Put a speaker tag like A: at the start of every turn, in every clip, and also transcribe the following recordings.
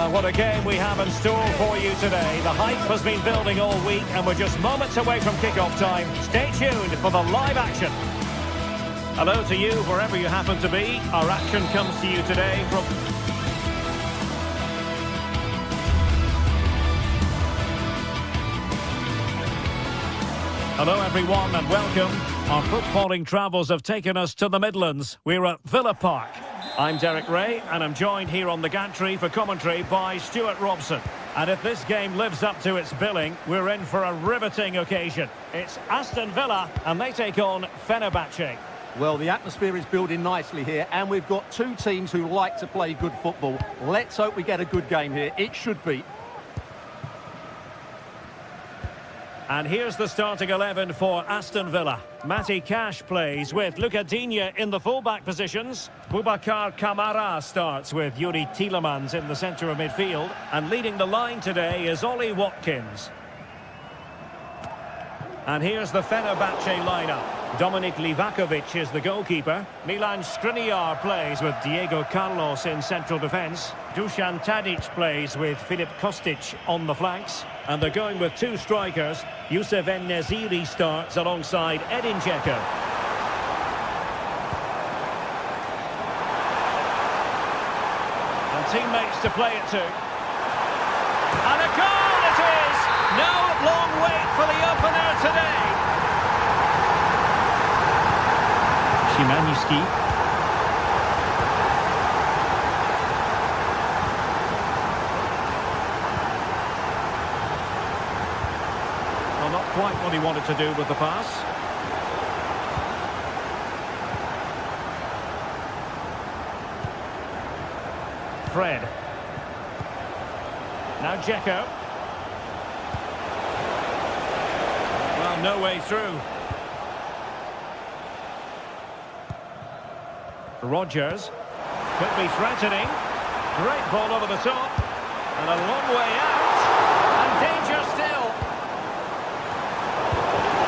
A: Well, what a game we have in store for you today. The hype has been building all week and we're just moments away from kick-off time. Stay tuned for the live action. Hello to you wherever you happen to be. Our action comes to you today from... Hello everyone and welcome. Our footballing travels have taken us to the Midlands. We're at Villa Park. I'm Derek Ray and I'm joined here on the gantry for commentary by Stuart Robson. And if this game lives up to its billing, we're in for a riveting occasion. It's Aston Villa and they take on Fenerbahce.
B: Well, the atmosphere is building nicely here and we've got two teams who like to play good football. Let's hope we get a good game here. It should be.
A: And here's the starting 11 for Aston Villa. Matty Cash plays with Luca Digne in the full-back positions. Boubacar Kamara starts with Yuri Tielemans in the centre of midfield. And leading the line today is Ollie Watkins. And here's the Fenerbahce lineup. Dominik Livakovic is the goalkeeper. Milan Skriniar plays with Diego Carlos in central defence. Dusan Tadic plays with Filip Kostic on the flanks. And they're going with two strikers. Youssef En-Nesyri starts alongside Edin Dzeko. And teammates to play it to. And a goal it is! No long wait for the opener today. Szymański. Well, not quite what he wanted to do with the pass. Fred. Now Dzeko. Well, no way through. Rodgers could be threatening. Great ball over the top. And a long way out. And danger still.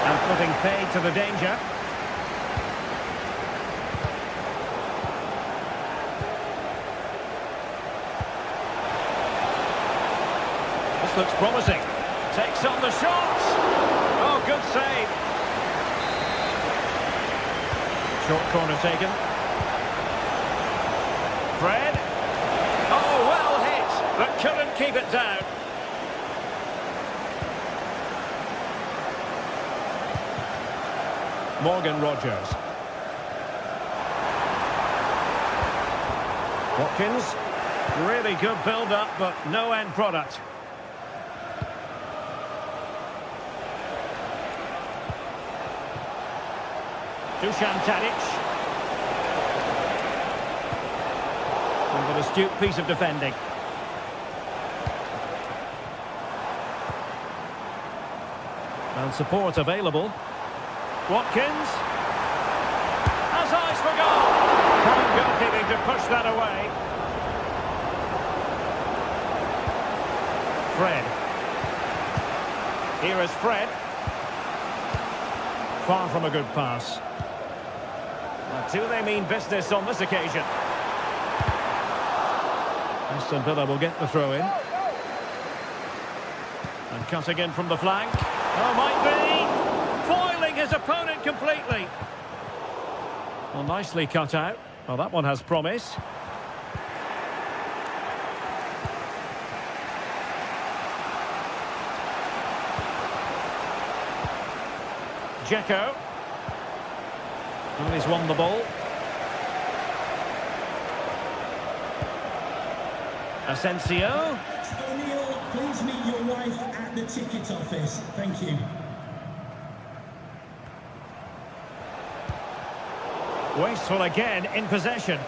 A: And putting paid to the danger. This looks promising. Takes on the shot. Oh, good save. Short corner taken. Fred. Oh, well hit, but couldn't keep it down. Morgan Rodgers. Watkins. Really good build-up, but no end product. Dusan Tadic. An astute piece of defending. And support available. Watkins has eyes for goal. Fine goalkeeping to push that away. Fred. Here is Fred. Far from a good pass. Now, do they mean business on this occasion? Aston Villa will get the throw in. And cutting in from the flank. Oh, might be. Foiling his opponent completely. Well, nicely cut out. Well, that one has promise. Dzeko. And he's won the ball. Asensio.
C: O'Neill, please meet your wife at the ticket office. Thank you.
A: Wasteful again in possession.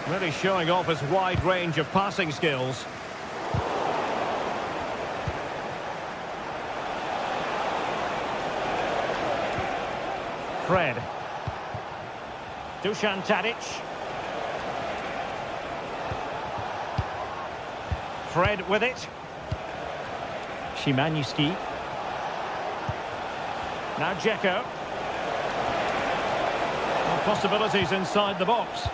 A: Really showing off his wide range of passing skills. Fred. Dusan Tadic. Fred with it. Szymański. Now Dzeko. Possibilities inside the box.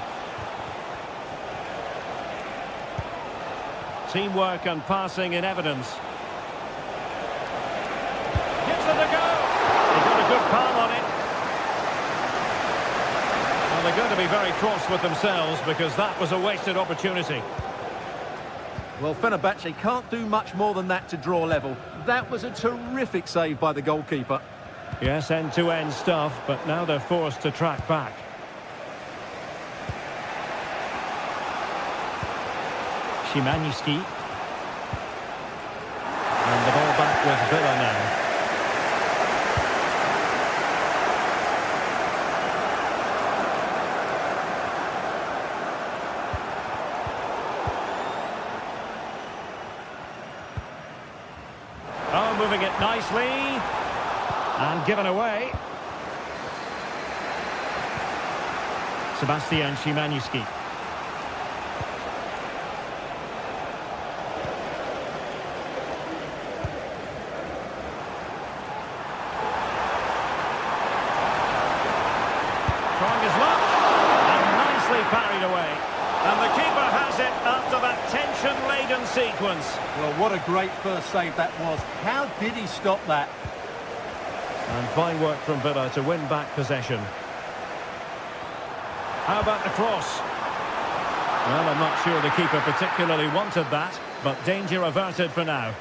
A: Teamwork and passing in evidence. Gives it a go. He got a good palm on it. Well, they're going to be very cross with themselves because that was a wasted opportunity.
B: Well, Fenerbahce can't do much more than that to draw level. That was a terrific save by the goalkeeper.
A: Yes, end-to-end stuff, but now they're forced to track back. Szymański. And the ball back with Villa now. Oh, moving it nicely. And given away. Sebastian Szymański. Trying his luck. And nicely parried away. And the keeper has it after that tension-laden sequence.
B: Well, what a great first save that was. How did he stop that?
A: And fine work from Villa to win back possession. How about the cross? Well, I'm not sure the keeper particularly wanted that, but danger averted for now.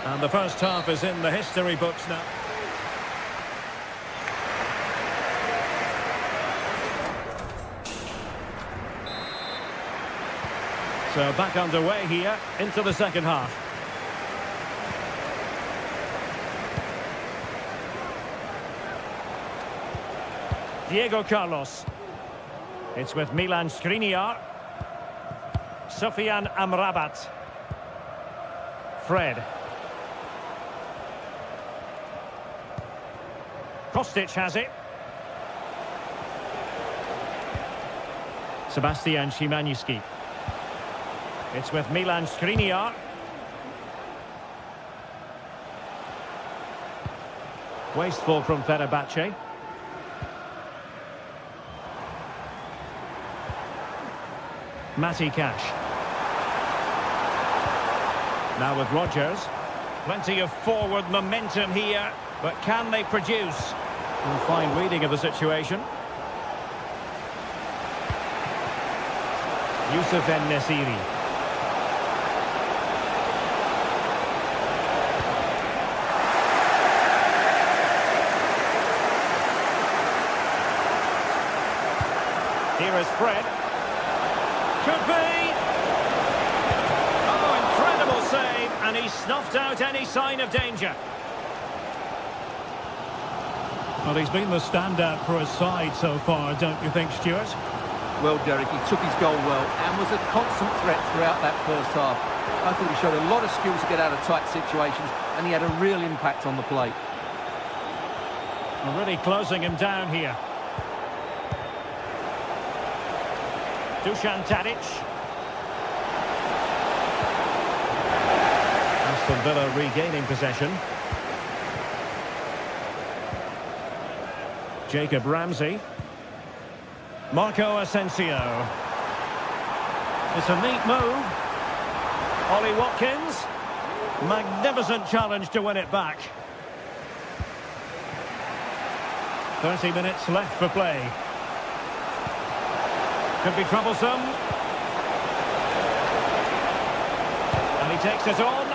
A: And the first half is in the history books now. So back underway here into the second half. Diego Carlos. It's with Milan Skriniar. Sofyan Amrabat. Fred. Kostic has it. Sebastian Szymański. It's with Milan Skriniar. Wasteful from Fenerbahce. Matty Cash. Now with Rodgers. Plenty of forward momentum here, but can they produce? And fine reading of the situation. Youssef En-Nesyri. Here is Fred. Could be! Oh, incredible save, and he snuffed out any sign of danger. Well, he's been the standout for his side so far, don't you think, Stuart?
B: Well, Derek, he took his goal well and was a constant threat throughout that first half. I thought he showed a lot of skill to get out of tight situations, and he had a real impact on the play.
A: Well, really closing him down here. Dusan Tadic. Aston Villa regaining possession. Jacob Ramsey. Marco Asensio. It's a neat move. Ollie Watkins. Magnificent challenge to win it back. 30 minutes left for play. Could be troublesome. And he takes it on.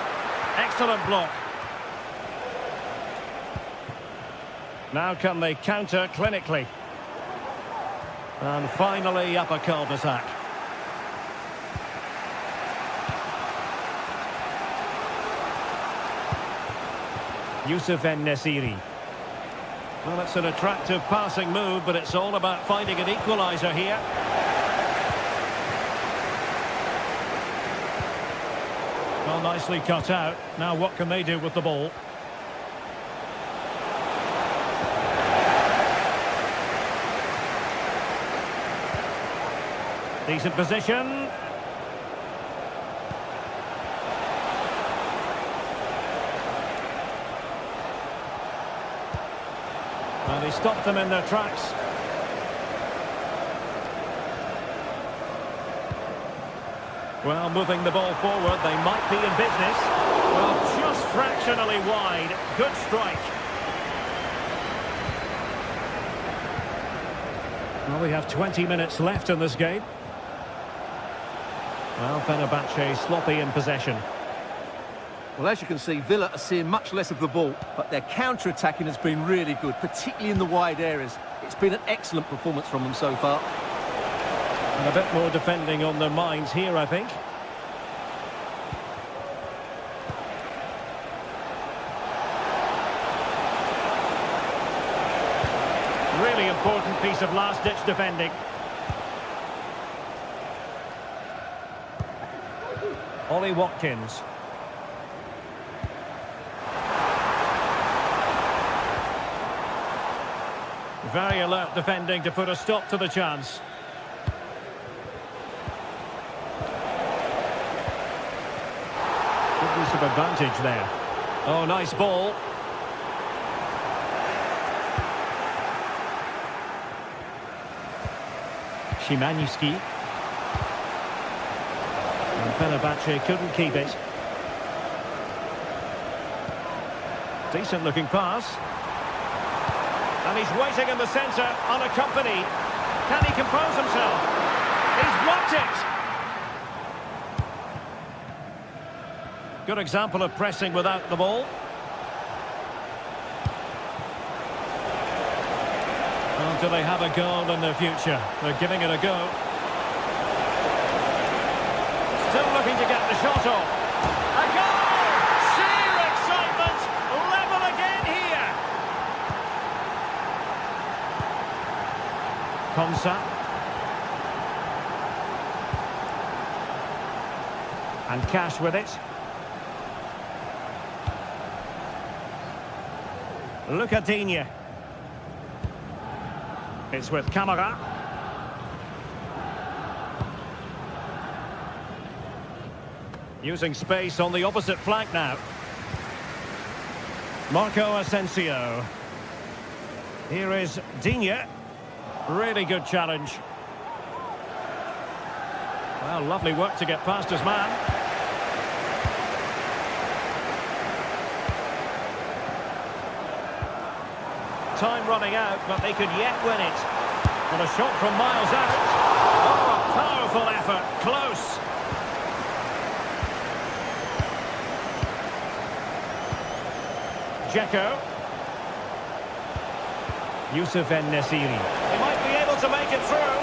A: Excellent block. Now can they counter clinically? And finally up a cul-de-sac. Youssef En-Nesyri. Well, it's an attractive passing move, but it's all about finding an equaliser here. Well, nicely cut out. Now what can they do with the ball? Decent position. And he stopped them in their tracks. Well, moving the ball forward, they might be in business. Well, just fractionally wide. Good strike. Well, we have 20 minutes left in this game. Well, Fenerbahce sloppy in possession.
B: Well, as you can see, Villa are seeing much less of the ball, but their counter-attacking has been really good, particularly in the wide areas. It's been an excellent performance from them so far.
A: And a bit more defending on their minds here, I think. Really important piece of last-ditch defending. Ollie Watkins. Very alert defending to put a stop to the chance. Good use of advantage there. Oh, nice ball. Szymanski. And Fenerbahce couldn't keep it. Decent looking pass. And he's waiting in the centre, unaccompanied. Can he compose himself? He's blocked it! Good example of pressing without the ball. Well, do they have a goal in their future? They're giving it a go. Still looking to get the shot off. A goal! Sheer excitement! Level again here! Konsa. And Cash with it. Lucadinha. It's with Camara. Using space on the opposite flank now. Marco Asensio. Here is Digne. Really good challenge. Well, lovely work to get past his man. Time running out, but they could yet win it. And a shot from miles out. Oh, a powerful effort. Close. Dzeko. Youssef En-Nesyri. He might be able to make it through.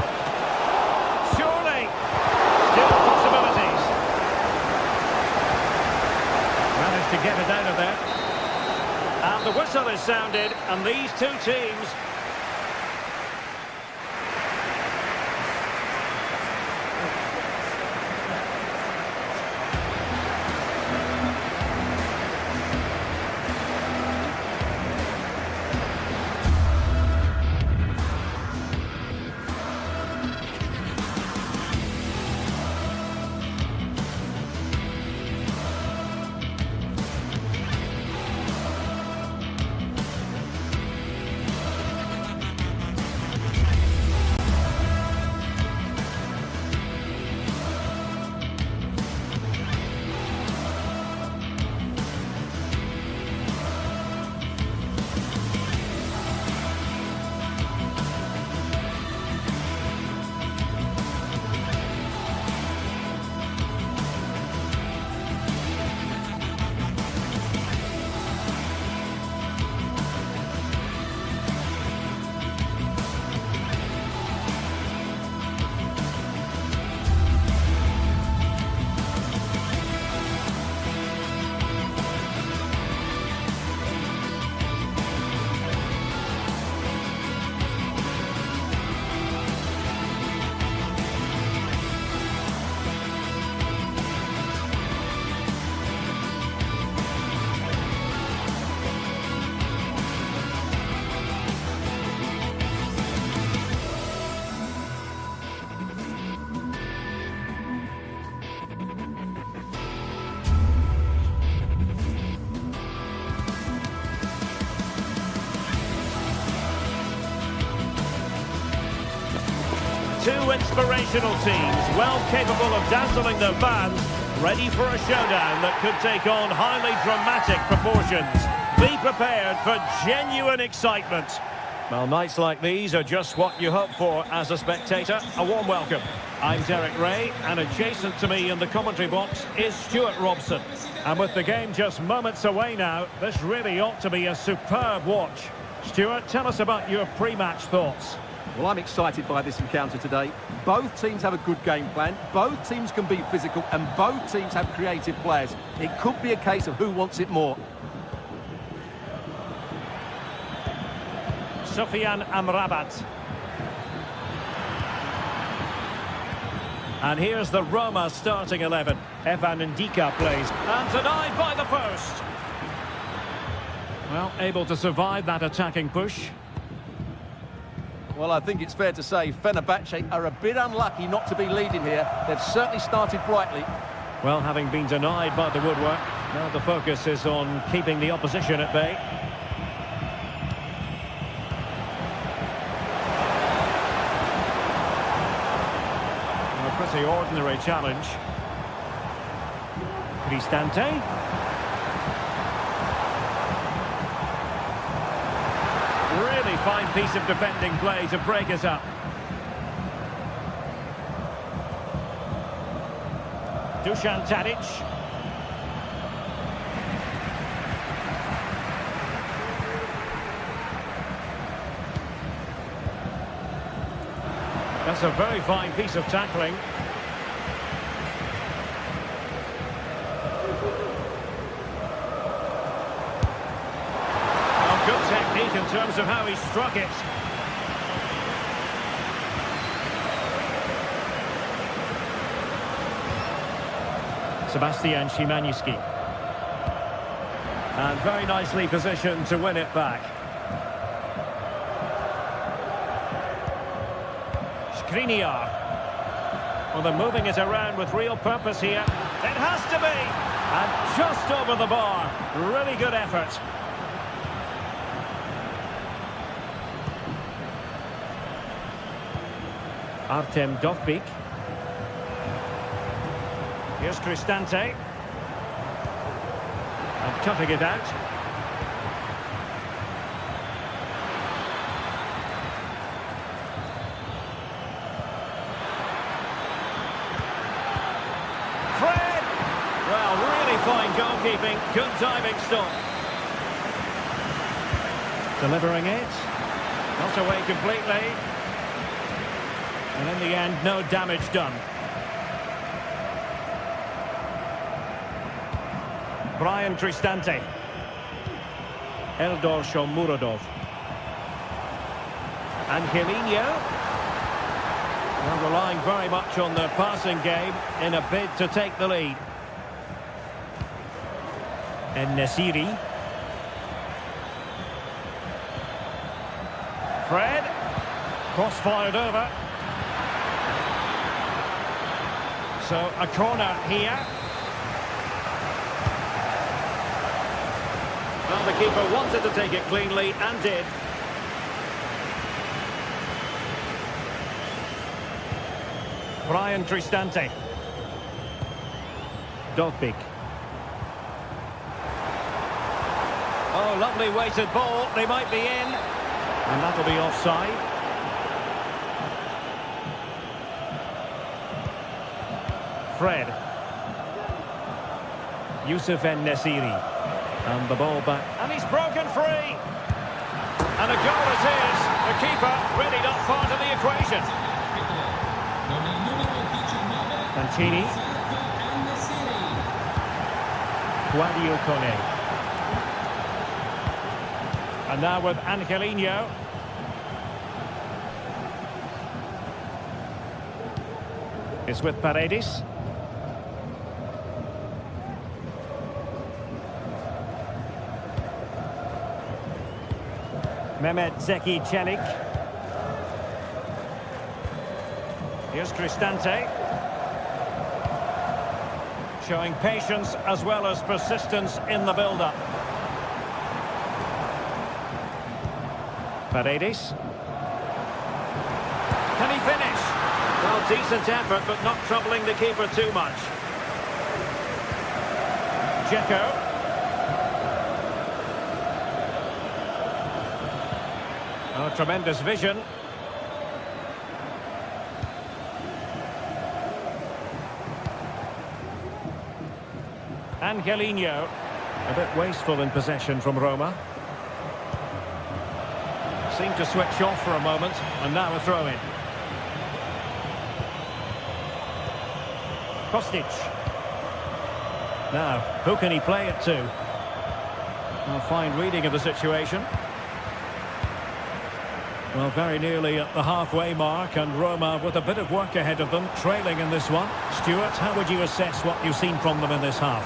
A: Surely. Still possibilities. Managed to get it out of there. And the whistle is sounded, and these two teams... Two inspirational teams, well capable of dazzling their fans, ready for a showdown that could take on highly dramatic proportions. Be prepared for genuine excitement. Well, nights like these are just what you hope for as a spectator. A warm welcome. I'm Derek Ray, and adjacent to me in the commentary box is Stuart Robson. And with the game just moments away now, this really ought to be a superb watch. Stuart, tell us about your pre-match thoughts.
B: Well, I'm excited by this encounter today. Both teams have a good game plan, both teams can be physical, and both teams have creative players. It could be a case of who wants it more.
A: Sufyan Amrabat. And here's the Roma starting 11. Evan Ndika plays. And denied by the post. Well, able to survive that attacking push.
B: Well, I think it's fair to say Fenerbahce are a bit unlucky not to be leading here. They've certainly started brightly.
A: Well, having been denied by the woodwork, now the focus is on keeping the opposition at bay. A pretty ordinary challenge. Cristante. Really fine piece of defending play to break us up. Dusan Tadic. That's a very fine piece of tackling. Good technique in terms of how he struck it. Sebastian Szymanski. And very nicely positioned to win it back. Skriniar. Well, they're moving it around with real purpose here. It has to be! And just over the bar. Really good effort. Artem Dovbyk. Here's Cristante. And cutting it out. Fred! Well, really fine goalkeeping. Good diving stop. Delivering it. Not away completely. And in the end, no damage done. Brian Cristante. Eldor Shomurodov. Angelino. Well, relying very much on their passing game in a bid to take the lead. En-Nesyri. Fred. Cross-fired over. So, a corner here. Well, the keeper wanted to take it cleanly and did. Brian Cristante. Dovbyk. Oh, lovely weighted ball. They might be in. And that'll be offside. Fred. Youssef En-Nesyri. And the ball back. And he's broken free. And a goal it is. The keeper really not part of the equation. Mancini. Guadio Kone. And now with Angelino. It's with Paredes. Mehmet Zeki Çelik. Here's Cristante. Showing patience as well as persistence in the build-up. Paredes. Can he finish? Decent effort, but not troubling the keeper too much. Dzeko. Oh, tremendous vision. Angelino. A bit wasteful in possession from Roma. Seemed to switch off for a moment, and now a throw-in. Kostic. Now, who can he play it to? Well, fine reading of the situation. Well, very nearly at the halfway mark, and Roma with a bit of work ahead of them, trailing in this one. Stuart, how would you assess what you've seen from them in this half?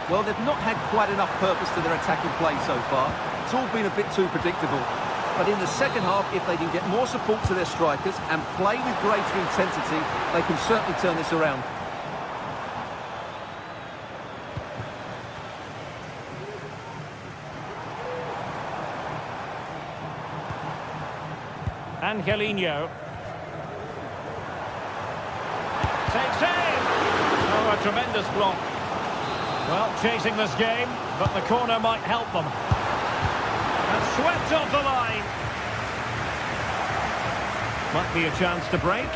B: Well, they've not had quite enough purpose to their attacking play so far. It's all been a bit too predictable. But in the second half, if they can get more support to their strikers and play with greater intensity, they can certainly turn this around.
A: Angelino. Takes aim! Oh, a tremendous block. Well, chasing this game, but the corner might help them. And swept off the line. Might be a chance to break.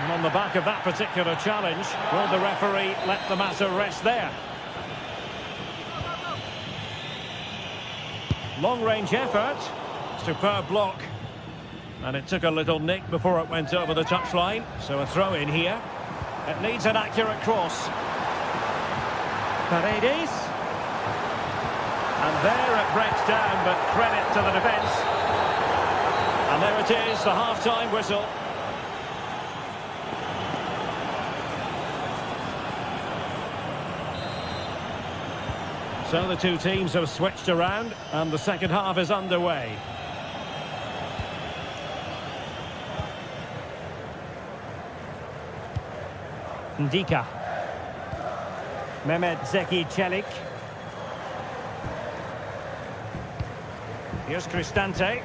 A: And on the back of that particular challenge, will the referee let the matter rest there? Long-range effort. Superb block. And it took a little nick before it went over the touchline. So a throw in here. It needs an accurate cross. Paredes. And there it breaks down, but credit to the defence. And there it is, the half-time whistle. So the two teams have switched around, and the second half is underway. Ndika. Mehmet Zeki Çelik. Here's Cristante.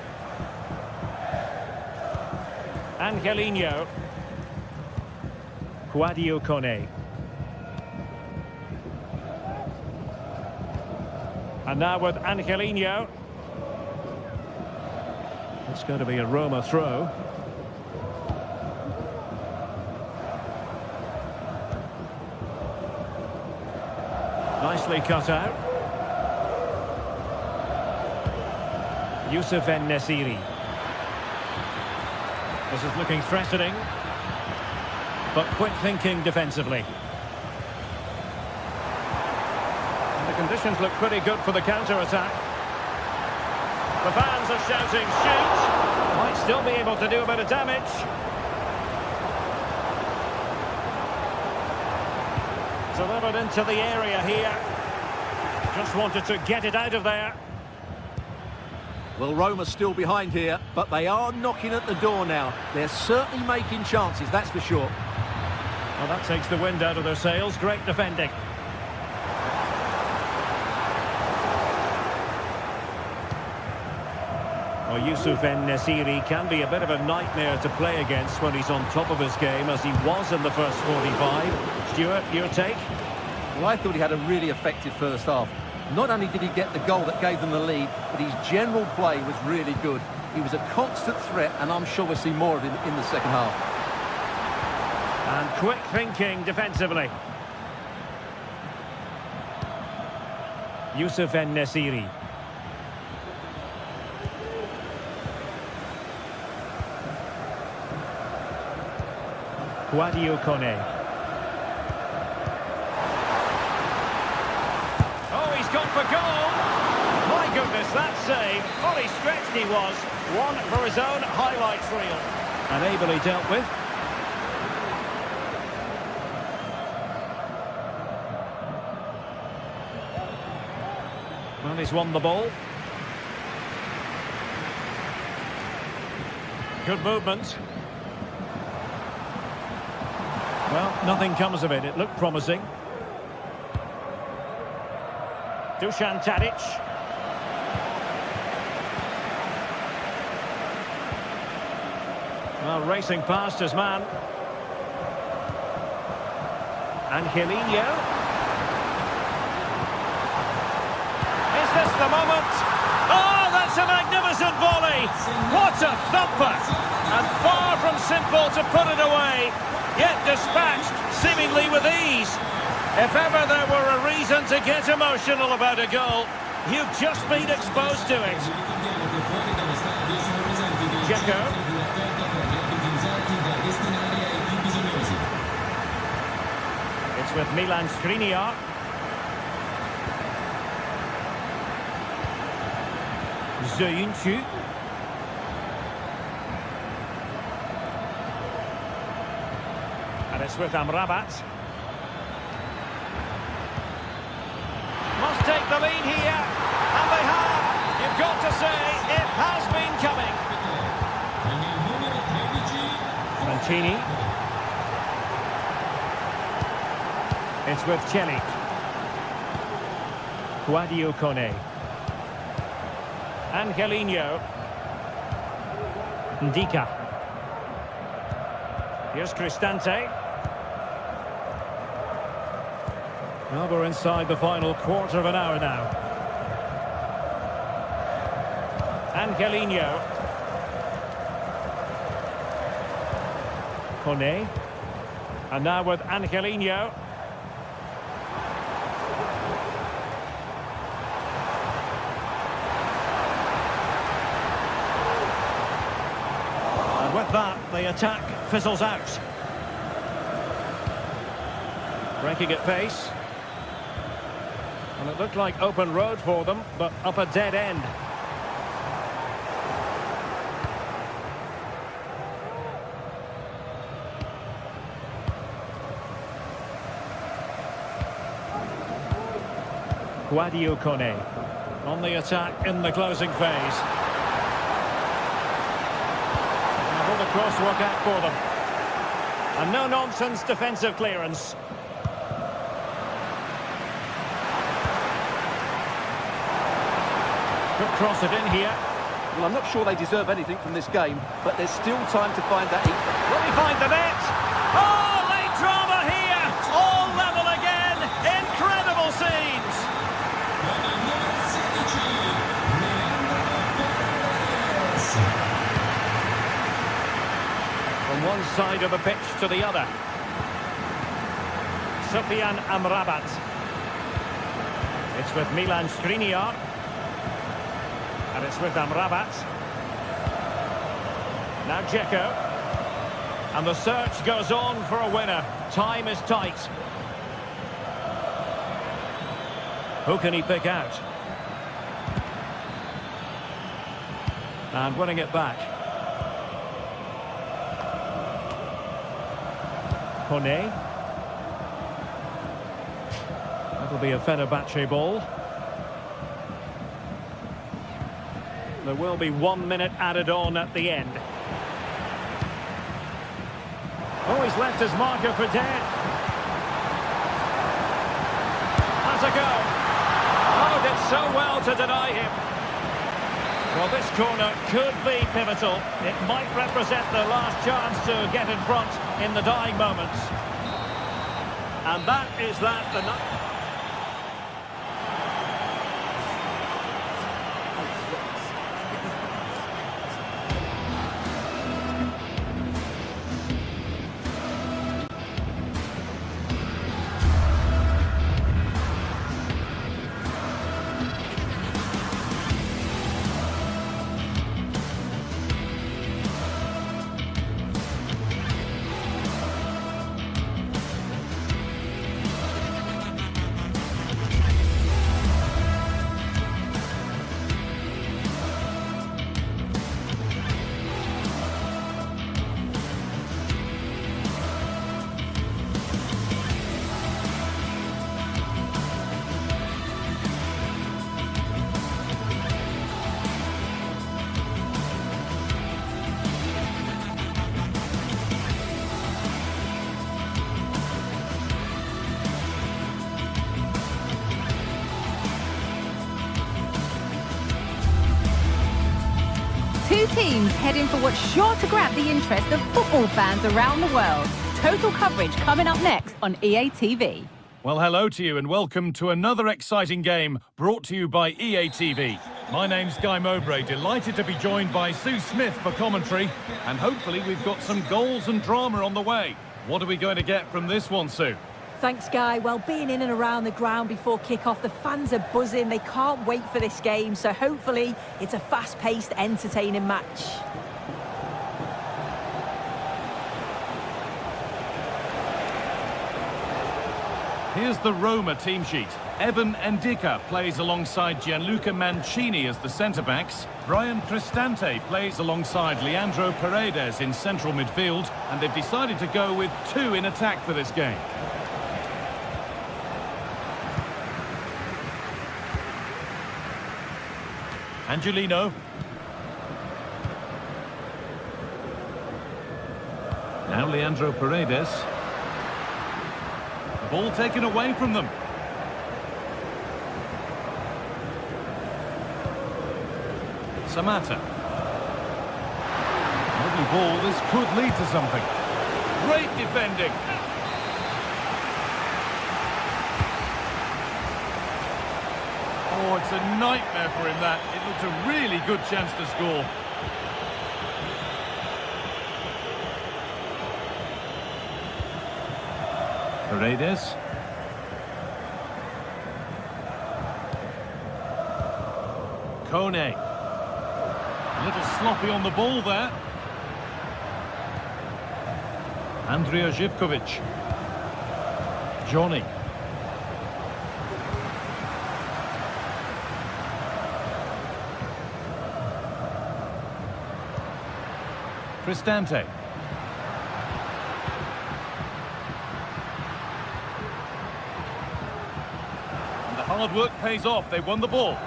A: Angelino. Sadio Kone. And now with Angelino. It's going to be a Roma throw. Nicely cut out. Youssef En-Nesyri. This is looking threatening, but quick thinking defensively. And the conditions look pretty good for the counter-attack. The fans are shouting, shoot! Might still be able to do a bit of damage. Delivered into the area here. Just wanted to get it out of there.
B: Well, Roma's still behind here, but they are knocking at the door now. They're certainly making chances, that's for sure.
A: Well, that takes the wind out of their sails. Great defending. Well, Youssef En-Nesyri can be a bit of a nightmare to play against when he's on top of his game, as he was in the first 45. Stuart, your take?
B: Well, I thought he had a really effective first half. Not only did he get the goal that gave them the lead, but his general play was really good. He was a constant threat, and I'm sure we'll see more of him in the second half.
A: And quick thinking defensively. Youssef En-Nesyri. Sadio Kone. Oh, he's gone for goal! My goodness, that save! Fully stretched he was. One for his own highlights reel. And ably dealt with. Well, he's won the ball. Good movement. Well, nothing comes of it. It looked promising. Dusan Tadic. Well, racing past his man. Angelino. Is this the moment? Oh, that's a magnificent volley! What a thumper! And far from simple to put it away, yet dispatched seemingly with ease. If ever there were a reason to get emotional about a goal, you've just been exposed to it. Dzeko. It's with Milan Skriniar. Zöynçü. And it's with Amrabat. Must take the lead here. And they have. You've got to say, it has been coming. Mancini. It's with Chelik. Guadio Kone. Angelino. Ndika. Here's Cristante. Well, we're inside the final quarter of an hour now. Angelino. Kone. And now with Angelino. With that, the attack fizzles out. Breaking at pace. And it looked like open road for them, but up a dead end. Guadio Kone on the attack in the closing phase. Will the cross work out for them? And no-nonsense defensive clearance. Could cross it in here.
B: Well, I'm not sure they deserve anything from this game, but there's still time to find that.
A: Will he find the net? Oh, late drama here! All level again! Incredible scenes! From one side of the pitch to the other. Sufyan Amrabat. It's with Milan Skriniar. And it's with Amrabat. Now Dzeko. And the search goes on for a winner. Time is tight. Who can he pick out? And winning it back. Kone. That'll be a Fenerbahce ball. There will be 1 minute added on at the end. Oh, he's left his marker for dead. Has a go. Oh, did so well to deny him. Well, this corner could be pivotal. It might represent the last chance to get in front in the dying moments. And that is that.
D: Two teams heading for what's sure to grab the interest of football fans around the world. Total coverage coming up next on EA TV.
E: Well, hello to you and welcome to another exciting game brought to you by EA TV. My name's Guy Mowbray, delighted to be joined by Sue Smith for commentary, and hopefully we've got some goals and drama on the way. What are we going to get from this one, Sue?
F: Thanks, Guy. Well, being in and around the ground before kick-off, the fans are buzzing. They can't wait for this game, so hopefully it's a fast-paced, entertaining match.
E: Here's the Roma team sheet. Evan Ndika plays alongside Gianluca Mancini as the centre-backs. Brian Cristante plays alongside Leandro Paredes in central midfield, and they've decided to go with two in attack for this game. Angelino. Now Leandro Paredes. The ball taken away from them. Samatta. Lovely ball, this could lead to something. Great defending. Oh, it's a nightmare for him, that. It looked a really good chance to score. Paredes. Kone. A little sloppy on the ball there. Andrija Živković. Johnny. Cristante. And the hard work pays off. They won the ball.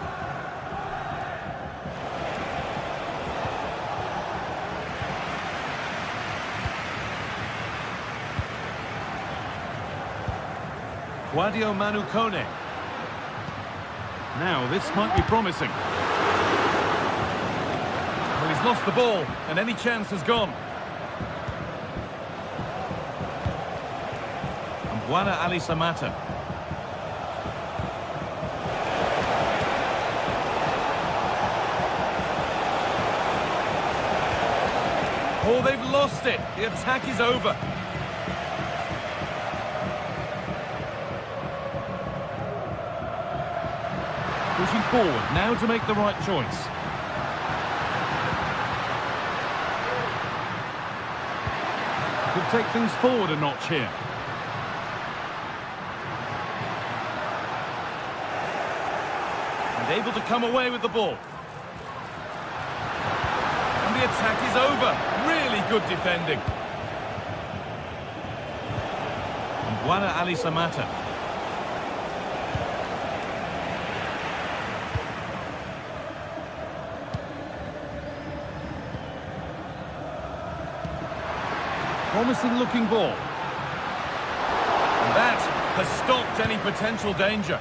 E: Guadio Manu Kone. Now, this might be promising. Well, he's lost the ball, and any chance has gone. And Buana Ali Samatta. Oh, they've lost it. The attack is over. Pushing forward, now to make the right choice. Could take things forward a notch here. And able to come away with the ball. And the attack is over. Really good defending. And Buana Ali Samatta. Promising looking ball. And that has stopped any potential danger.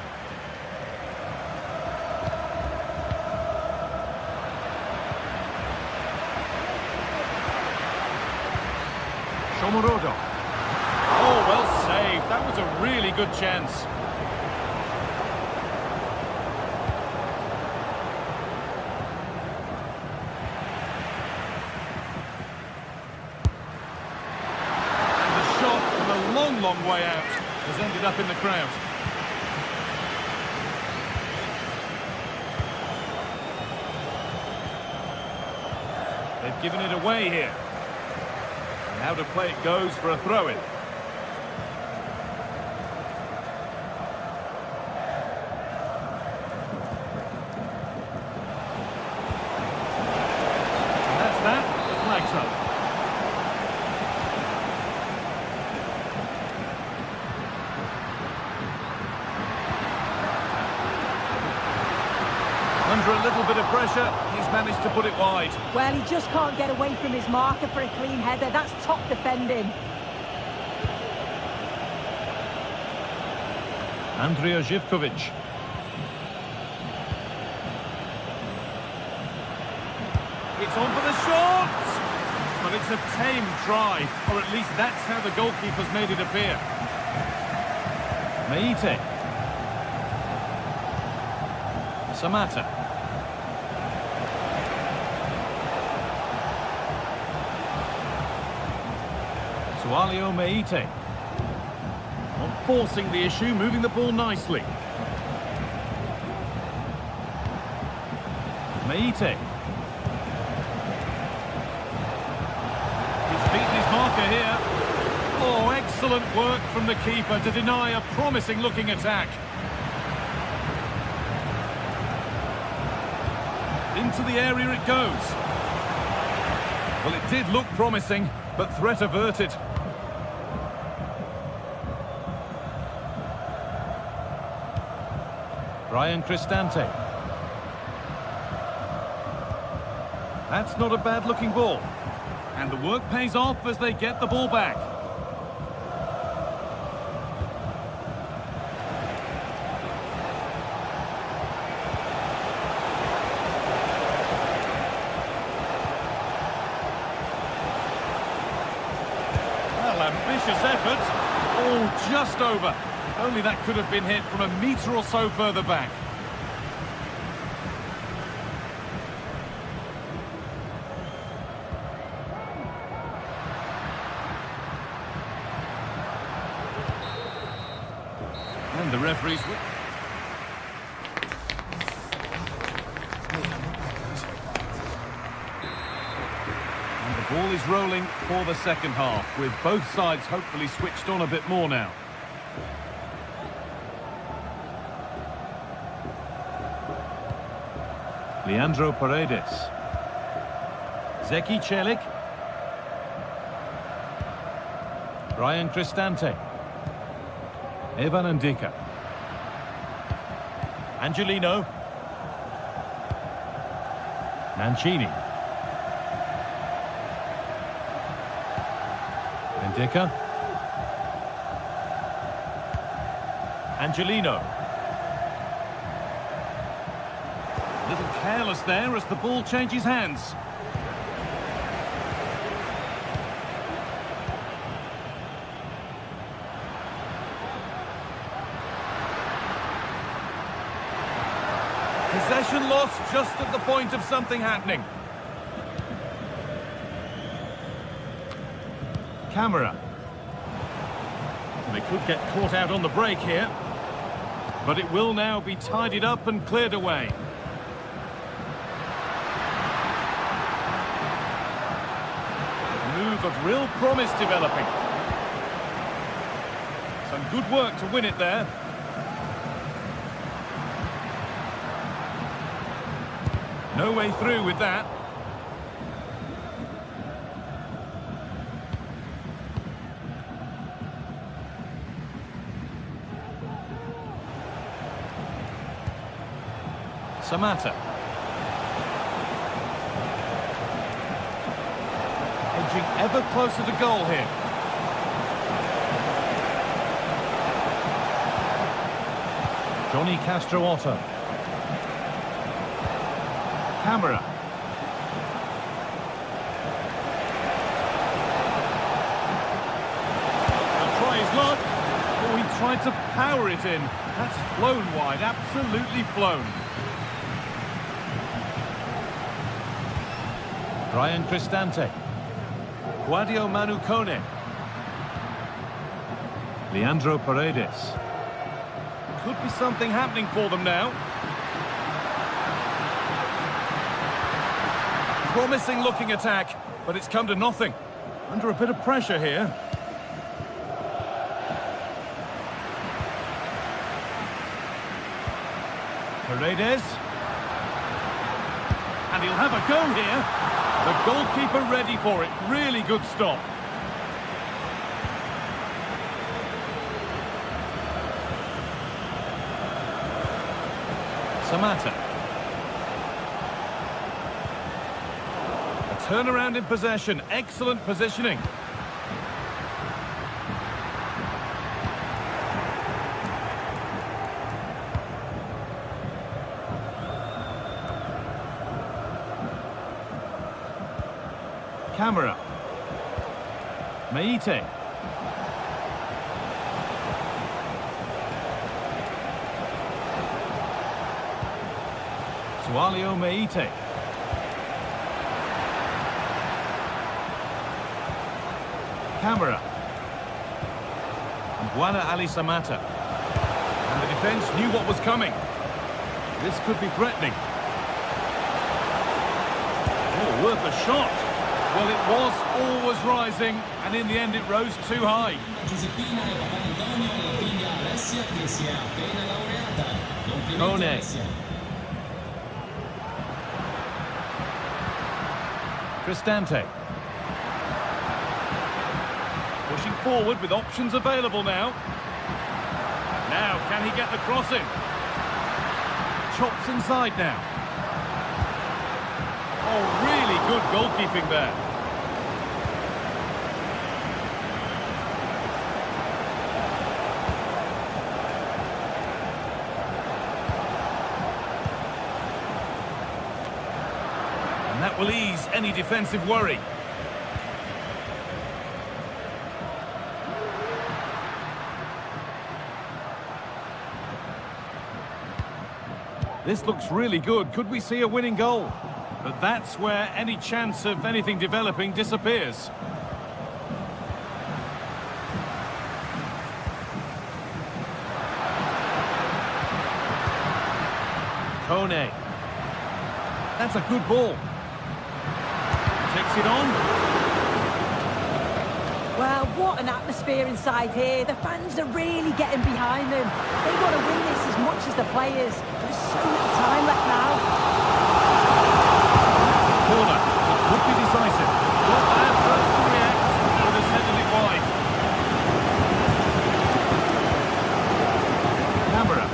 E: Shomorodov. Oh, well saved. That was a really good chance. Long way out, has ended up in the crowd. They've given it away here. And out of play it goes for a throw-in. And that's that, the flag's up. Under a little bit of pressure, he's managed to put it wide.
F: Well, he just can't get away from his marker for a clean header. That's top defending.
E: Andrija Živković. It's on for the shot! But it's a tame try, or at least that's how the goalkeeper's made it appear. Meite. Samata. Sualio Meite. Not forcing the issue, moving the ball nicely. Meite. He's beaten his marker here. Oh, excellent work from the keeper to deny a promising-looking attack. Into the area it goes. Well, it did look promising, but threat averted. Brian Cristante. That's not a bad-looking ball. And the work pays off as they get the ball back. Well, ambitious effort. Oh, just over. If only that could have been hit from a metre or so further back. And the referee's... And the ball is rolling for the second half, with both sides hopefully switched on a bit more now. Leandro Paredes. Zeki Celik. Brian Cristante. Evan Ndika. Angelino. Mancini. Ndika. Angelino. A little careless there as the ball changes hands. Possession lost just at the point of something happening. Camera. They could get caught out on the break here, but it will now be tidied up and cleared away. A move of real promise developing. Some good work to win it there. No way through with that. Samata. Edging ever closer to goal here. Johnny Castro Otto. Camera. He'll try his luck. Oh, he tried to power it in. That's flown wide, absolutely flown. Brian Cristante. Guadio Manucone. Leandro Paredes. Could be something happening for them now. Promising looking attack, but it's come to nothing. Under a bit of pressure here. Paredes. And he'll have a go here. The goalkeeper ready for it. Really good stop. Samata. Turnaround in possession, excellent positioning. Camera. Meite. Sualio Meite. Camera. And Buana Ali Samata. And the defence knew what was coming. This could be threatening. Oh, worth a shot. Well, it was always rising, and in the end it rose too high. Kone. Cristante. Pushing forward with options available now. Now, can he get the cross in? Chops inside now. Oh, really good goalkeeping there. And that will ease any defensive worry. This looks really good. Could we see a winning goal? But that's where any chance of anything developing disappears. Kone. That's a good ball. Takes it on.
F: Well, what an atmosphere inside here. The fans are really getting behind them. They want to win this as much as the players. There's so little time left now.
E: Corner. It could be decisive. Not bad first to react. Would have sent it wide. Camera.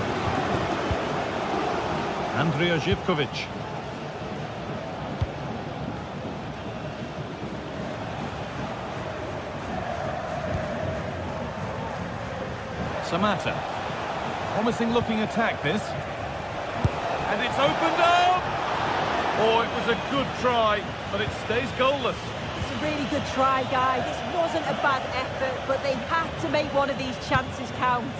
E: Andrija Živković. Samata. Promising looking attack this. And it's opened up! Oh, it was a good try, but it stays goalless.
F: It's a really good try, guy. This wasn't a bad effort, but they have to make one of these chances count.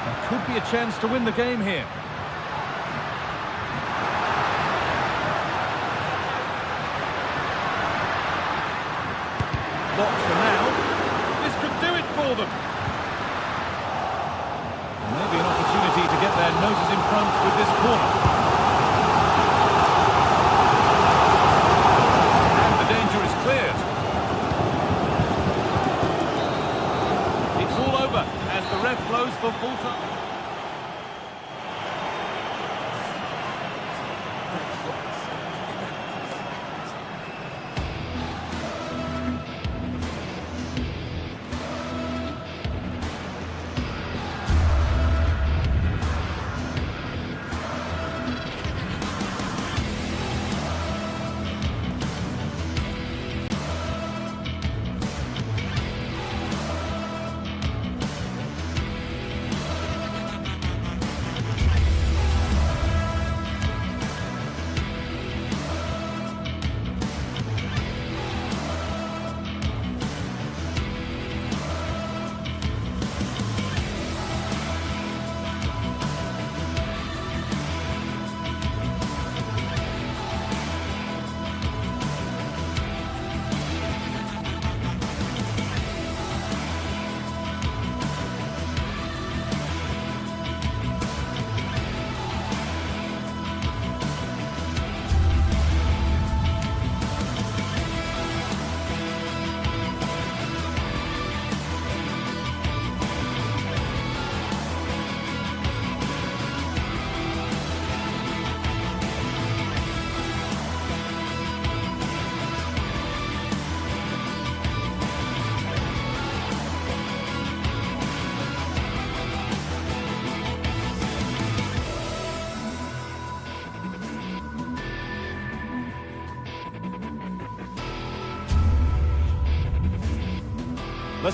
E: There could be a chance to win the game here. Blocked for now. This could do it for them. Maybe an opportunity to get their noses in front with this corner. And the danger is cleared. It's all over as the ref blows for full time.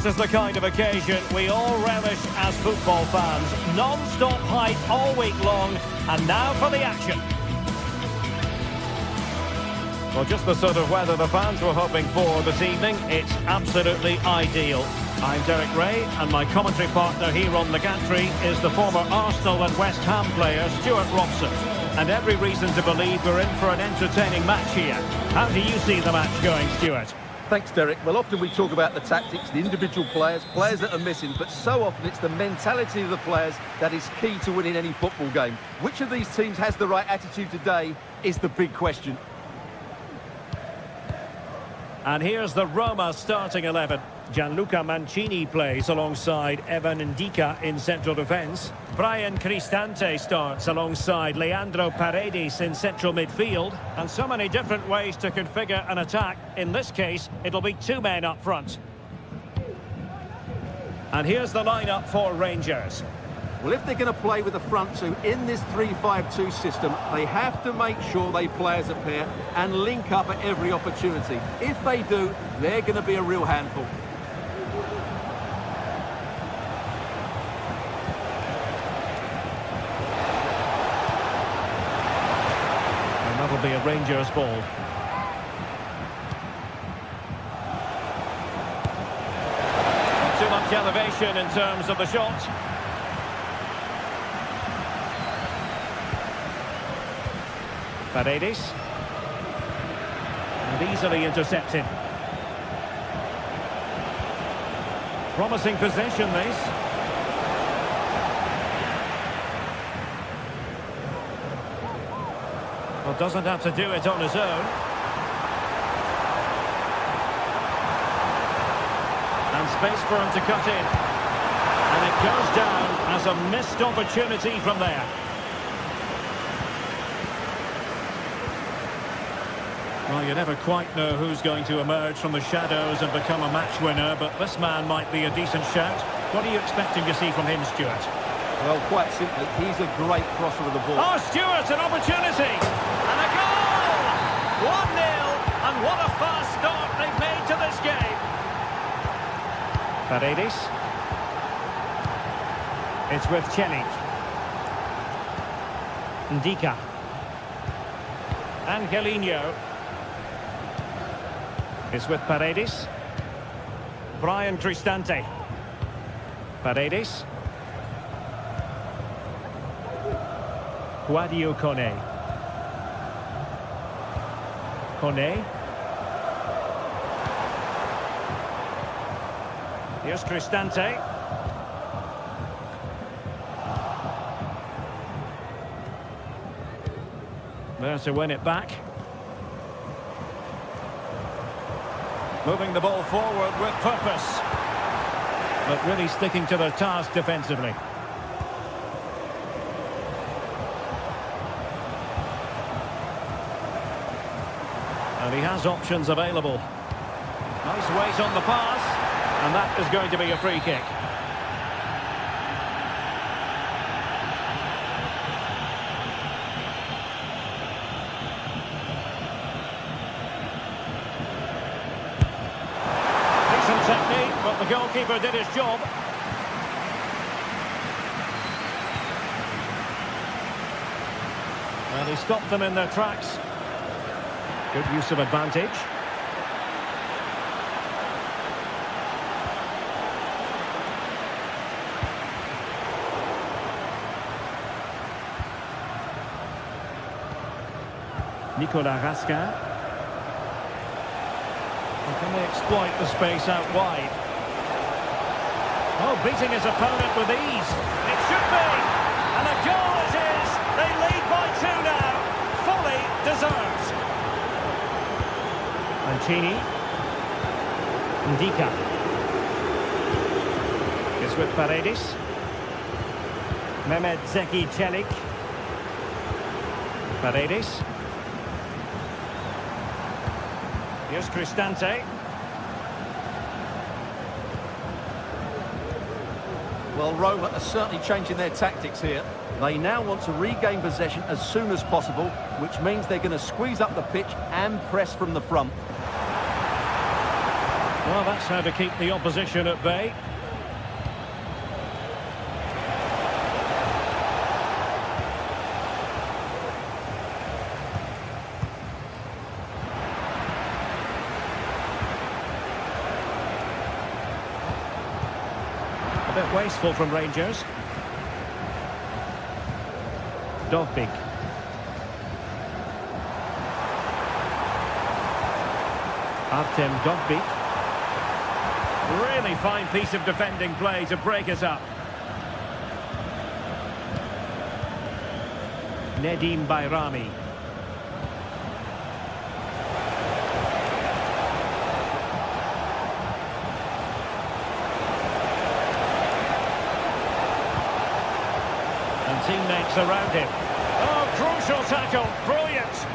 A: this is the kind of occasion we all relish as football fans. Non-stop hype all week long, and now for the action. Well, just the sort of weather the fans were hoping for this evening. It's absolutely ideal. I'm Derek Ray, and my commentary partner here on the gantry is the former Arsenal and West Ham player, Stuart Robson. And every reason to believe we're in for an entertaining match here. How do you see the match going, Stuart?
B: Thanks, Derek. Well, often we talk about the tactics, the individual players that are missing, but so often it's the mentality of the players that is key to winning any football game. Which of these teams has the right attitude today is the big question.
A: And here's the Roma starting 11. Gianluca Mancini plays alongside Evan Ndika in central defence. Brian Cristante starts alongside Leandro Paredes in central midfield. And so many different ways to configure an attack. In this case, it'll be two men up front. And here's the lineup for Rangers.
B: Well, if they're going to play with the front two in this 3-5-2 system, they have to make sure they play as a pair and link up at every opportunity. If they do, they're going to be a real handful.
A: And that'll be a Rangers ball. Not too much elevation in terms of the shot. Paredes. And easily intercepted. Promising possession, this. Well, doesn't have to do it on his own. And space for him to cut in. And it goes down as a missed opportunity from there. Well, you never quite know who's going to emerge from the shadows and become a match winner, but this man might be a decent shout. What are you expecting to see from him, Stuart?
B: Well, quite simply, he's a great crosser of the ball.
A: Oh, Stuart, an opportunity! And a goal! 1-0, and what a fast start they've made to this game. Paredes. It's with Chelik. Ndika. Angelino. It's with Paredes. Brian Cristante. Paredes. Guadio Kone. Kone. Here's Cristante. There to win it back. Moving the ball forward with purpose. But really sticking to their task defensively. And he has options available. Nice weight on the pass. And that is going to be a free kick. Technique, but the goalkeeper did his job. And he stopped them in their tracks. Good use of advantage. Nicolas Raskin. Can they exploit the space out wide? Oh, beating his opponent with ease. It should be. And a goal it is. They lead by 2 now. Fully deserved. Mancini. Ndika. It's with Paredes. Mehmet Zeki Çelik. Paredes. Here's Cristante.
B: Well, Roma are certainly changing their tactics here. They now want to regain possession as soon as possible, which means they're going to squeeze up the pitch and press from the front.
A: Well, that's how to keep the opposition at bay. A bit wasteful from Rangers. Dovbik. Artem Dovbik. Really fine piece of defending play to break us up. Nedim Bayrami. And teammates around him. Oh, crucial tackle. Brilliant.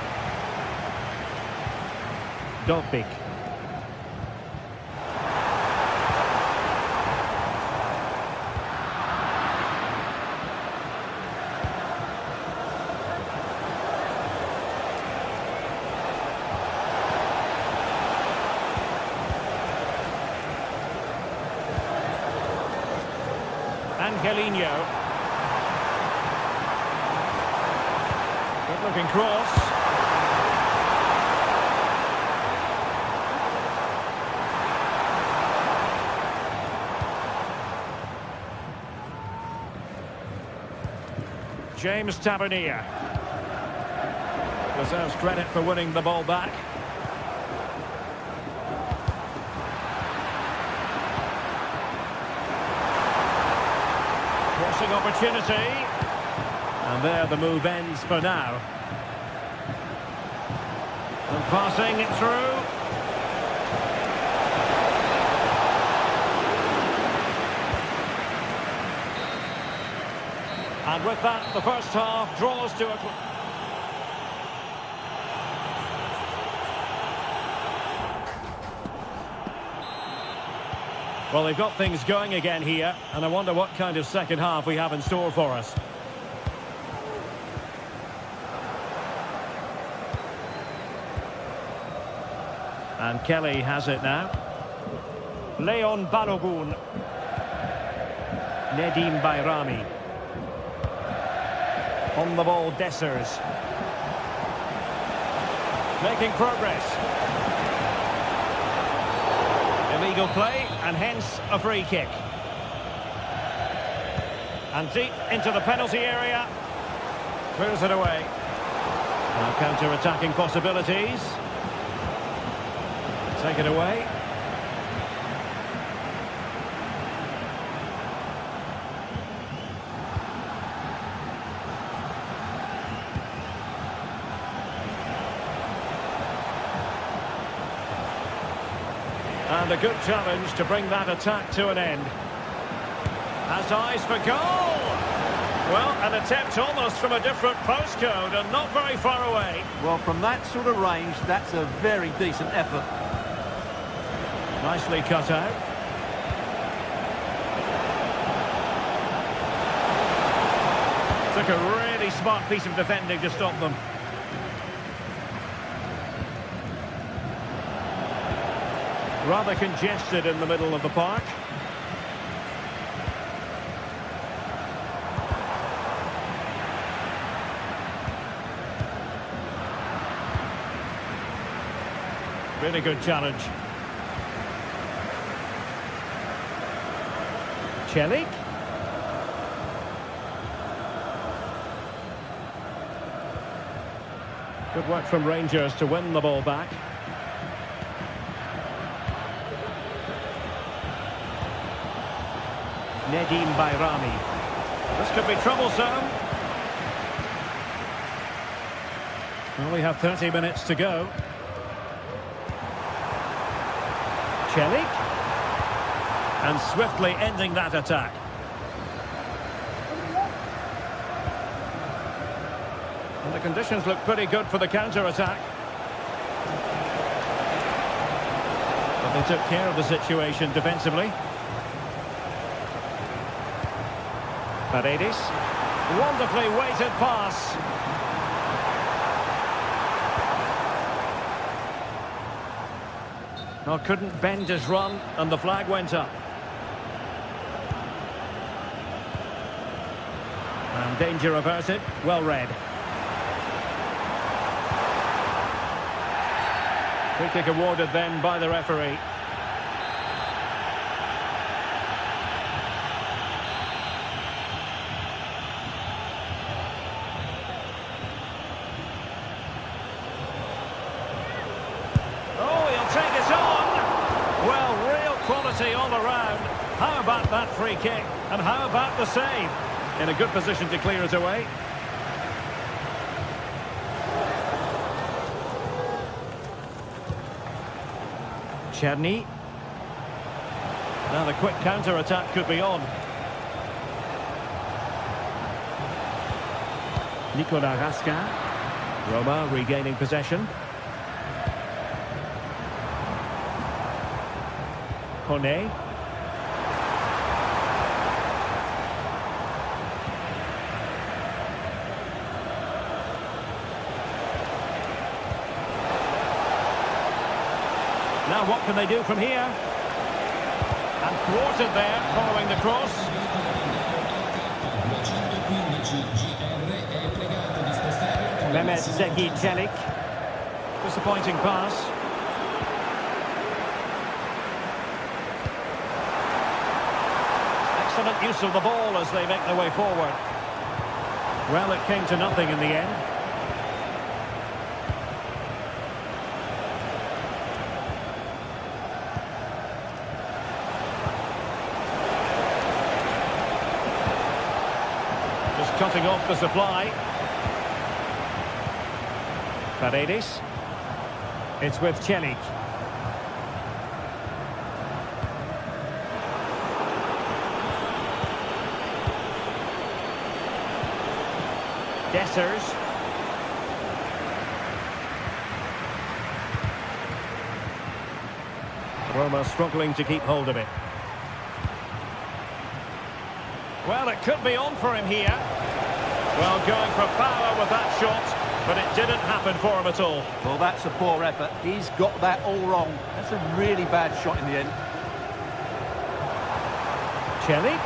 A: Dovbik. Angelino. Good looking cross. James Tavernier. Deserves credit for winning the ball back. Crossing opportunity. And there the move ends for now. And passing it through. And with that, the first half draws to a... Well, they've got things going again here, and I wonder what kind of second half we have in store for us. And Kelly has it now. Leon Balogun. Nedim Bayrami. On the ball, Dessers. Making progress. Illegal play, and hence a free kick. And deep into the penalty area. Clears it away. Now counter-attacking possibilities. Take it away. And a good challenge to bring that attack to an end. Has eyes for goal! Well, an attempt almost from a different postcode and not very far away.
B: Well, from that sort of range, that's a very decent effort.
A: Nicely cut out. Took a really smart piece of defending to stop them. Rather congested in the middle of the park. Really good challenge. Celik. Good work from Rangers to win the ball back. Nedim Bayrami. This could be troublesome. Well, we have 30 minutes to go. Celik. And swiftly ending that attack. And the conditions look pretty good for the counter-attack. But they took care of the situation defensively. Paredes. Wonderfully weighted pass. Well, couldn't bend his run, and the flag went up. And danger averted. Well read. Free kick awarded then by the referee. Oh, he'll take it on. Well, real quality all around. How about that free kick? And how about the save? In a good position to clear it away. Czerny. Now the quick counter-attack could be on. Nicolas Raskin. Roma regaining possession. Kone. Now what can they do from here? And thwarted there, following the cross. Mehmet Zeki Çelik. Disappointing pass. Excellent use of the ball as they make their way forward. Well, it came to nothing in the end. Cutting off the supply. Paredes. It's with Çelik. Dessers. Roma struggling to keep hold of it. Well, it could be on for him here. Well, going for power with that shot, but it didn't happen for him at all.
B: Well, that's a poor effort. He's got that all wrong. That's a really bad shot in the end.
A: Çelik.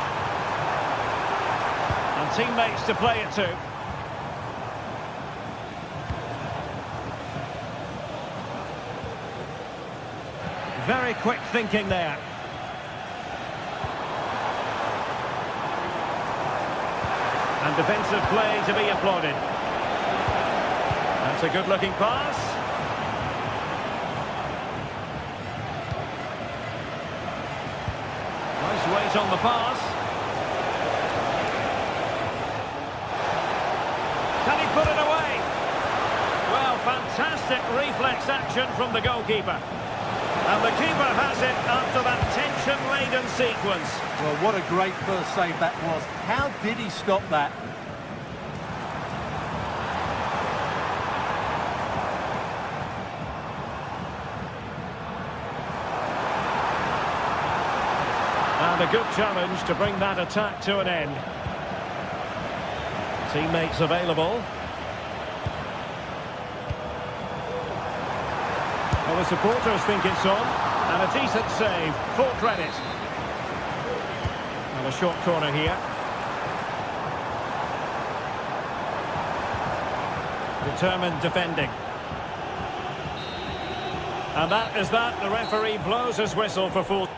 A: And teammates to play it to. Very quick thinking there. And defensive play to be applauded. That's a good-looking pass. Nice weight on the pass. Can he put it away? Well, fantastic reflex action from the goalkeeper. And the keeper has it after that tension-laden sequence.
B: Well, what a great first save that was. How did he stop that?
A: And a good challenge to bring that attack to an end. Teammates available. Well, the supporters think it's on, and a decent save, full credit. And a short corner here. Determined defending. And that is that. The referee blows his whistle for full.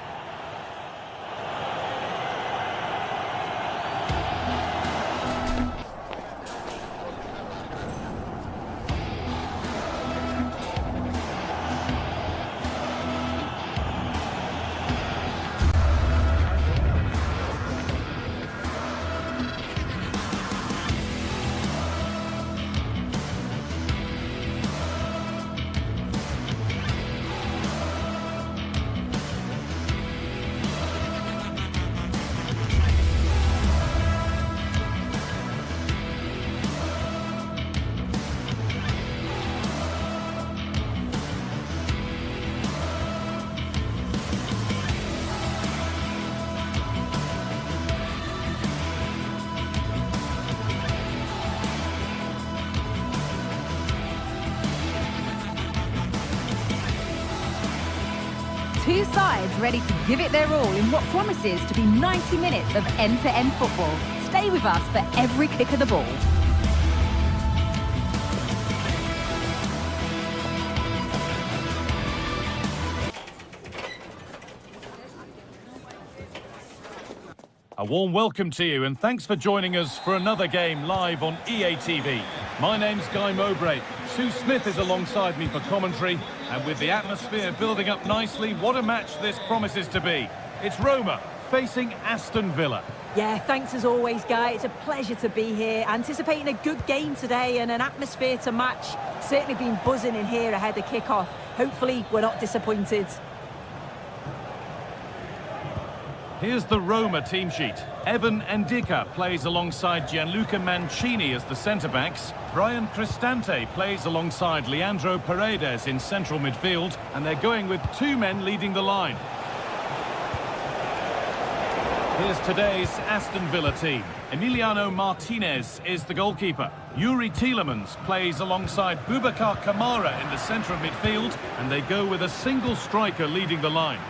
D: Two sides ready to give it their all in what promises to be 90 minutes of end-to-end football. Stay with us for every kick of the ball.
E: A warm welcome to you and thanks for joining us for another game live on EA TV. My name's Guy Mowbray. Sue Smith is alongside me for commentary, and with the atmosphere building up nicely, what a match this promises to be. It's Roma facing Aston Villa.
F: Yeah, thanks as always, Guy. It's a pleasure to be here. Anticipating a good game today and an atmosphere to match. Certainly been buzzing in here ahead of kick-off. Hopefully we're not disappointed.
E: Here's the Roma team sheet. Evan Ndicka plays alongside Gianluca Mancini as the centre-backs. Brian Cristante plays alongside Leandro Paredes in central midfield, and they're going with two men leading the line. Here's today's Aston Villa team. Emiliano Martinez is the goalkeeper. Yuri Tielemans plays alongside Boubacar Kamara in the central midfield, and they go with a single striker leading the line.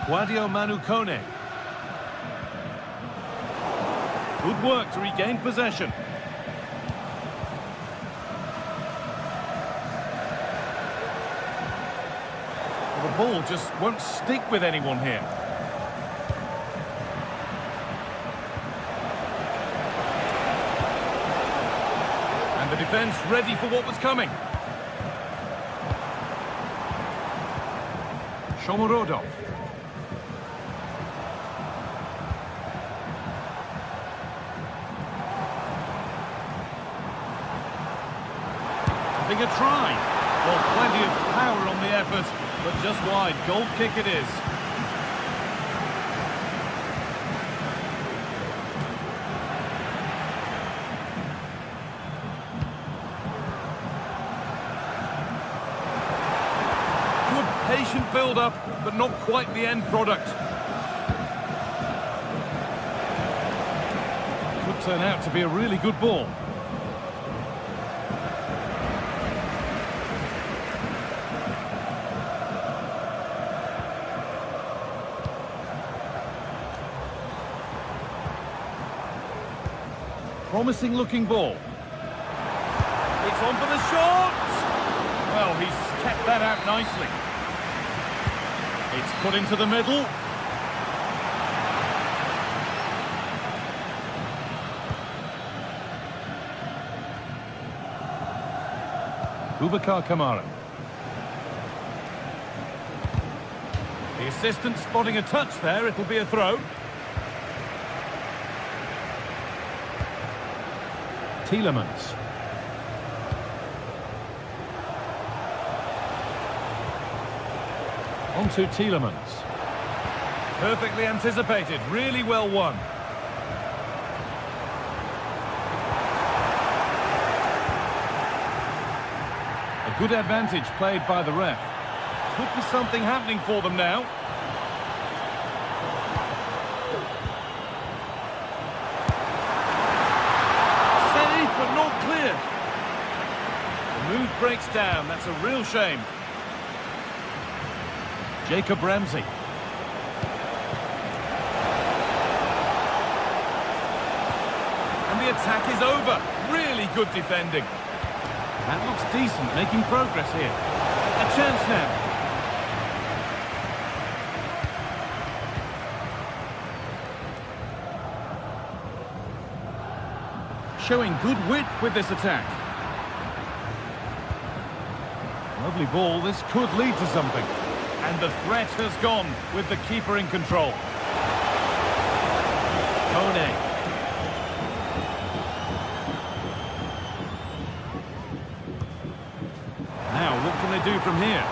E: Claudio Manucone. Good work to regain possession. The ball just won't stick with anyone here. And the defence ready for what was coming. Shomorodov. Having a try. Well, plenty of power on the effort, but just wide. Goal kick it is. Good patient build-up, but not quite the end product. Could turn out to be a really good ball. Promising looking ball. It's on for the shot! Well, he's kept that out nicely. It's put into the middle. Boubacar Kamara. The assistant spotting a touch there, it'll be a throw. Tielemans. On to Tielemans. Perfectly anticipated, really well won. A good advantage played by the ref. Could be something happening for them now. But not clear. The move breaks down. That's a real shame. Jacob Ramsey. And the attack is over. Really good defending. That looks decent, making progress here. A chance now. Showing good width with this attack. Lovely ball, this could lead to something. And the threat has gone with the keeper in control. Kone. Now, what can they do from here?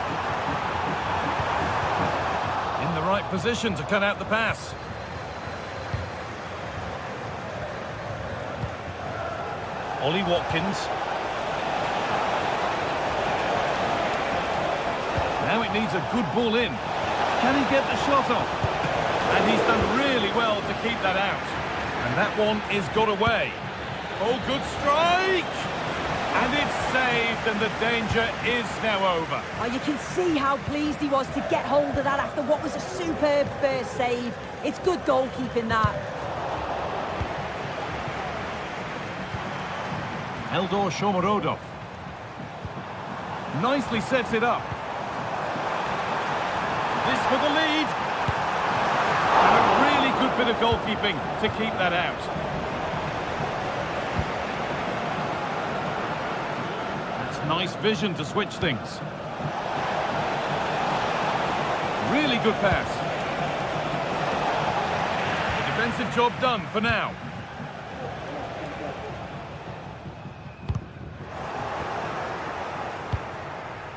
E: In the right position to cut out the pass. Ollie Watkins. Now it needs a good ball in. Can he get the shot off? And he's done really well to keep that out. And that one is got away. Oh, good strike! And it's saved, and the danger is now over.
F: Oh, you can see how pleased he was to get hold of that after what was a superb first save. It's good goalkeeping, that.
E: Eldor Shomorodov. Nicely sets it up. This for the lead. And a really good bit of goalkeeping to keep that out. That's nice vision to switch things. Really good pass. The defensive job done for now.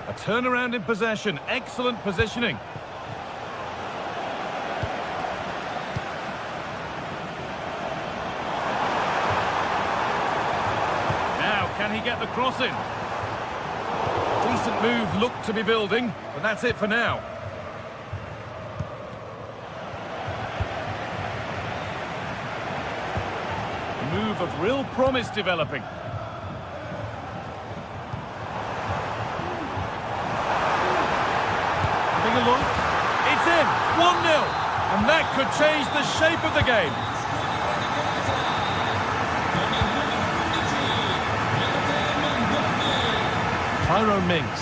E: A turnaround in possession. Excellent positioning. Now, can he get the cross in? Decent move, looked to be building, but that's it for now. A move of real promise developing. Having a look. It's in! 1-0! And that could change the shape of the game. Tyrone Mings.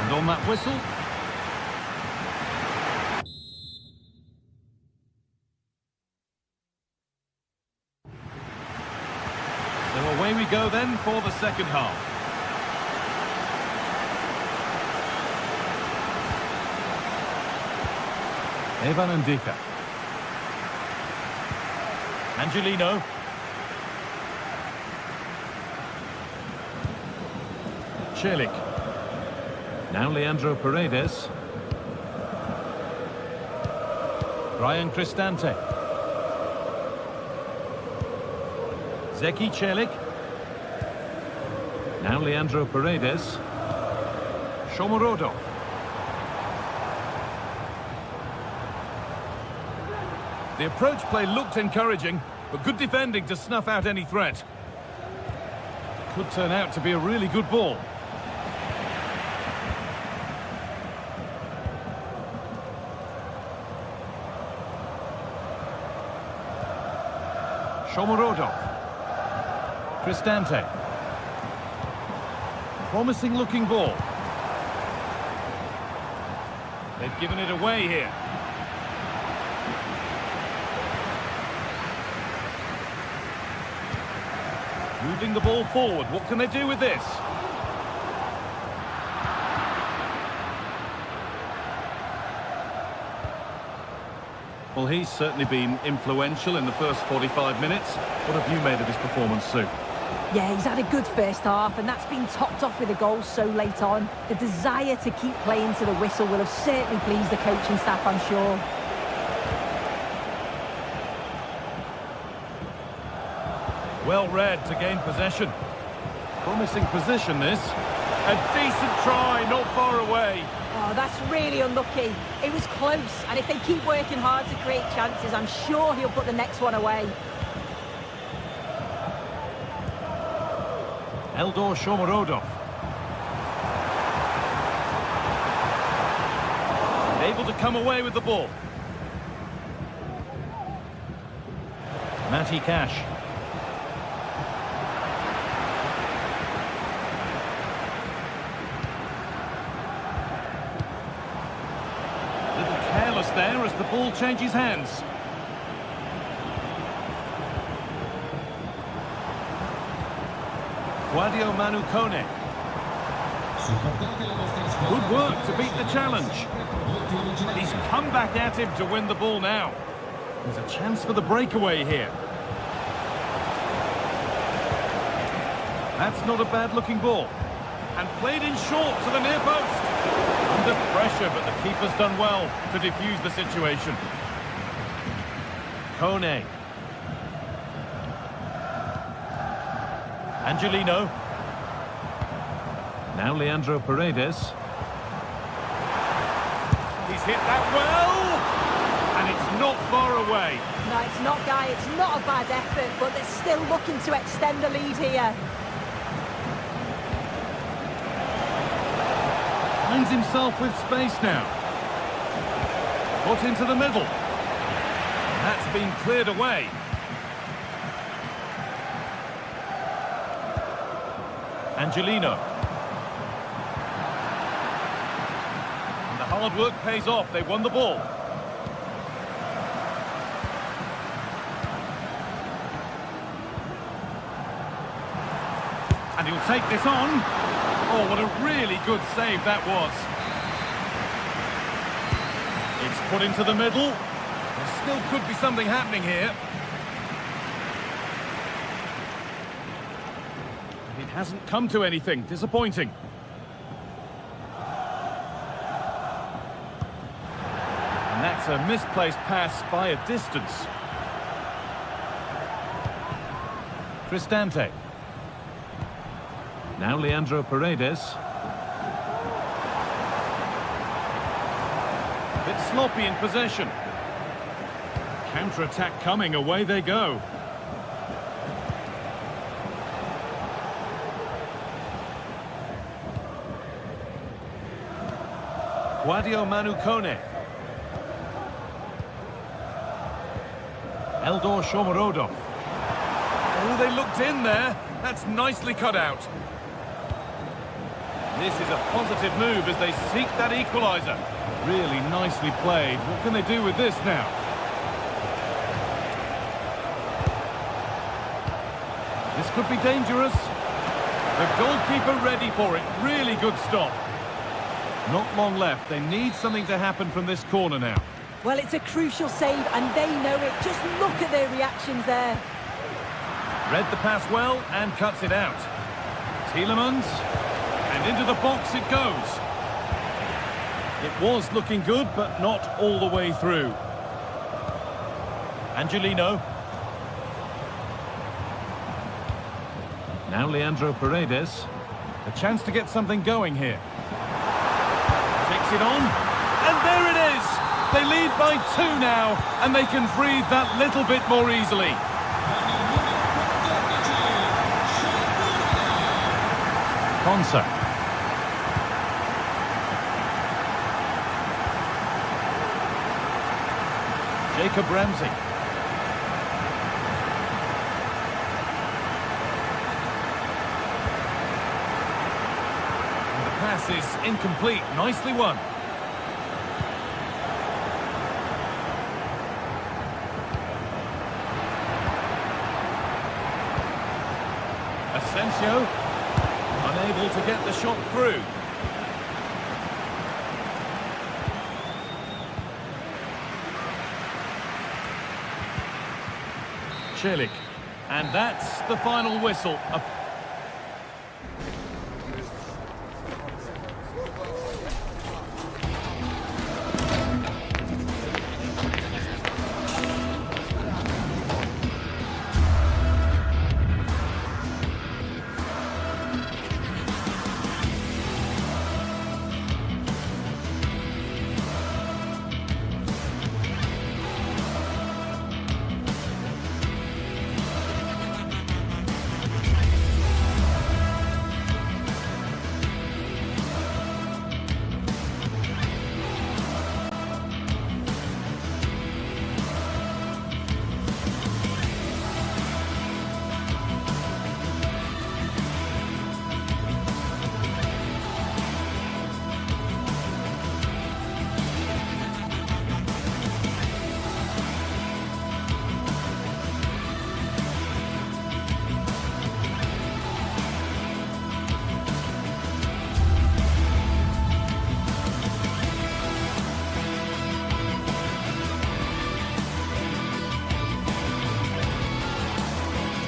E: And on that whistle. So away we go then for the second half. Evan Ndika. Angelino. Celik. Now Leandro Paredes. Brian Cristante. Zeki Celik. Now Leandro Paredes. Shomorodov. The approach play looked encouraging, but good defending to snuff out any threat. Could turn out to be a really good ball. Shomorodov. Cristante. Promising looking ball. They've given it away here. Moving the ball forward. What can they do with this? Well, he's certainly been influential in the first 45 minutes. What have you made of his performance, Sue?
F: Yeah, he's had a good first half, and that's been topped off with a goal so late on. The desire to keep playing to the whistle will have certainly pleased the coaching staff, I'm sure.
E: Well read to gain possession. Promising position, this. A decent try, not far away.
F: Oh, that's really unlucky. It was close, and if they keep working hard to create chances, I'm sure he'll put the next one away.
E: Eldor Shomorodov. Able to come away with the ball. Matty Cash. There as the ball changes hands. Claudio Manu Kone. Good work to beat the challenge. He's come back at him to win the ball now. There's a chance for the breakaway here. That's not a bad looking ball. And played in short to the near post. Under pressure, but the keeper's done well to defuse the situation. Kone. Angelino. Now Leandro Paredes. He's hit that well! And It's not far away.
F: No, it's not, Guy. It's not a bad effort, but they're still looking to extend the lead here.
E: Finds himself with space now. Put into the middle. That's been cleared away. Angelino. And the hard work pays off. They won the ball. And he'll take this on. Oh, what a really good save that was. It's put into the middle. There still could be something happening here. It hasn't come to anything. Disappointing. And that's a misplaced pass by a distance. Cristante. Now Leandro Paredes. Bit sloppy in possession. Counter-attack coming, away they go. Guadio Manukone. Eldor Shomorodov. Oh, they looked in there. That's nicely cut out. This is a positive move as they seek that equaliser. Really nicely played. What can they do with this now? This could be dangerous. The goalkeeper ready for it. Really good stop. Not long left. They need something to happen from this corner now.
F: Well, it's a crucial save, and they know it. Just look at their reactions there.
E: Read the pass well and cuts it out. Tielemans. And into the box it goes. It was looking good, but not all the way through. Angelino. Now Leandro Paredes. A chance to get something going here. Takes it on. And there it is! They lead by 2 now, and they can breathe that little bit more easily. Konsa. Jacob Ramsey. And the pass is incomplete. Nicely won. Asensio. Unable to get the shot through. Celik. And that's the final whistle.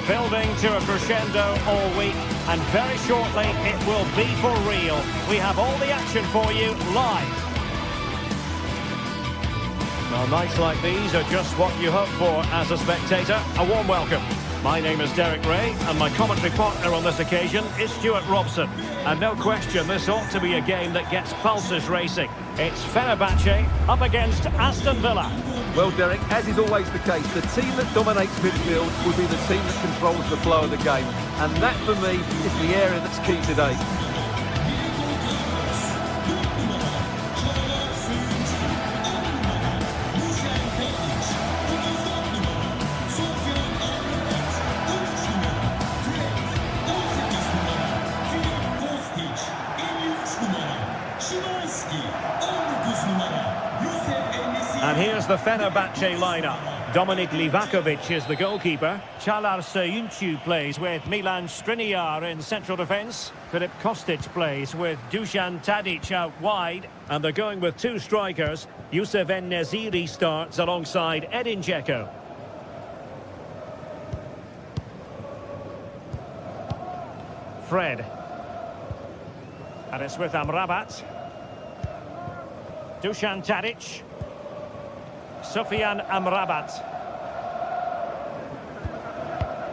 A: Building to a crescendo all week, and very shortly it will be for real. We have all the action for you live. Well, nights like these are just what you hope for as a spectator. A warm welcome. My name is Derek Ray, and my commentary partner on this occasion is Stuart Robson. And no question, this ought to be a game that gets pulses racing. It's Fenerbahce up against Aston Villa.
B: Well, Derek, as is always the case, the team that dominates midfield will be the team that controls the flow of the game. And that, for me, is the area that's key today.
A: And here's the Fenerbahce lineup. Dominik Livakovic is the goalkeeper. Çağlar Söyüncü plays with Milan Skriniar in central defence. Filip Kostic plays with Dusan Tadic out wide. And they're going with two strikers. Youssef En-Nesyri starts alongside Edin Dzeko. Fred. And it's with Amrabat. Dusan Tadic. Sofyan Amrabat.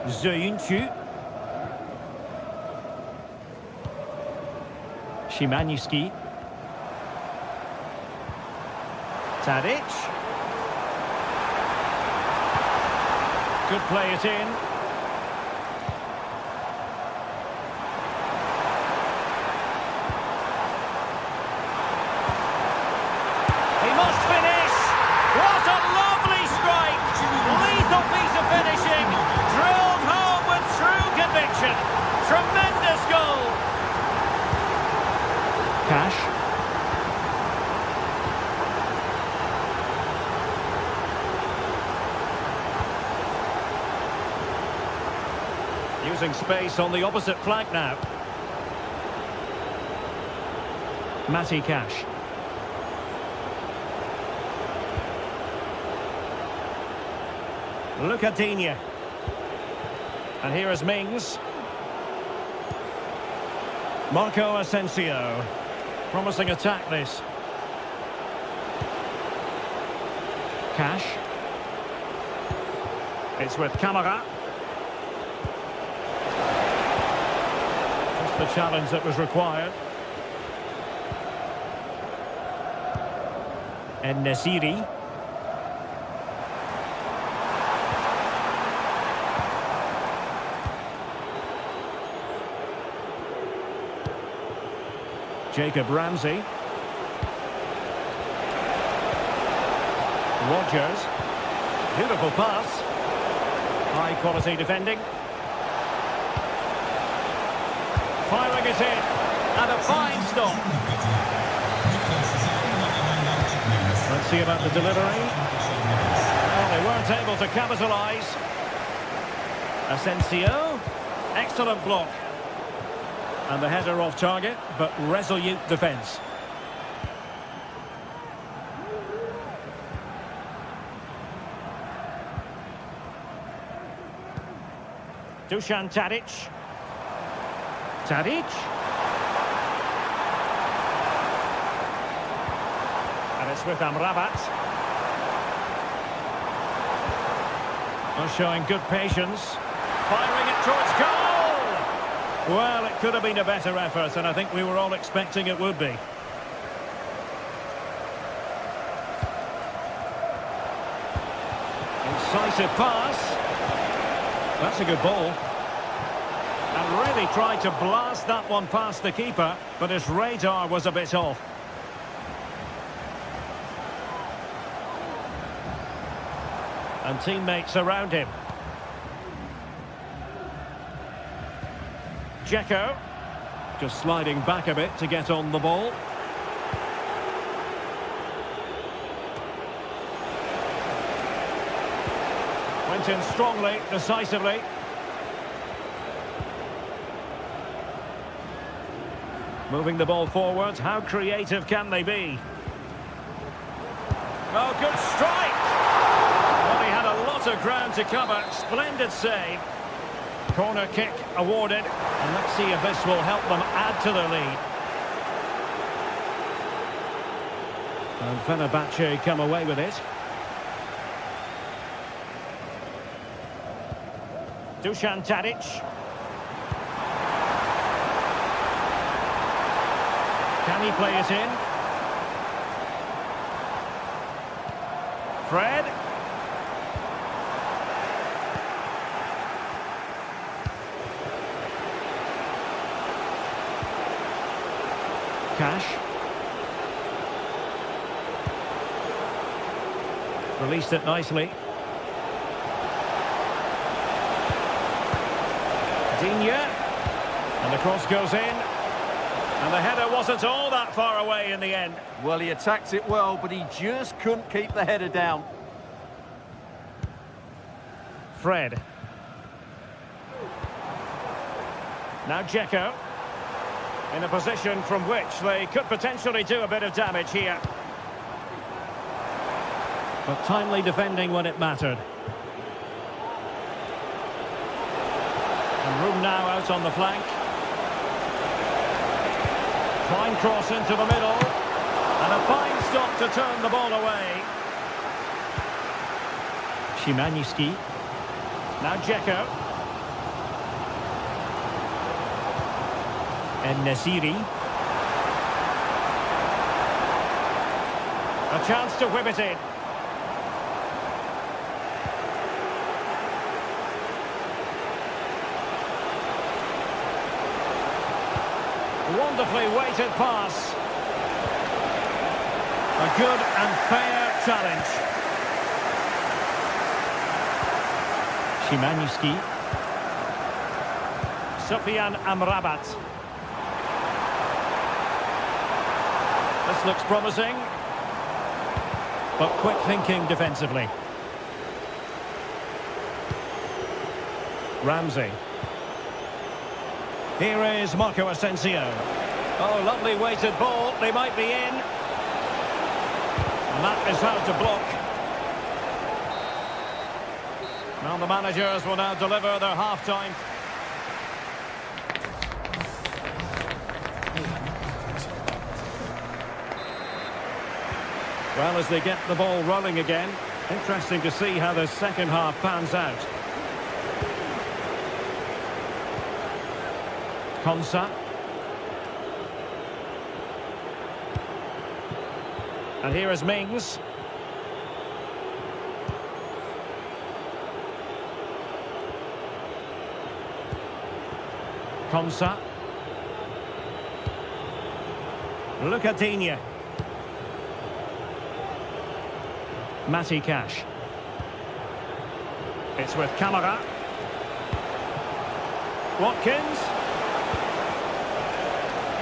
A: Söyüncü. Szymański. Tadic. Could play it in. He must finish. What a lovely strike! Lethal piece of finishing. Drilled home with true conviction. Tremendous goal. Cash. Using space on the opposite flank now. Matty Cash. Lucadinha. And here is Mings. Marco Asensio. Promising attack this. Cash. It's with Camara. Just the challenge that was required. En-Nesyri. Jacob Ramsey. Rogers. Beautiful pass. High quality defending. Firing it in. And a fine stop. Let's see about the delivery. Well, they weren't able to capitalise. Asensio. Excellent block. And the header off target, but resolute defence. Dusan Tadic. Tadic. And it's with Amrabat. Well, showing good patience. Firing it towards goal! Well, it could have been a better effort, and I think we were all expecting it would be. Incisive pass. That's a good ball. And really tried to blast that one past the keeper, but his radar was a bit off. And teammates around him. Dzeko, just sliding back a bit to get on the ball. Went in strongly, decisively. Moving the ball forward, how creative can they be? Oh, good strike! Well, he had a lot of ground to cover, splendid save. Corner kick awarded, and let's see if this will help them add to the lead. And Fenerbahce come away with it. Dusan Tadic. Can he play it in? Fred. Cash. Released it nicely. Digne. And the cross goes in. And the header wasn't all that far away in the end.
B: Well, he attacked it well, but he just couldn't keep the header down.
A: Fred. Now Dzeko. In a position from which they could potentially do a bit of damage here. But timely defending when it mattered. And room now out on the flank. Fine cross into the middle. And a fine stop to turn the ball away. Szymański. Now Dzeko. And Nesiri. A chance to whip it in. Wonderfully weighted pass. A good and fair challenge. Szymański. Sofyan Amrabat. This looks promising. But quick thinking defensively. Ramsey. Here is Marco Asensio. Oh, lovely weighted ball. They might be in. And that is how to block. Well, the managers will now deliver their half-time. Well, as they get the ball rolling again, interesting to see how the second half pans out. Konsa. And here is Mings. Konsa. Look at Digne. Matty Cash. It's with Camara. Watkins.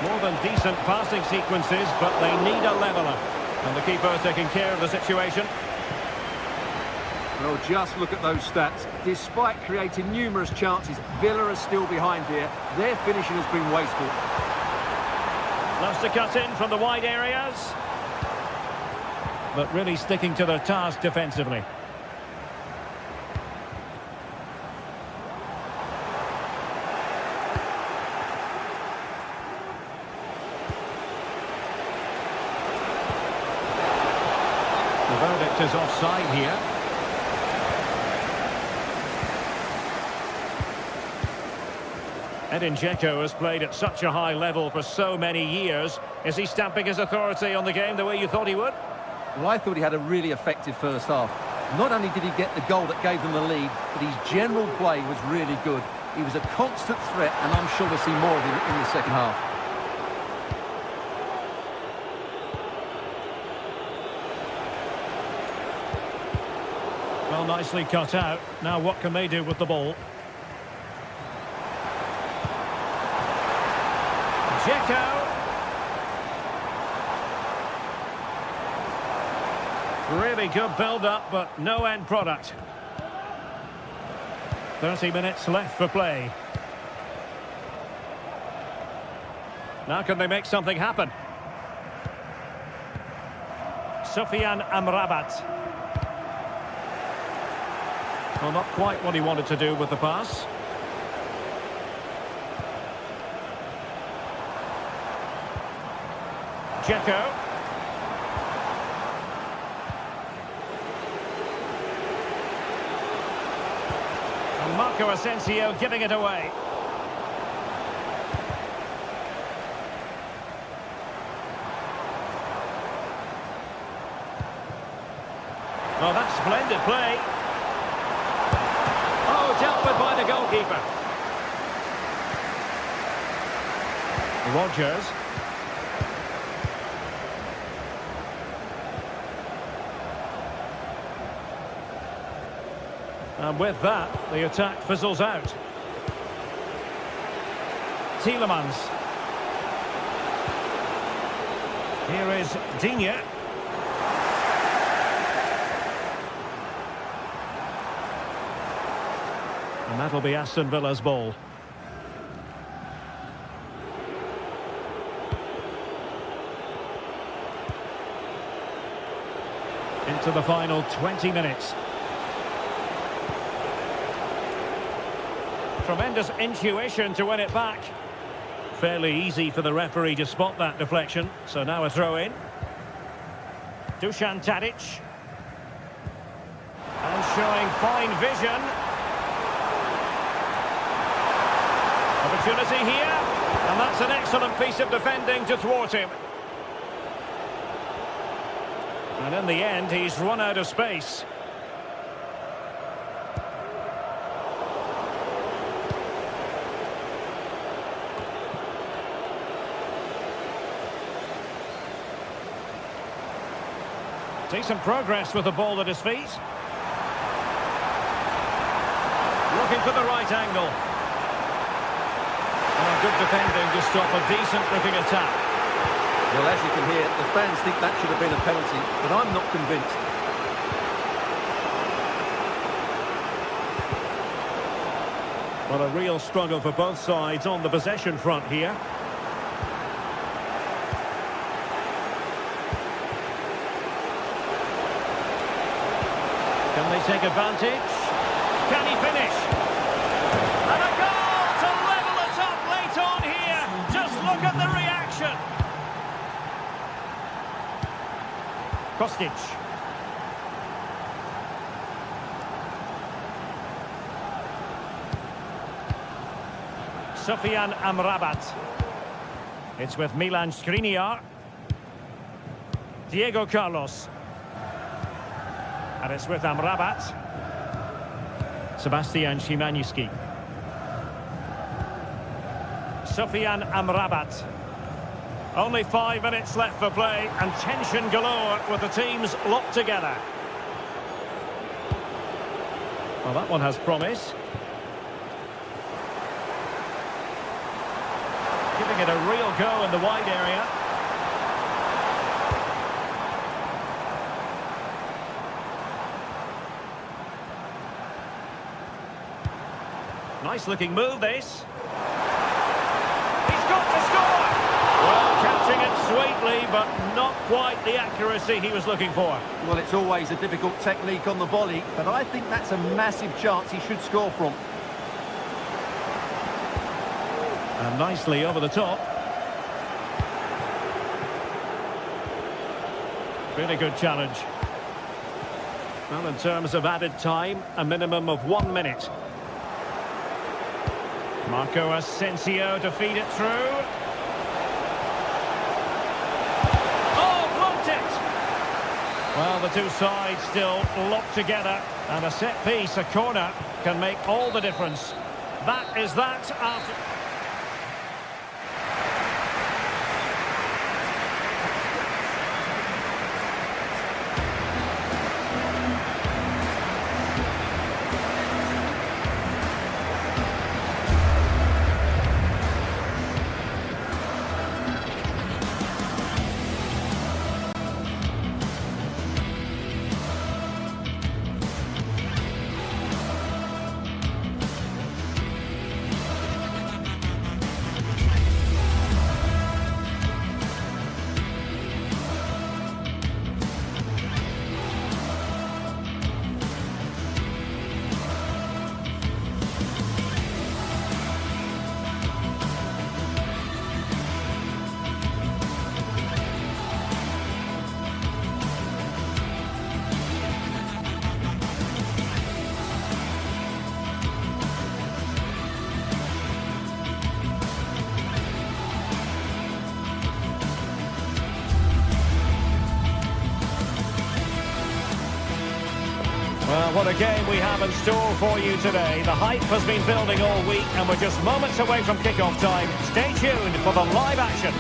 A: More than decent passing sequences, but they need a leveller. And the keeper taking care of the situation.
B: Well, just look at those stats. Despite creating numerous chances, Villa are still behind here. Their finishing has been wasteful.
A: Loves to cut in from the wide areas. But really sticking to their task defensively. The verdict is offside here. Edin Dzeko has played at such a high level for so many years. Is he stamping his authority on the game the way you thought he would?
B: Well, I thought he had a really effective first half. Not only did he get the goal that gave them the lead, but his general play was really good. He was a constant threat, and I'm sure we'll see more of him in the second half.
A: Well, nicely cut out. Now what can they do with the ball? Dzeko. Really good build-up, but no end product. 30 minutes left for play. Now can they make something happen? Sofyan Amrabat. Well, not quite what he wanted to do with the pass. Dzeko. And Marco Asensio giving it away. Oh, that's splendid play. Oh, dealt with by the goalkeeper. Rodgers. And with that, the attack fizzles out. Tielemans. Here is Digne. And that'll be Aston Villa's ball. Into the final 20 minutes. Tremendous intuition to win it back. Fairly easy for the referee to spot that deflection. So now a throw in. Dusan Tadic. And showing fine vision. Opportunity here. And that's an excellent piece of defending to thwart him. And in the end, he's run out of space. Decent progress with the ball at his feet. Looking for the right angle. And good defending to stop a decent-looking attack.
B: Well, as you can hear, the fans think that should have been a penalty, but I'm not convinced.
A: Well, a real struggle for both sides on the possession front here. Can they take advantage? Can he finish? And a goal to level it up late on here. Just look at the reaction. Kostic. Sofian Amrabat. It's with Milan Skriniar. Diego Carlos. And it's with Amrabat. Sebastian Szymanski. Sofian Amrabat. Only 5 minutes left for play and tension galore with the teams locked together. Well, that one has promise. Giving it a real go in the wide area. Nice looking move, this. He's got to score! Well, catching it sweetly, but not quite the accuracy he was looking for.
B: Well, it's always a difficult technique on the volley, but I think that's a massive chance he should score from.
A: And nicely over the top. Really good challenge. Well, in terms of added time, a minimum of 1 minute. Marco Asensio to feed it through. Oh, blocked it! Well, the two sides still locked together, and a set piece, a corner, can make all the difference. That is that after... what a game we have in store for you today. The hype has been building all week and we're just moments away from kick-off time. Stay tuned for the live action.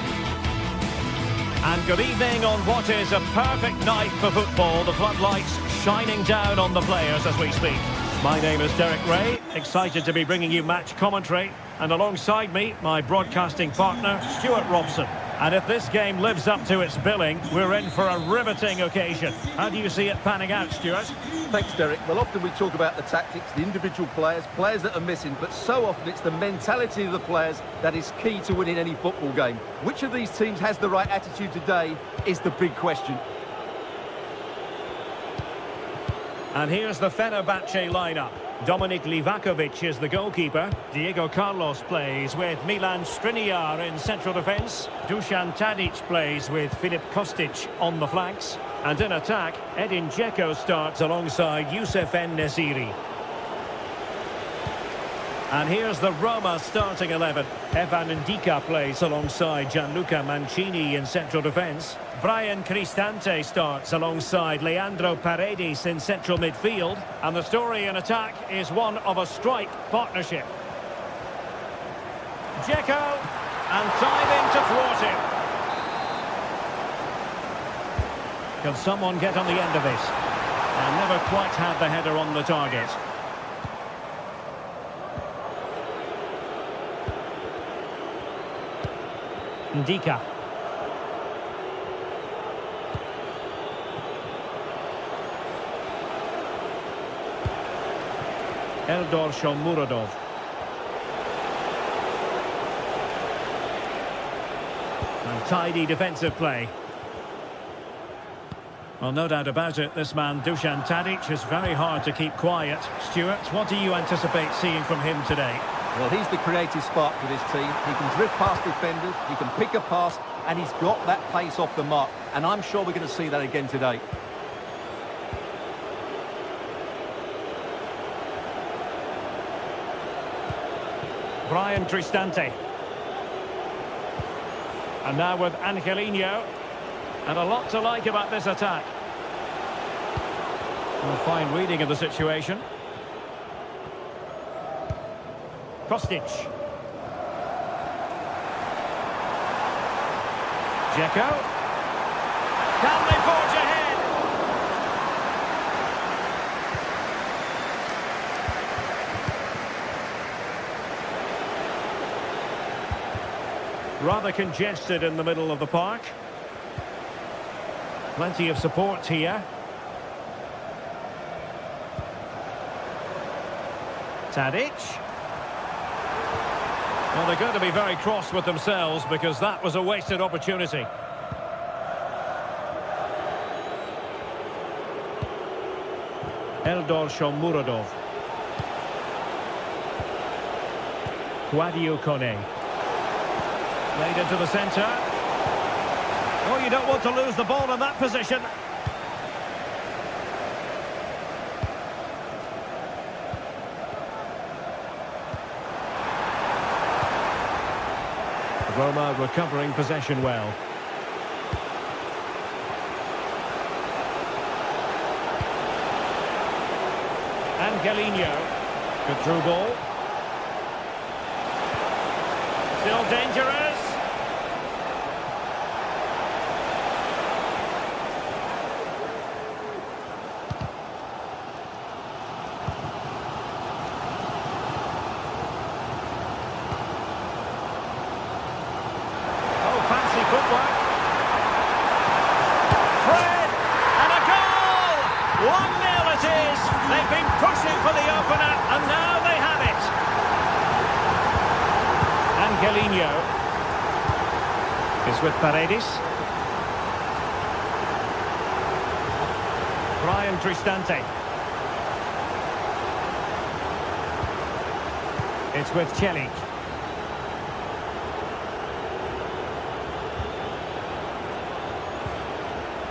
A: And good evening on what is a perfect night for football. The floodlights shining down on the players as we speak. My name is Derek Ray, excited to be bringing you match commentary. And alongside me, my broadcasting partner, Stuart Robson. And if this game lives up to its billing, we're in for a riveting occasion. How do you see it panning out, Stuart?
B: Thanks, Derek. Well, often we talk about the tactics, the individual players that are missing, but so often it's the mentality of the players that is key to winning any football game. Which of these teams has the right attitude today is the big question.
A: And here's the Fenerbahce lineup. Dominik Livakovic is the goalkeeper. Diego Carlos plays with Milan Skriniar in central defence. Dusan Tadic plays with Filip Kostic on the flanks. And in attack, Edin Dzeko starts alongside Youssef En-Nesyri. And here's the Roma starting 11. Evan Ndika plays alongside Gianluca Mancini in central defence. Brian Cristante starts alongside Leandro Paredes in central midfield. And the story in attack is one of a strike partnership. Dzeko, and timing to thwart him. Can someone get on the end of this? And never quite had the header on the target. Ndika. Eldor Shomurodov. And tidy defensive play. Well, no doubt about it, this man Dusan Tadic is very hard to keep quiet. Stuart, what do you anticipate seeing from him today?
B: Well, he's the creative spark for this team. He can drift past defenders, he can pick a pass, and he's got that pace off the mark. And I'm sure we're going to see that again today.
A: Brian Cristante. And now with Angelino. And a lot to like about this attack. Well, fine reading of the situation. Kostic. Dzeko. Can they forge ahead? Rather congested in the middle of the park. Plenty of support here. Tadic. Well, they're going to be very cross with themselves because that was a wasted opportunity. Eldor Shomurodov. Sadio Kone. Laid into the centre. Oh, you don't want to lose the ball in that position. Roma recovering possession well. Angelino. Good through ball. Still dangerous. Footwork. Fred, and a goal! 1-0 it is. They've been pushing for the opener, and now they have it. Angelino is with Paredes. Brian Cristante. It's with Celik.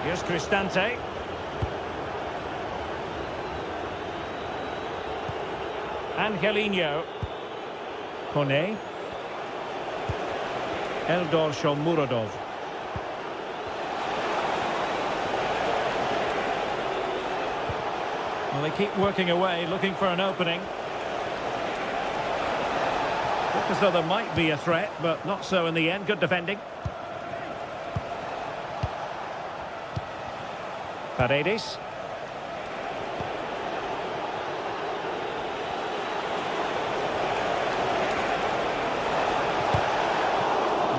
A: Here's Cristante. Angelino. Kone. Eldor Shomurodov. Well, they keep working away, looking for an opening. Look as though there might be a threat, but not so in the end. Good defending. Paredes.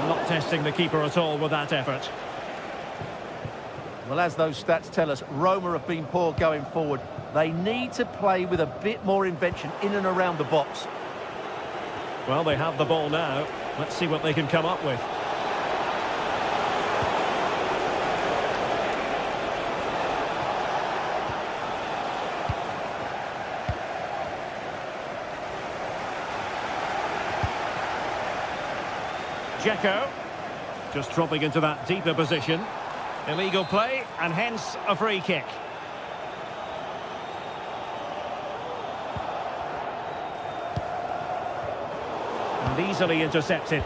A: Not testing the keeper at all with that effort.
B: Well, as those stats tell us, Roma have been poor going forward. They need to play with a bit more invention in and around the box.
A: Well, they have the ball now. Let's see what they can come up with. Dzeko, just dropping into that deeper position. Illegal play, and hence a free kick. And easily intercepted.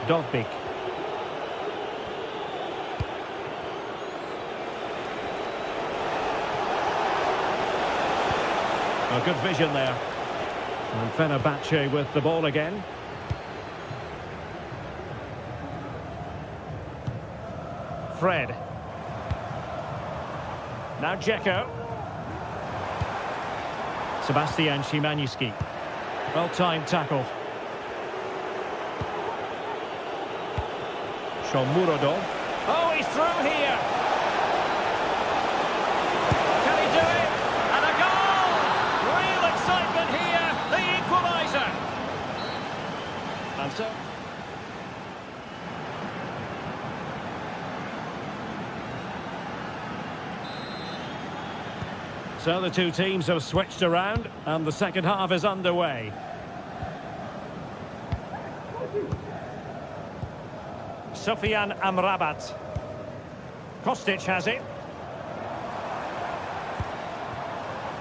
A: Dovbik. A good vision there. And Fenerbahce with the ball again. Fred. Now Dzeko. Sebastian Szymański. Well-timed tackle. Shomurodov. Oh, he's through here. Can he do it? And a goal! Real excitement here. The equaliser. And so the two teams have switched around and the second half is underway. Sofyan Amrabat. Kostic has it.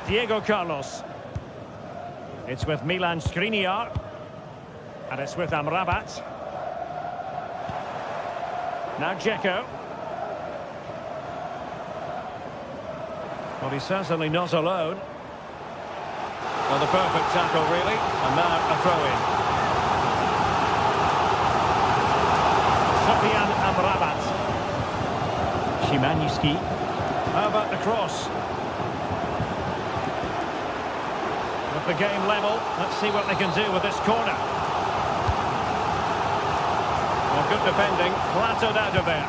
A: Diego Carlos. It's with Milan Skriniar. And it's with Amrabat. Now Dzeko. Well, he's certainly not alone. Well, the perfect tackle, really. And now a throw-in. Sofyan Amrabat. Szymański. How about the cross? With the game level, let's see what they can do with this corner. Well, good defending, flattered out of there.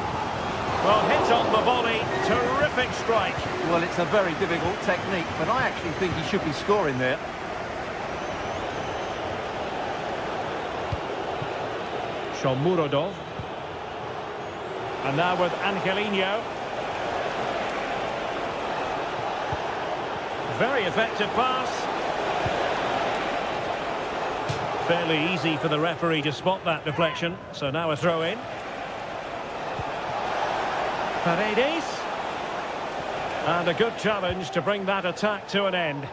A: Well, hit on the volley, terrific strike.
B: Well, it's a very difficult technique, but I actually think he should be scoring there.
A: Shomurodov. And now with Angelino. Very effective pass. Fairly easy for the referee to spot that deflection. So now a throw-in. Paredes. And a good challenge to bring that attack to an end.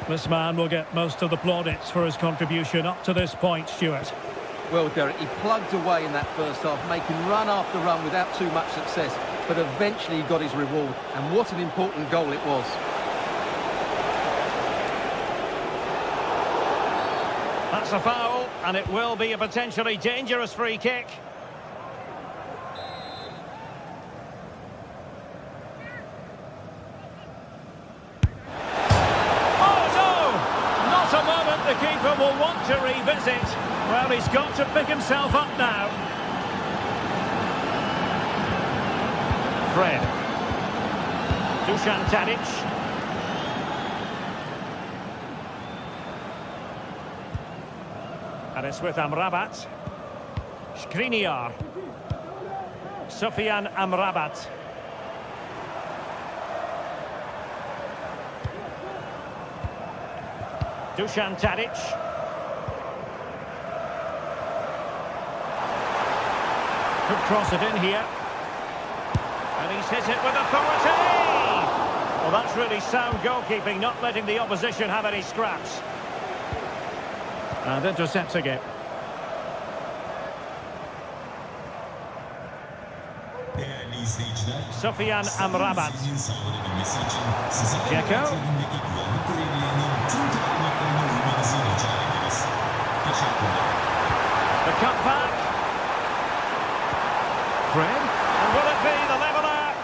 A: This man will get most of the plaudits for his contribution up to this point, Stuart.
B: Well, Derek, he plugged away in that first half, making run after run without too much success, but eventually he got his reward, and what an important goal it was.
A: That's a foul, and it will be a potentially dangerous free kick. A moment the keeper will want to revisit. Well, he's got to pick himself up now. Fred. Dusan Tadic. And it's with Amrabat. Skriniar. Sofyan Amrabat. Dusan Tadic. Could cross it in here. And he's hit it with authority! Well, that's really sound goalkeeping, not letting the opposition have any scraps. And intercepting it.
C: Değerli izleyiciler,
A: Sufyan Amrabat.
C: izleyicilerin sağlanabilmesi için size
A: Dzeko.
C: yönetimindeki güvenlik görevlilerinin tüm talimatlarına uymanızı rica ederiz. Teşekkürler.
A: The cutback. Fred. And will it be the leveller?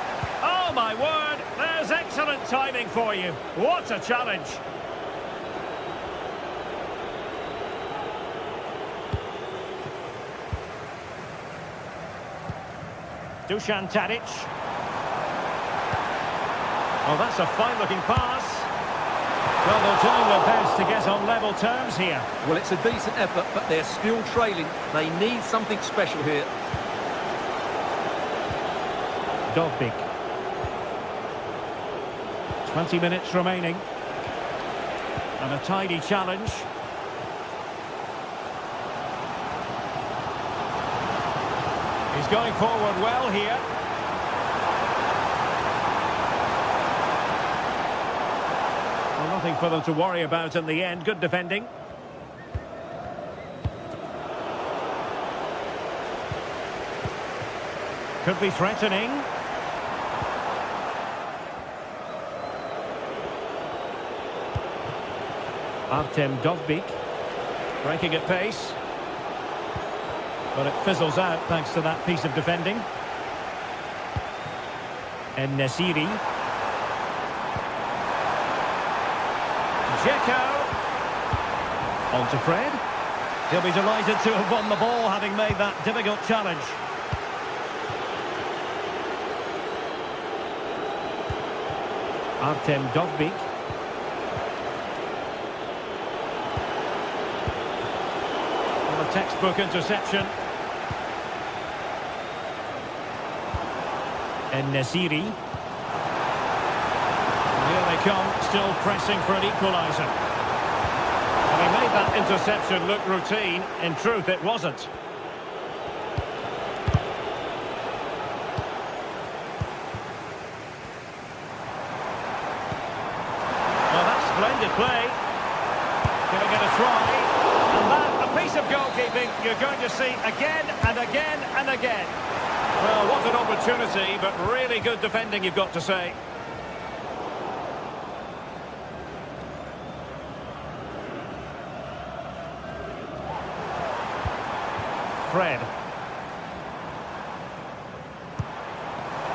A: Oh my word, there's excellent timing for you. What a challenge. Dusan Tadic. Well, that's a fine-looking pass. Well, they're doing their best to get on level terms here.
B: Well, it's a decent effort, but they're still trailing. They need something special here.
A: Dovbik. 20 minutes remaining. And a tidy challenge. He's going forward well here. Well, nothing for them to worry about in the end. Good defending. Could be threatening. Artem Dovbik. Breaking at pace. But it fizzles out thanks to that piece of defending. And Nesiri. Dzeko. On to Fred. He'll be delighted to have won the ball, having made that difficult challenge. Artem Dovbik. Well, a textbook interception. And Nesiri. Here they come, still pressing for an equaliser. And he made that interception look routine. In truth, it wasn't. Well, that's splendid play. Gonna get a try. And that, a piece of goalkeeping you're going to see again and again and again. Well, what an opportunity, but really good defending, you've got to say. Fred.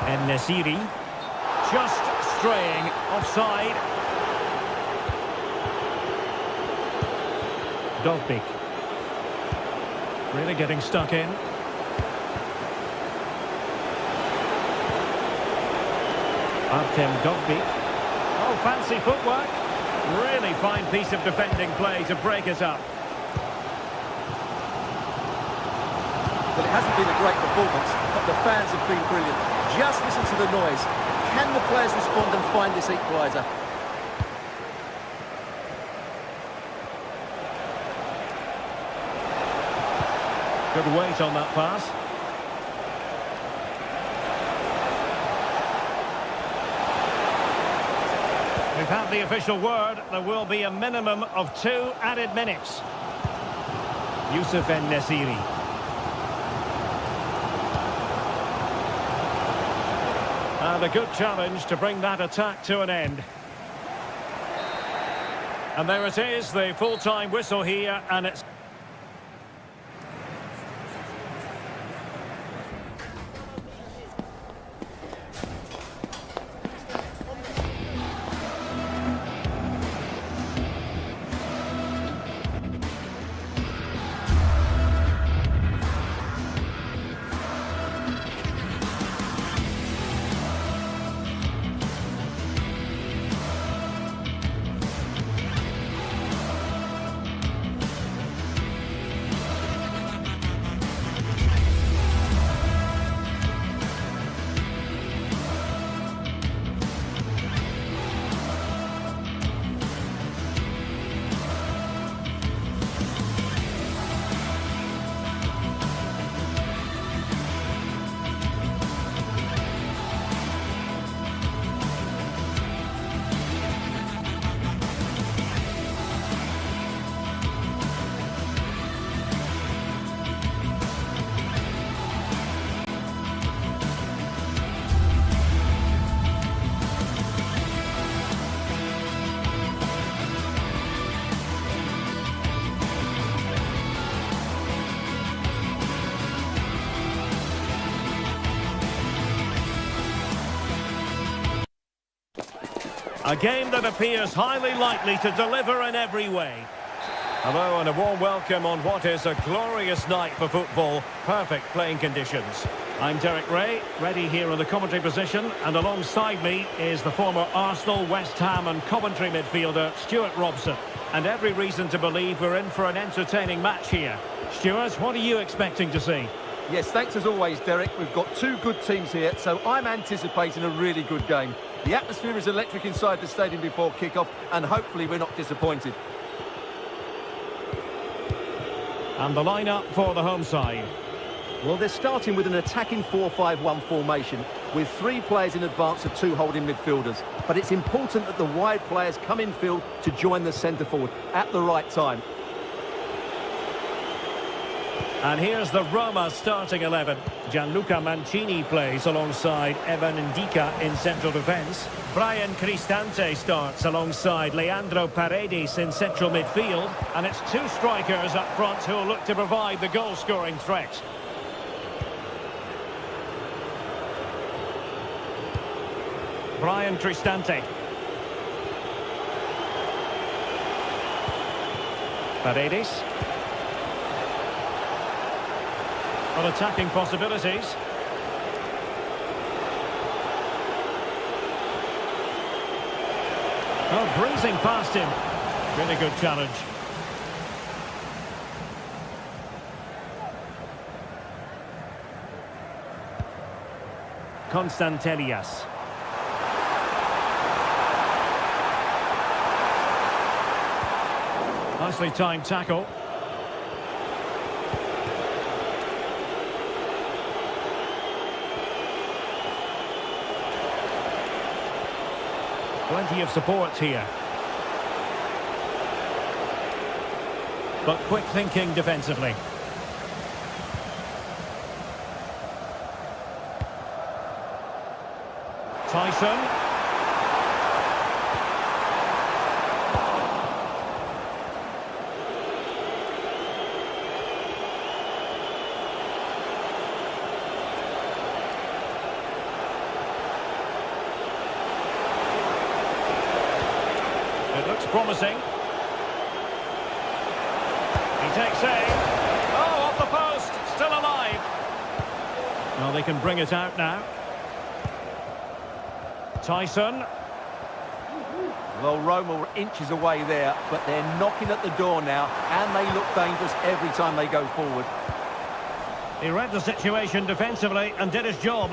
A: And Nesiri. Just straying offside. Dovbik. Really getting stuck in. Artem Dovbik. Oh, fancy footwork. Really fine piece of defending play to break it up.
B: Well, it hasn't been a great performance, but the fans have been brilliant. Just listen to the noise. Can the players respond and find this equaliser?
A: Good weight on that pass. We've had the official word. There will be a minimum of 2 added minutes. Youssef En-Nesyri. And a good challenge to bring that attack to an end. And there it is, the full-time whistle here, and it's... A game that appears highly likely to deliver in every way. Hello and a warm welcome on what is a glorious night for football. Perfect playing conditions. I'm Derek Ray, ready here in the commentary position, and alongside me is the former Arsenal, West Ham and Coventry midfielder Stuart Robson. And every reason to believe we're in for an entertaining match here. Stuart, what are you expecting to see?
B: Yes, thanks as always, Derek. We've got two good teams here, so I'm anticipating a really good game. The atmosphere is electric inside the stadium before kick-off, and hopefully we're not disappointed.
A: And the lineup for the home side.
B: Well, they're starting with an attacking 4-5-1 formation, with three players in advance of two holding midfielders. But it's important that the wide players come in field to join the centre forward at the right time.
A: And here's the Roma starting 11. Gianluca Mancini plays alongside Evan Ndika in central defence. Brian Cristante starts alongside Leandro Paredes in central midfield. And it's two strikers up front who will look to provide the goal-scoring threat. Brian Cristante. Paredes. On attacking possibilities. Oh, breezing past him. Really good challenge. Constantelias. Nicely timed tackle. Plenty of support here. But quick thinking defensively. Tyson. It looks promising. He takes aim. Oh, off the post. Still alive. Well, they can bring it out now. Tyson.
B: Well, Roma were inches away there, but they're knocking at the door now, and they look dangerous every time they go forward.
A: He read the situation defensively and did his job.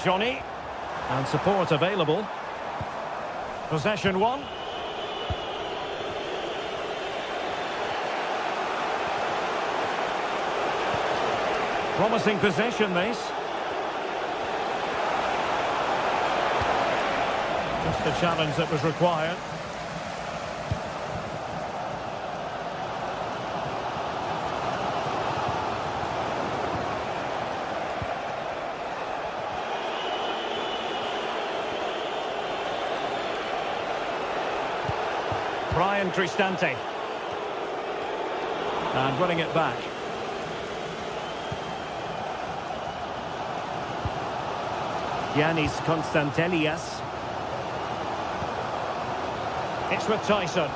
A: Johnny, and support available. Possession one. Promising possession, this. Just the challenge that was required. Brian Cristante. And running it back. Yanis Constantelias. It's with Tyson.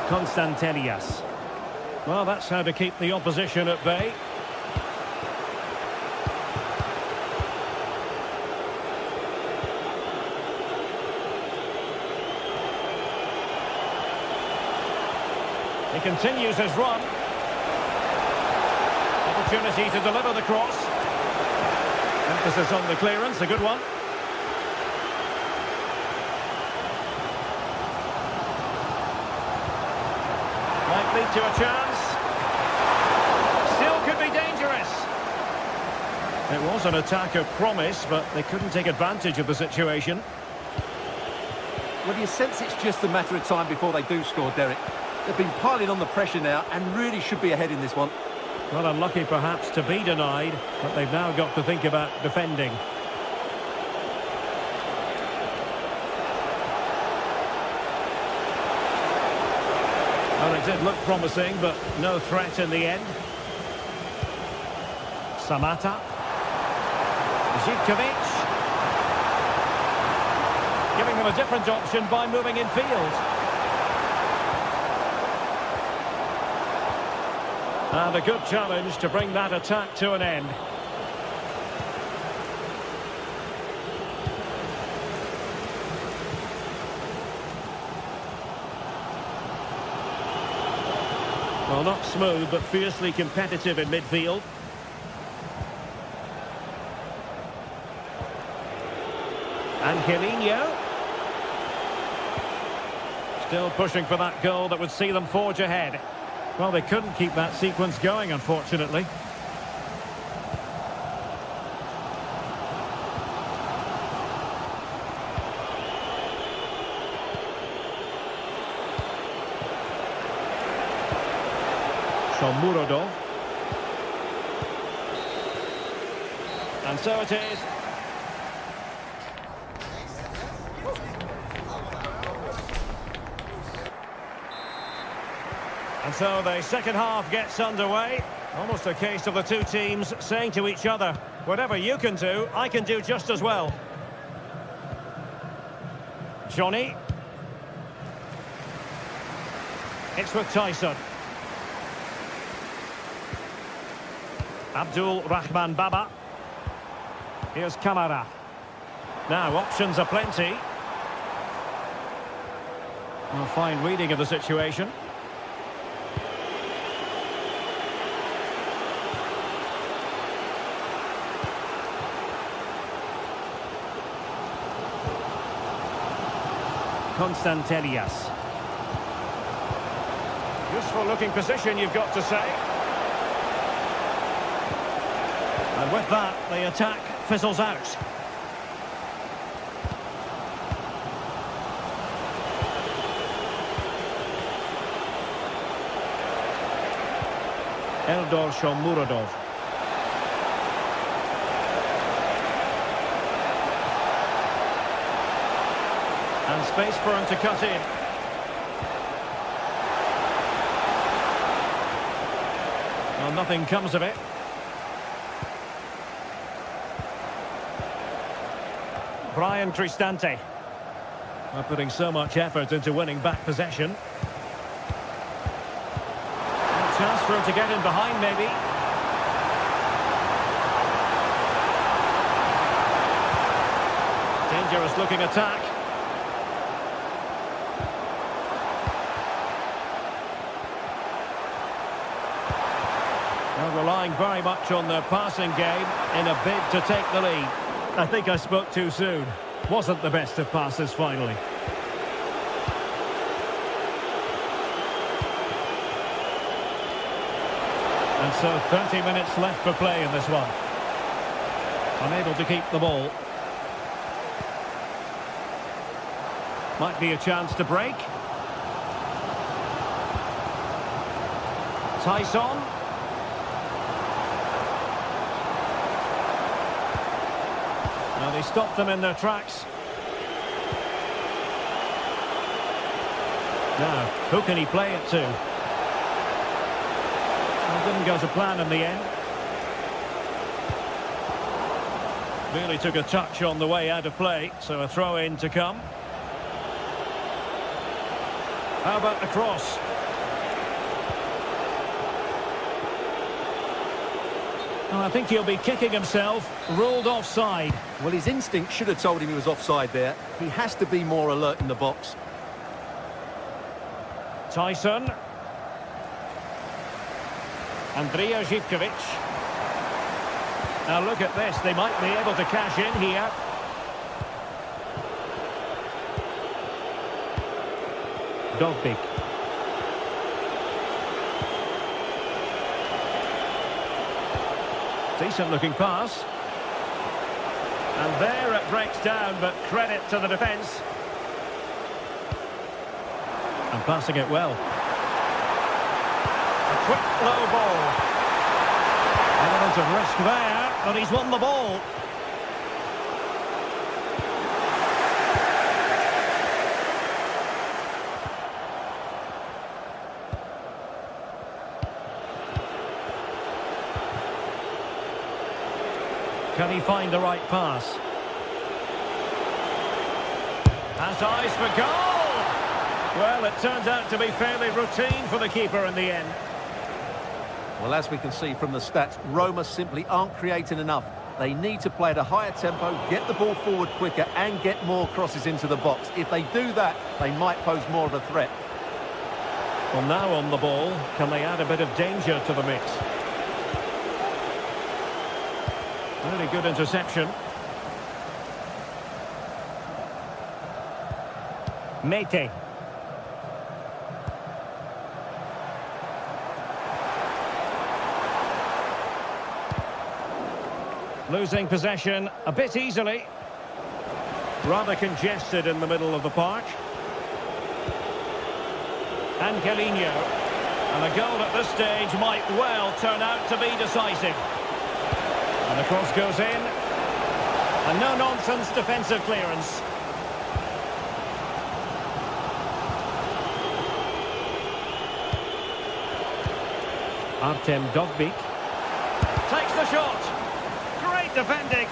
A: Constantelias. Well, that's how to keep the opposition at bay. He continues his run. Opportunity to deliver the cross. Emphasis on the clearance, a good one. Might lead to a chance. Still could be dangerous. It was an attack of promise, but they couldn't take advantage of the situation.
B: Well, you sense it's just a matter of time before they do score, Derek. They've been piling on the pressure now and really should be ahead in this one.
A: Well, unlucky perhaps to be denied, but they've now got to think about defending. It did look promising, but no threat in the end. Samata. Zivkovic. Giving them a different option by moving in field. And a good challenge to bring that attack to an end. Well, not smooth, but fiercely competitive in midfield. Angelino. Still pushing for that goal that would see them forge ahead. Well, they couldn't keep that sequence going, unfortunately. Murodov. And so it is. And so the second half gets underway. Almost a case of the two teams saying to each other, whatever you can do, I can do just as well. Johnny. It's with Tyson. Abdul Rahman Baba. Here's Kamara. Now, options are plenty. A fine reading of the situation. Constantelias. Useful looking position, you've got to say. And with that, the attack fizzles out. Eldor Shomurodov. And space for him to cut in. Well, nothing comes of it. Brian Cristante. Not putting so much effort into winning back possession. A chance for him to get in behind, maybe. Dangerous looking attack. Well, relying very much on their passing game in a bid to take the lead. I think I spoke too soon. Wasn't the best of passes finally. And so 30 minutes left for play in this one. Unable to keep the ball. Might be a chance to break. Tyson. Now they stopped them in their tracks. Now, who can he play it to? Well, didn't go to plan in the end. Really took a touch on the way out of play, so a throw-in to come. How about the cross? Well, I think he'll be kicking himself, ruled offside.
B: Well, his instinct should have told him he was offside there. He has to be more alert in the box.
A: Tyson. Andrija Zivkovic. Now look at this, they might be able to cash in here. Dogbik. Decent looking pass. And there it breaks down, but credit to the defence. And passing it well. A quick low ball. Element of risk there, but he's won the ball. Can he find the right pass? Has eyes for goal! Well, it turns out to be fairly routine for the keeper in the end.
B: Well, as we can see from the stats, Roma simply aren't creating enough. They need to play at a higher tempo, get the ball forward quicker and get more crosses into the box. If they do that, they might pose more of a threat.
A: Well, now on the ball, can they add a bit of danger to the mix? Really good interception. Mete. Losing possession a bit easily. Rather congested in the middle of the park. Angelino. And a goal at this stage might well turn out to be decisive. And the cross goes in. A no-nonsense defensive clearance. Artem Dovbyk takes the shot. Great defending.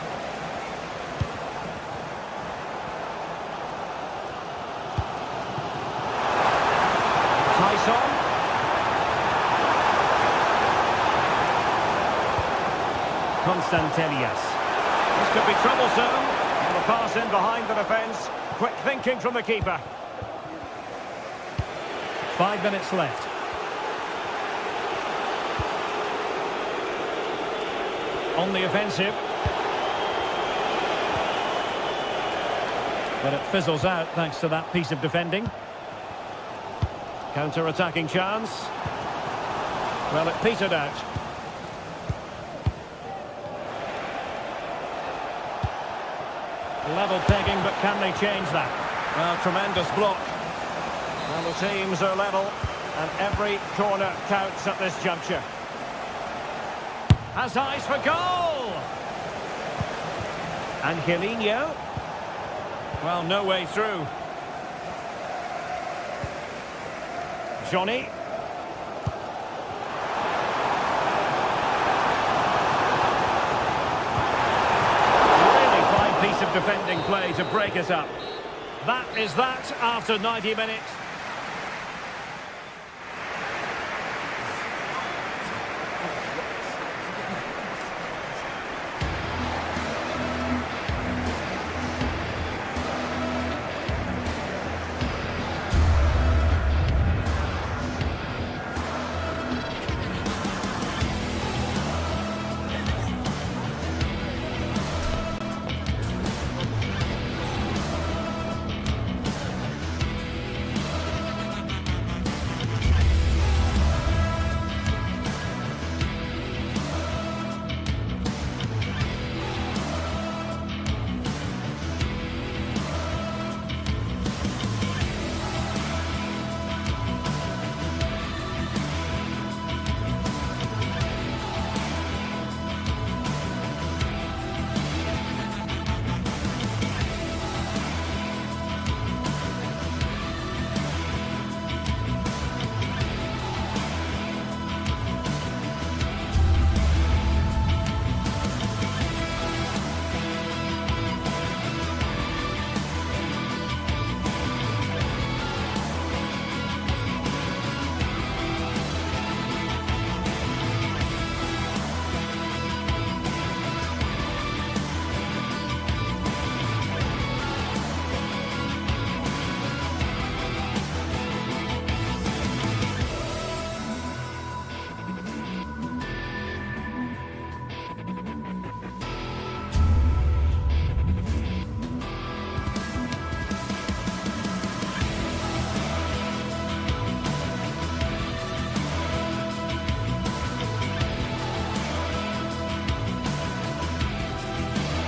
A: Tyson. Constantelias. This could be troublesome. And the pass in behind the defence. Quick thinking from the keeper. 5 minutes left. On the offensive. But it fizzles out thanks to that piece of defending. Counter-attacking chance. Well, it petered out. Level pegging, but can they change that? Well, tremendous block. Well, the teams are level, and every corner counts at this juncture. Has eyes for goal! Angelino. Well, no way through. Johnny. Really fine piece of defending play to break it up. That is that after 90 minutes.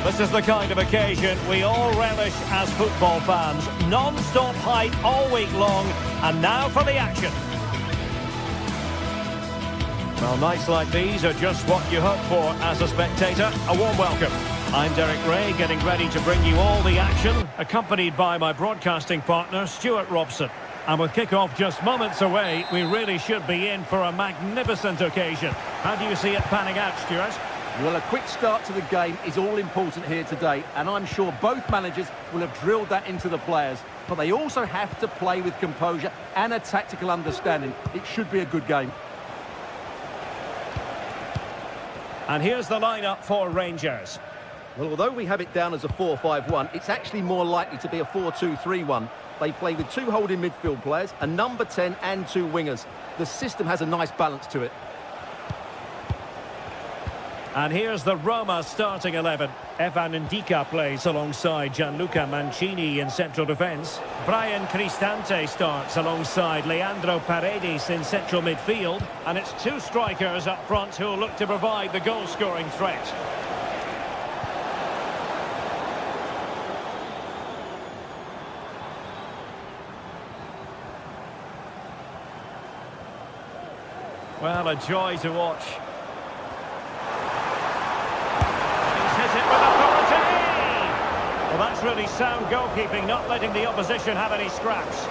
A: This is the kind of occasion we all relish as football fans. Non-stop hype all week long, and now for the action. Well, nights like these are just what you hope for as a spectator. A warm welcome. I'm Derek Ray, getting ready to bring you all the action, accompanied by my broadcasting partner, Stuart Robson. And with kick-off just moments away, we really should be in for a magnificent occasion. How do you see it panning out, Stuart?
B: Well, a quick start to the game is all important here today, and I'm sure both managers will have drilled that into the players. But they also have to play with composure and a tactical understanding. It should be a good game.
A: And here's the lineup for Rangers.
B: Well, although we have it down as a 4-5-1, it's actually more likely to be a 4-2-3-1. They play with 2 holding midfield players, a number 10 and 2 wingers. The system has a nice balance to it.
A: And here's the Roma starting 11. Evan Ndika plays alongside Gianluca Mancini in central defence. Brian Cristante starts alongside Leandro Paredes in central midfield. And it's 2 strikers up front who will look to provide the goal-scoring threat. Well, a joy to watch. Well, that's really sound goalkeeping, not letting the opposition have any scraps.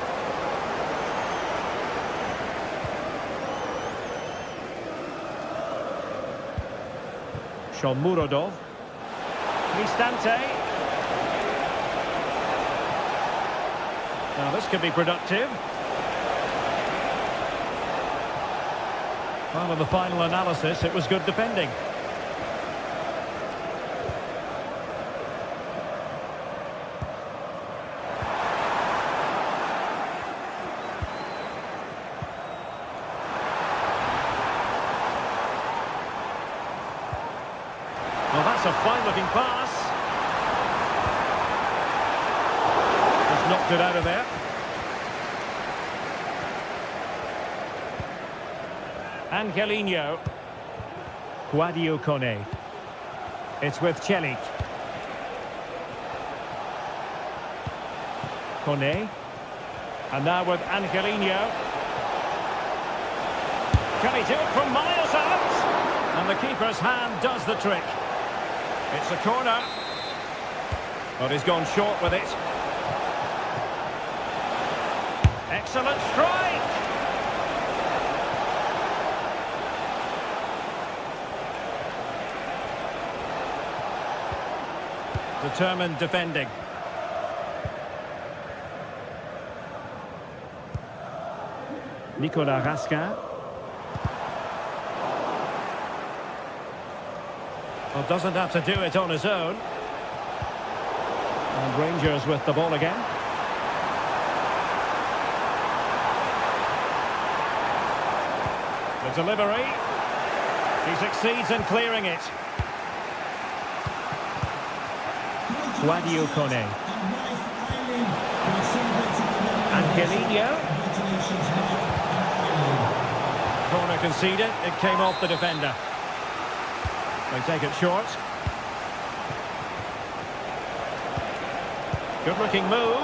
A: Shomurodov. Cristante. Now, this could be productive. Well, in the final analysis, it was good defending. Well, that's a fine-looking pass. Just knocked it out of there. Angelino. Guadio Kone. It's with Celik. Kone. And now with Angelino. Can he do it from miles out? And the keeper's hand does the trick. It's a corner. But he's gone short with it. Excellent strike! Determined defending. Nicolas Raskin. Well, doesn't have to do it on his own. And Rangers with the ball again. The delivery. He succeeds in clearing it. Guadio Kone. Angelino. Corner conceded. It came off the defender. They take it short. Good looking move.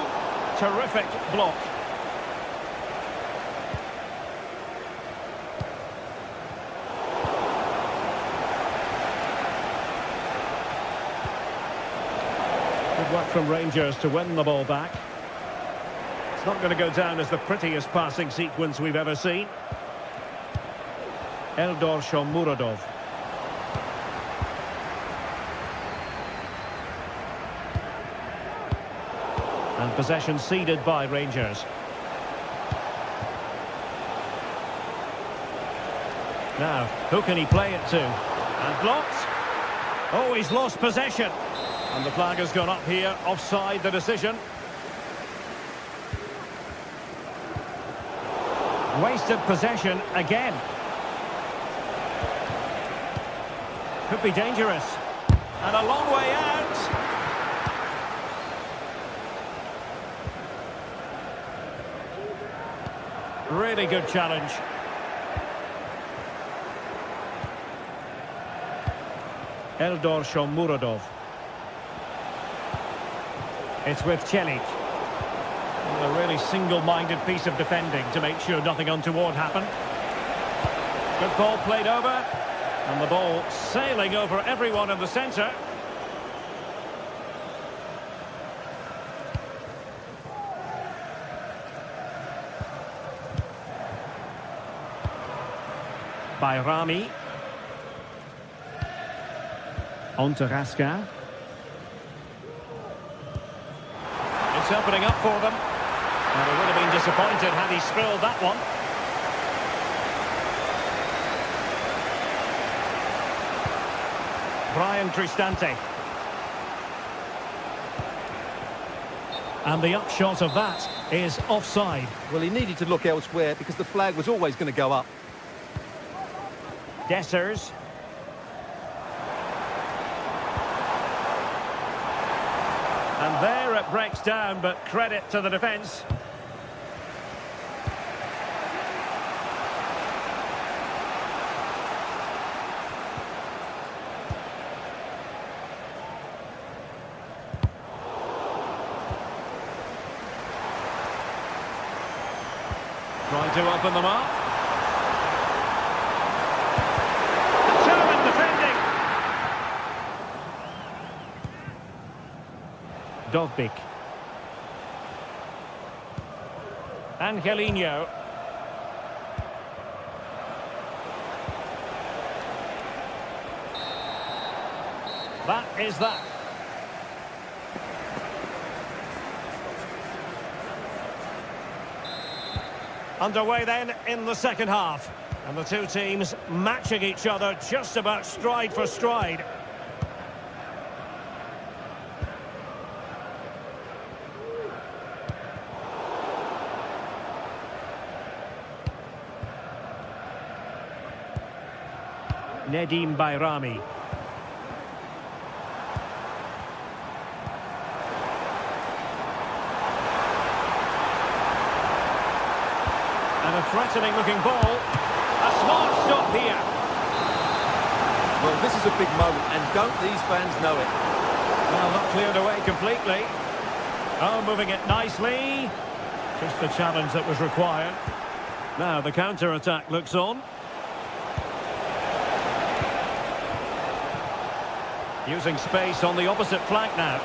A: Terrific block. Good work from Rangers to win the ball back. It's not going to go down as the prettiest passing sequence we've ever seen. Eldor Shomurodov. And possession ceded by Rangers. Now, who can he play it to? And blocked. Oh, he's lost possession. And the flag has gone up here, offside the decision. Wasted possession again. Could be dangerous. And a long way out. Really good challenge. Eldor Shomurodov. It's with Celik. A really single-minded piece of defending to make sure nothing untoward happened. Good ball played over. And the ball sailing over everyone in the centre. By Rami. On to Raskin. It's opening up for them. And he would have been disappointed had he spilled that one. Brian Cristante. And the upshot of that is offside.
B: Well, he needed to look elsewhere because the flag was always going to go up.
A: Dessers. And there it breaks down, but credit to the defence. Trying to open them up. Determined defending. Dovbik. Angelino. That is that. Underway then in the second half. And the two teams matching each other just about stride for stride. Nedim Bayrami. And a threatening looking ball. A smart stop here.
B: Well, this is a big moment, and don't these fans know it?
A: Well, not cleared away completely. Oh, moving it nicely. Just the challenge that was required. Now the counter-attack looks on. Using space on the opposite flank now.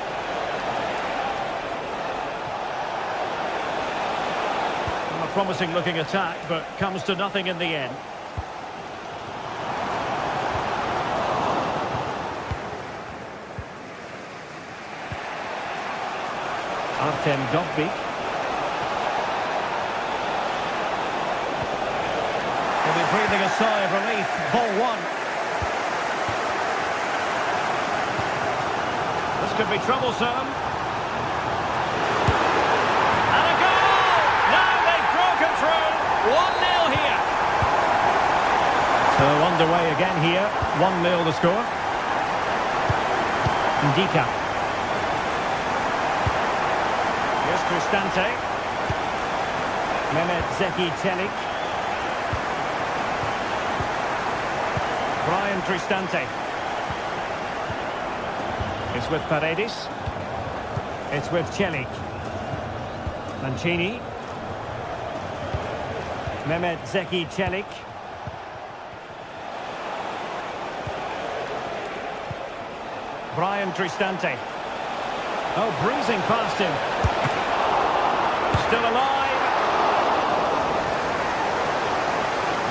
A: A promising looking attack, but comes to nothing in the end. Artem Dovbik. He'll be breathing a sigh of relief. Ball one. This could be troublesome. And a goal! Now they've broken through. 1-0 here. So underway again here. 1-0 the score. Ndika. Here's Cristante. Mehmet Zeki Çelik. Brian Cristante. It's with Paredes. It's with Çelik. Mancini. Mehmet Zeki Çelik. Brian Cristante. Oh, breezing past him. Still alive.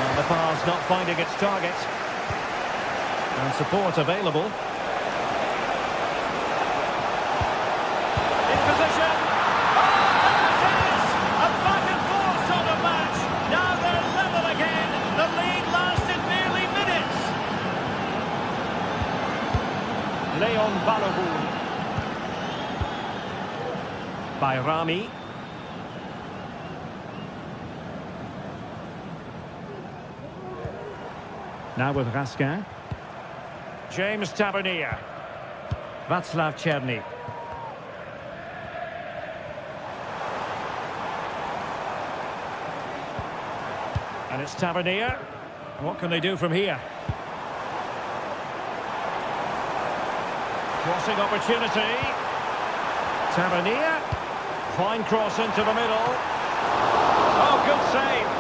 A: And the pass not finding its target. And support available. In position. Oh, it is! A back and forth sort of match. Now they're level again. The lead lasted nearly minutes. Leon Balogun. Bayrami. Now with Raskin. James Tavernier. Václav Černý. And it's Tavernier. What can they do from here? Crossing opportunity. Tavernier. Fine cross into the middle. Oh, good save.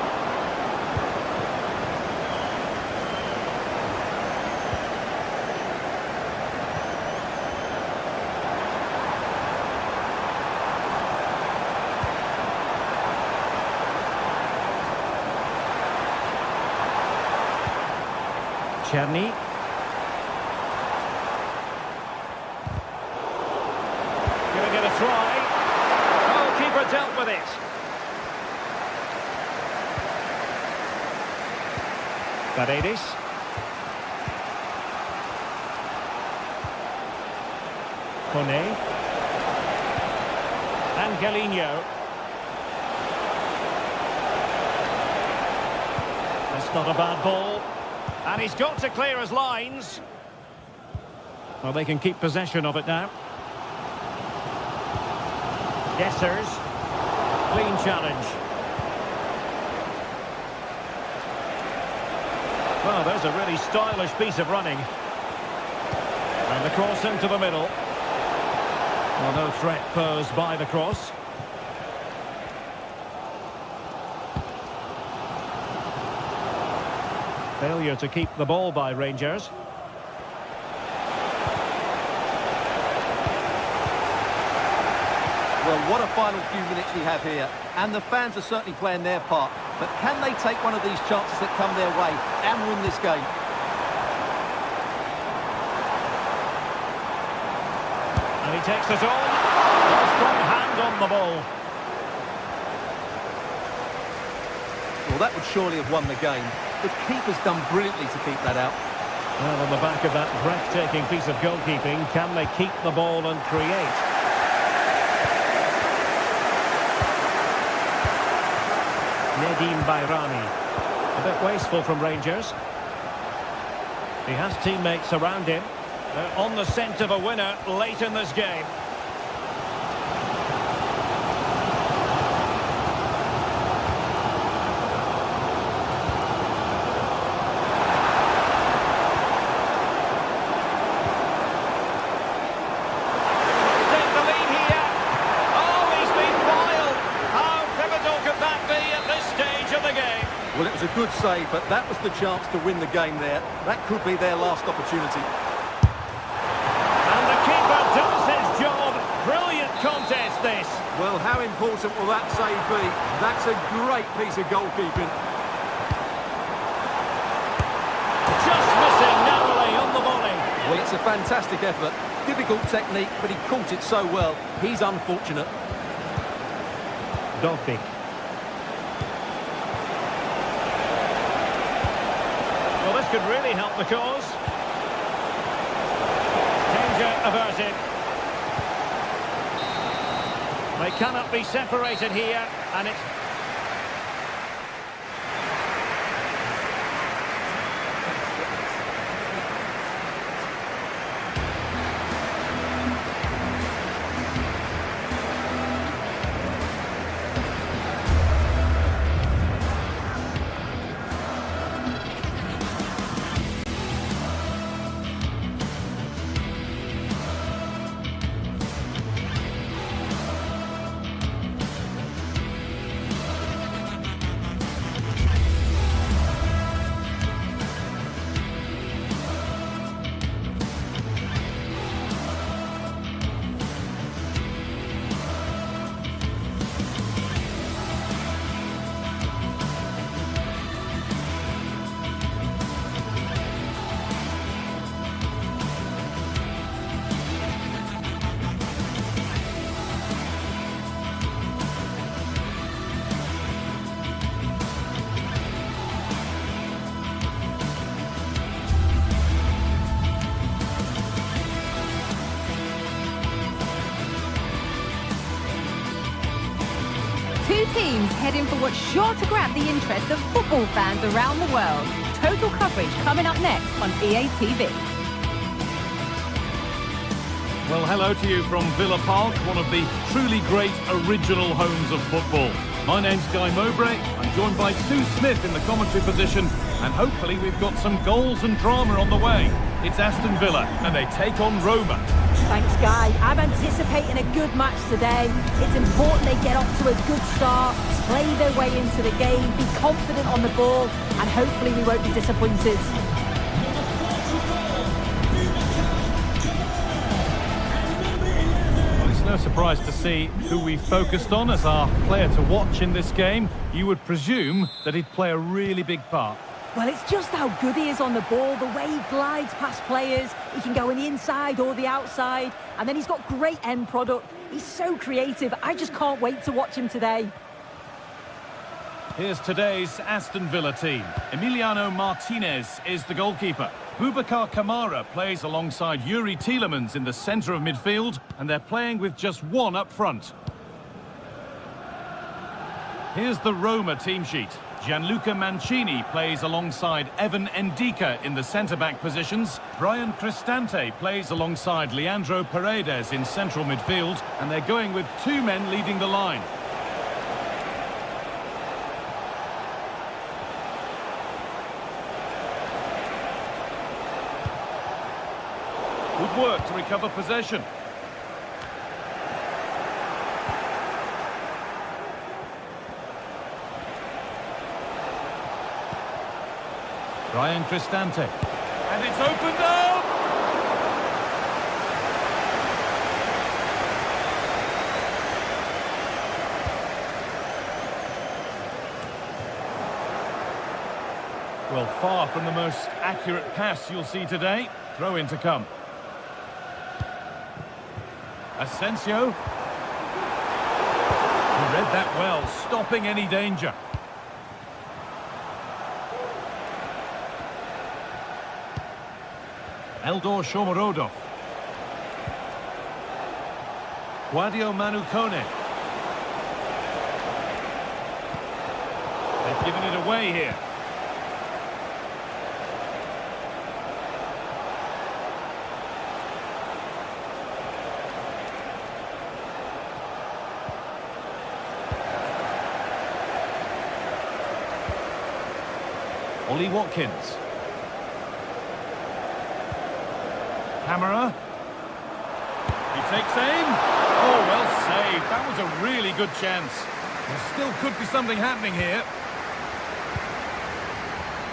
A: Černý. Paredes. Kone. Angelino. That's not a bad ball. And he's got to clear his lines. Well, they can keep possession of it now. Guessers. Clean challenge. Well, there's a really stylish piece of running. And the cross into the middle. Well, no threat posed by the cross. Failure to keep the ball by Rangers.
B: Well, what a final few minutes we have here. And the fans are certainly playing their part. But can they take one of these chances that come their way and win this game?
A: And he takes it on. A strong hand on the ball.
B: Well, that would surely have won the game. The keeper's done brilliantly to keep that out.
A: Well, on the back of that breathtaking piece of goalkeeping, can they keep the ball and create? Nedim Bayrami. A bit wasteful from Rangers. He has teammates around him. They're on the scent of a winner late in this game. Take the lead here. Oh, he's been foiled. How pivotal could that be at this stage of the game?
B: Well, it was a good save, but that was the chance to win the game there. That could be their last opportunity.
A: And the keeper does his job. Brilliant contest, this.
B: Well, how important will that save be? That's a great piece of goalkeeping.
A: Just missing narrowly on the volley.
B: Well, it's a fantastic effort. Difficult technique, but he caught it so well. He's unfortunate.
A: Dovbik. Well, this could really help the cause. Danger averted. They cannot be separated here, and it's...
D: Two teams heading for what's sure to grab the interest of football fans around the world. Total coverage coming up next on EA TV.
E: Well, hello to you from Villa Park, one of the truly great original homes of football. My name's Guy Mowbray. I'm joined by Sue Smith in the commentary position, and hopefully we've got some goals and drama on the way. It's Aston Villa, and they take on Roma.
F: Thanks, Guy. I'm anticipating a good match today. It's important they get off to a good start, play their way into the game, be confident on the ball, and hopefully we won't be disappointed.
E: Well, it's no surprise to see who we focused on as our player to watch in this game. You would presume that he'd play a really big part.
F: Well, it's just how good he is on the ball, the way he glides past players. He can go on the inside or the outside, and then he's got great end product. He's so creative. I just can't wait to watch him today.
E: Here's today's Aston Villa team. Emiliano Martinez is the goalkeeper. Boubacar Kamara plays alongside Yuri Tielemans in the centre of midfield, and they're playing with just one up front. Here's the Roma team sheet. Gianluca Mancini plays alongside Evan Ndika in the centre-back positions. Brian Cristante plays alongside Leandro Paredes in central midfield, and they're going with two men leading the line. Good work to recover possession. Brian Cristante. And it's opened up! Well, far from the most accurate pass you'll see today. Throw in to come. Asensio. He read that well, stopping any danger. Eldor Shomorodov. Guadio Manukone. They've given it away here. Ollie Watkins. Camera. He takes aim. Oh, well saved. That was a really good chance. There still could be something happening here.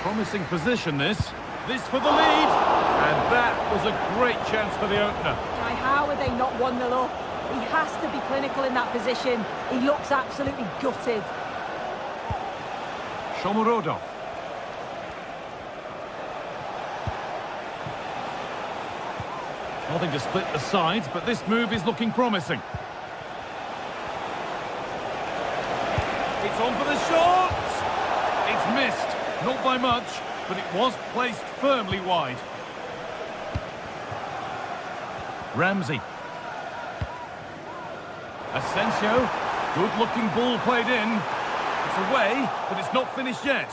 E: Promising position, this. This for the lead. And that was a great chance for the opener.
F: How are they not 1-0 up? He has to be clinical in that position. He looks absolutely gutted.
E: Shomorodov. Nothing to split the sides, but this move is looking promising. It's on for the shot! It's missed. Not by much, but it was placed firmly wide. Ramsey. Asensio. Good-looking ball played in. It's away, but it's not finished yet.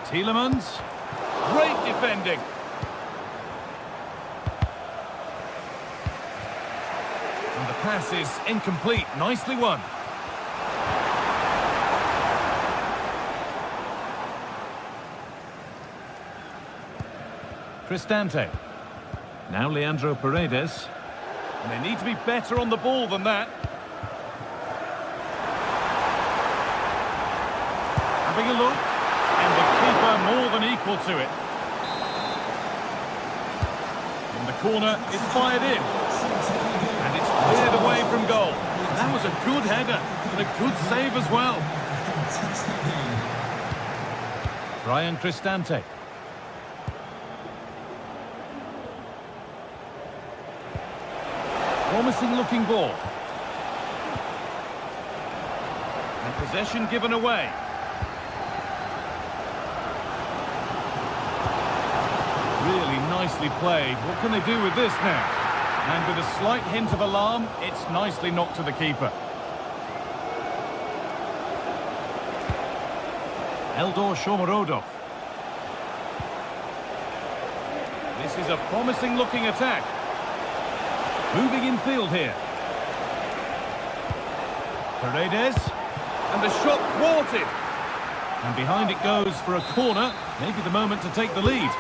E: Tielemans. Great defending. And the pass is incomplete. Nicely won. Cristante. Now Leandro Paredes. And they need to be better on the ball than that. Having a look. And the keeper more than equal to it. And the corner is fired in. And it's cleared away from goal. That was a good header. And a good save as well. Brian Cristante. Promising looking ball. And possession given away. Really nicely played. What can they do with this now? And with a slight hint of alarm, it's nicely knocked to the keeper. Eldor Shomorodov. This is a promising looking attack. Moving in field here. Paredes. And the shot thwarted. And behind it goes for a corner. Maybe the moment to take the lead.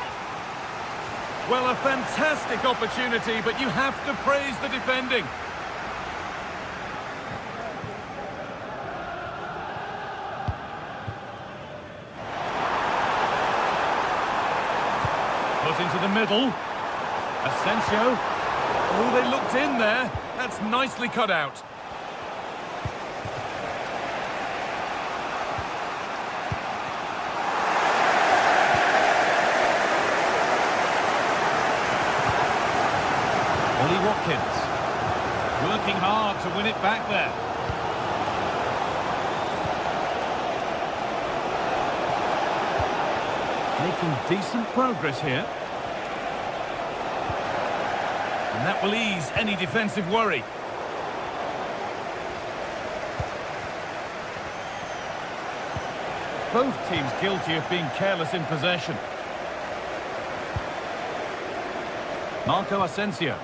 E: Well, a fantastic opportunity, but you have to praise the defending. Put into the middle. Asensio. Oh, they looked in there. That's nicely cut out. to win it back there. Making decent progress here. And that will ease any defensive worry. Both teams guilty of being careless in possession. Marco Asensio.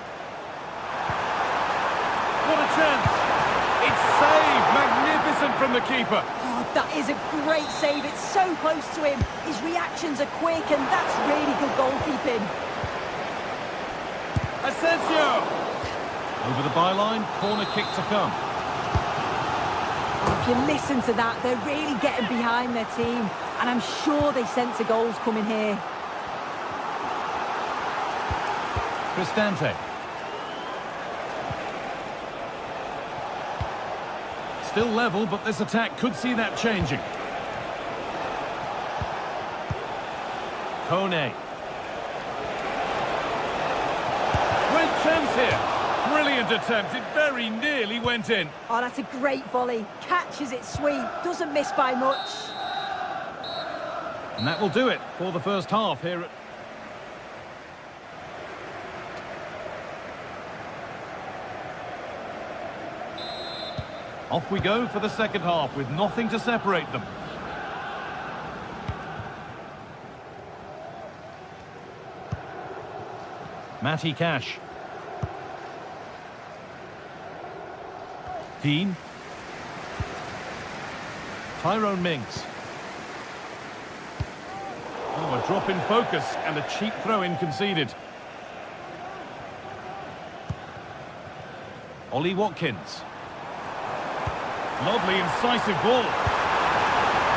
E: What a chance! It's saved! Magnificent from the keeper.
F: Oh, that is a great save. It's so close to him. His reactions are quick, and that's really good goalkeeping.
E: Asensio! Over the byline, corner kick to come.
F: If you listen to that, they're really getting behind their team, and I'm sure they sense a goal's coming here.
E: Cristante. Still level, but this attack could see that changing. Kone. Great chance here. Brilliant attempt. It very nearly went in.
F: Oh, that's a great volley. Catches it sweet. Doesn't miss by much.
E: And that will do it for the first half here at... Off we go for the second half with nothing to separate them. Matty Cash. Dean. Tyrone Mings. Oh, a drop in focus and a cheap throw-in conceded. Ollie Watkins. Lovely, incisive ball.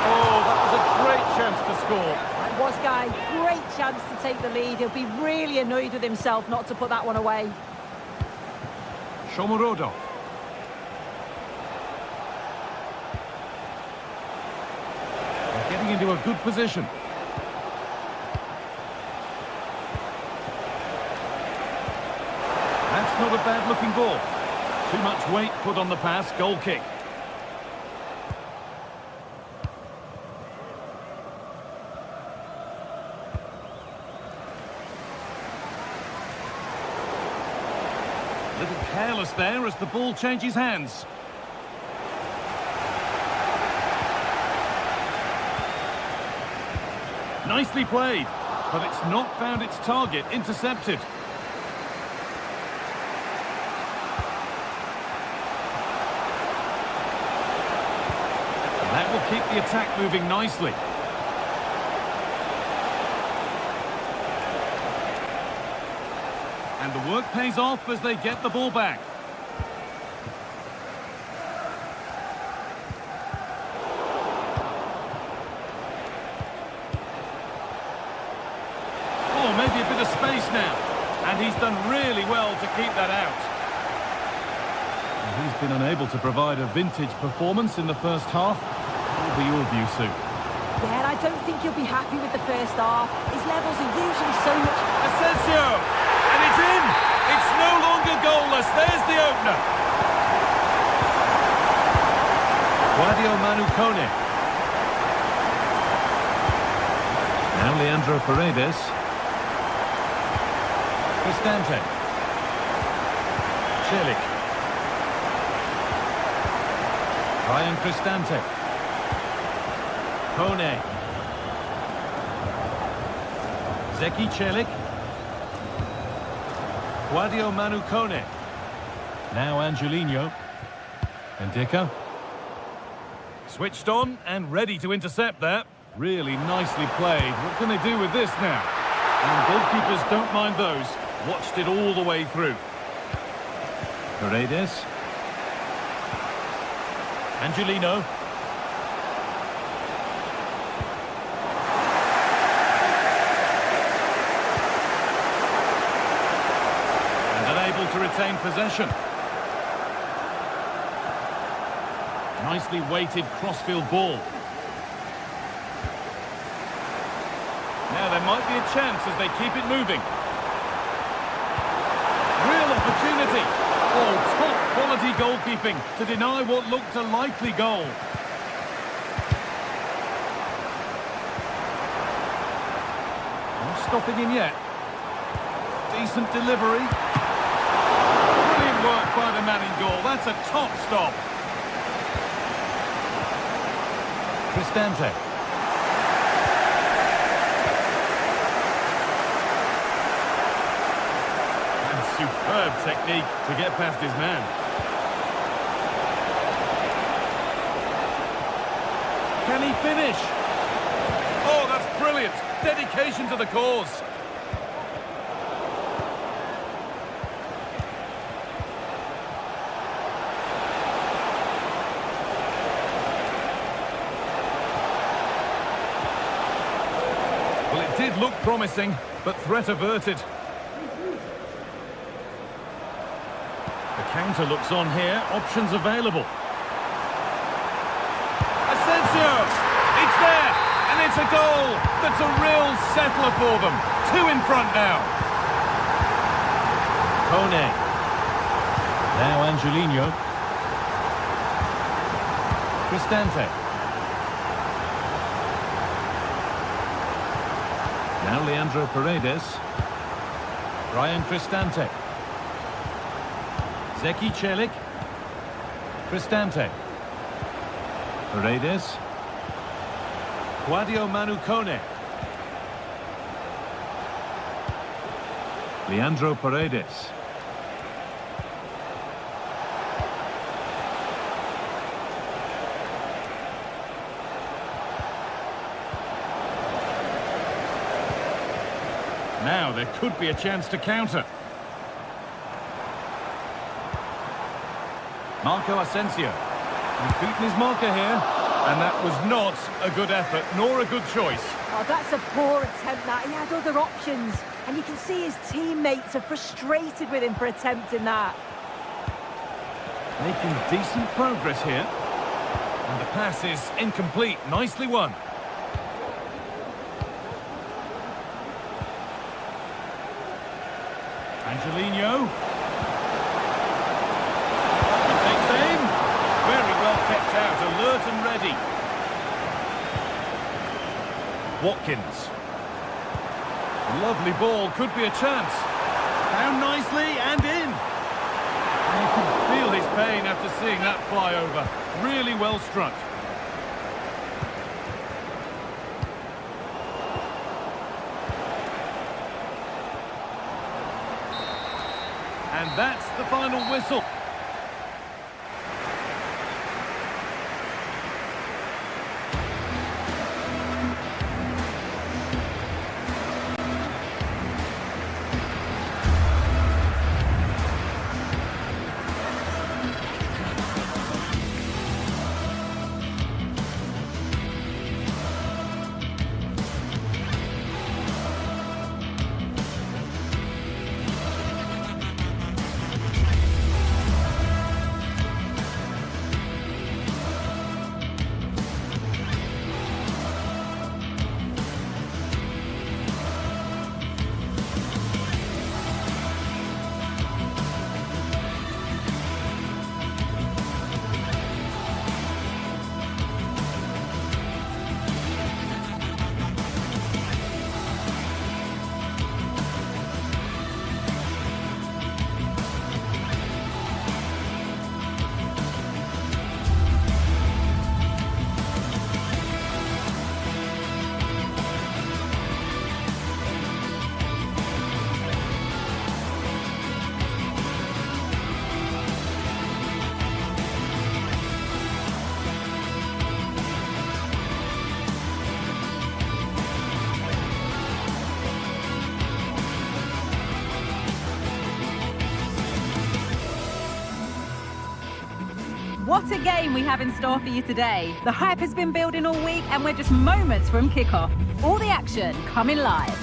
E: Oh, that was a great chance to score.
F: That was, Guy. Great chance to take the lead. He'll be really annoyed with himself not to put that one away.
E: Shomorodov. They're getting into a good position. That's not a bad-looking ball. Too much weight put on the pass. Goal kick. A little careless there as the ball changes hands. Nicely played, but it's not found its target. Intercepted. And that will keep the attack moving nicely. And the work pays off as they get the ball back. Oh, maybe a bit of space now. And he's done really well to keep that out. And he's been unable to provide a vintage performance in the first half. What will be your view, Sue?
F: Yeah, I don't think he'll be happy with the first half. His levels are usually so much...
E: Asensio! And it's in! It's no longer goalless. There's the opener. Guadio Manu Kone. Now Leandro Paredes. Cristante. Celik. Ryan Cristante. Kone. Zeki Celik. Guadio Manu Kone. Now Angelino. Ndicka. Switched on and ready to intercept that. Really nicely played. What can they do with this now? And goalkeepers don't mind those. Watched it all the way through. Paredes. Angelino. To retain possession. Nicely weighted crossfield ball. Now there might be a chance as they keep it moving. Real opportunity. Oh, top-quality goalkeeping to deny what looked a likely goal. Not stopping him yet. Decent delivery. Brilliant work by the man in goal. That's a top stop. Cristante. And superb technique to get past his man. Can he finish? Oh, that's brilliant. Dedication to the cause. Well, it did look promising, but threat averted. The counter looks on here. Options available. Asensio! It's there! And it's a goal! That's a real settler for them. 2 in front now. Kone. Now Angelino. Cristante. Now Leandro Paredes. Brian Cristante. Zeki Celik. Cristante. Paredes. Quadio Manu Kone. Leandro Paredes. Now there could be a chance to counter. Marco Asensio. He's beaten his marker here. And that was not a good effort, nor a good choice.
F: Oh, that's a poor attempt, that. He had other options. And you can see his teammates are frustrated with him for attempting that.
E: Making decent progress here. And the pass is incomplete. Nicely won. Angelino. He takes aim. Very well kept out, alert and ready. Watkins. Lovely ball, could be a chance. Found nicely and in. And you can feel his pain after seeing that fly over. Really well struck. And that's the final whistle.
D: What a game we have in store for you today. The hype has been building all week and we're just moments from kickoff. All the action coming live.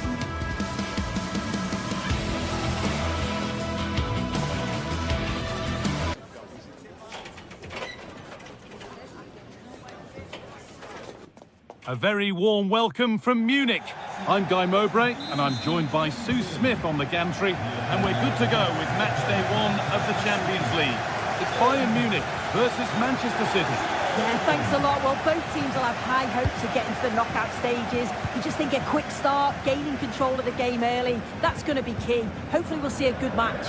E: A very warm welcome from Munich. I'm Guy Mowbray, and I'm joined by Sue Smith on the gantry, and we're good to go with match day 1 of the Champions League. It's Bayern Munich versus Manchester City.
F: Yeah, thanks a lot. Well, both teams will have high hopes of getting to the knockout stages. You just think a quick start, gaining control of the game early, that's going to be key. Hopefully we'll see a good match.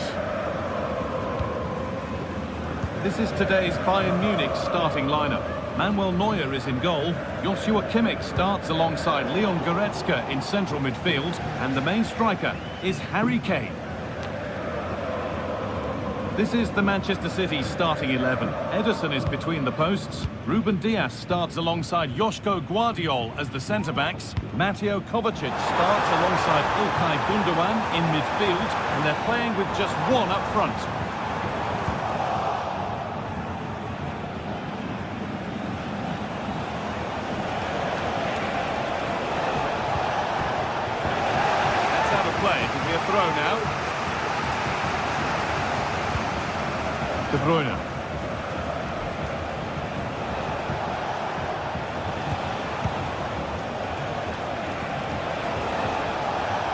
E: This is today's Bayern Munich starting lineup. Manuel Neuer is in goal. Joshua Kimmich starts alongside Leon Goretzka in central midfield. And the main striker is Harry Kane. This is the Manchester City starting 11. Ederson is between the posts. Ruben Dias starts alongside Joško Guardiol as the centre-backs. Mateo Kovacic starts alongside İlkay Gundogan in midfield. And they're playing with just one up front. It'll be a throw now. De Bruyne.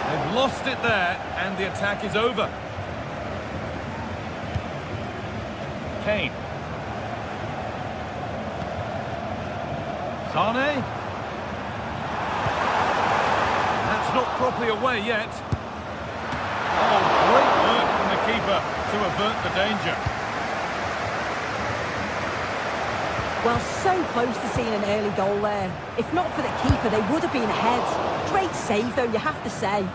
E: They've lost it there, and the attack is over. Kane. Sane. That's not properly away yet. Oh, great work from the keeper to avert the danger.
F: Well, so close to seeing an early goal there. If not for the keeper, they would have been ahead. Great save, though, you have to say.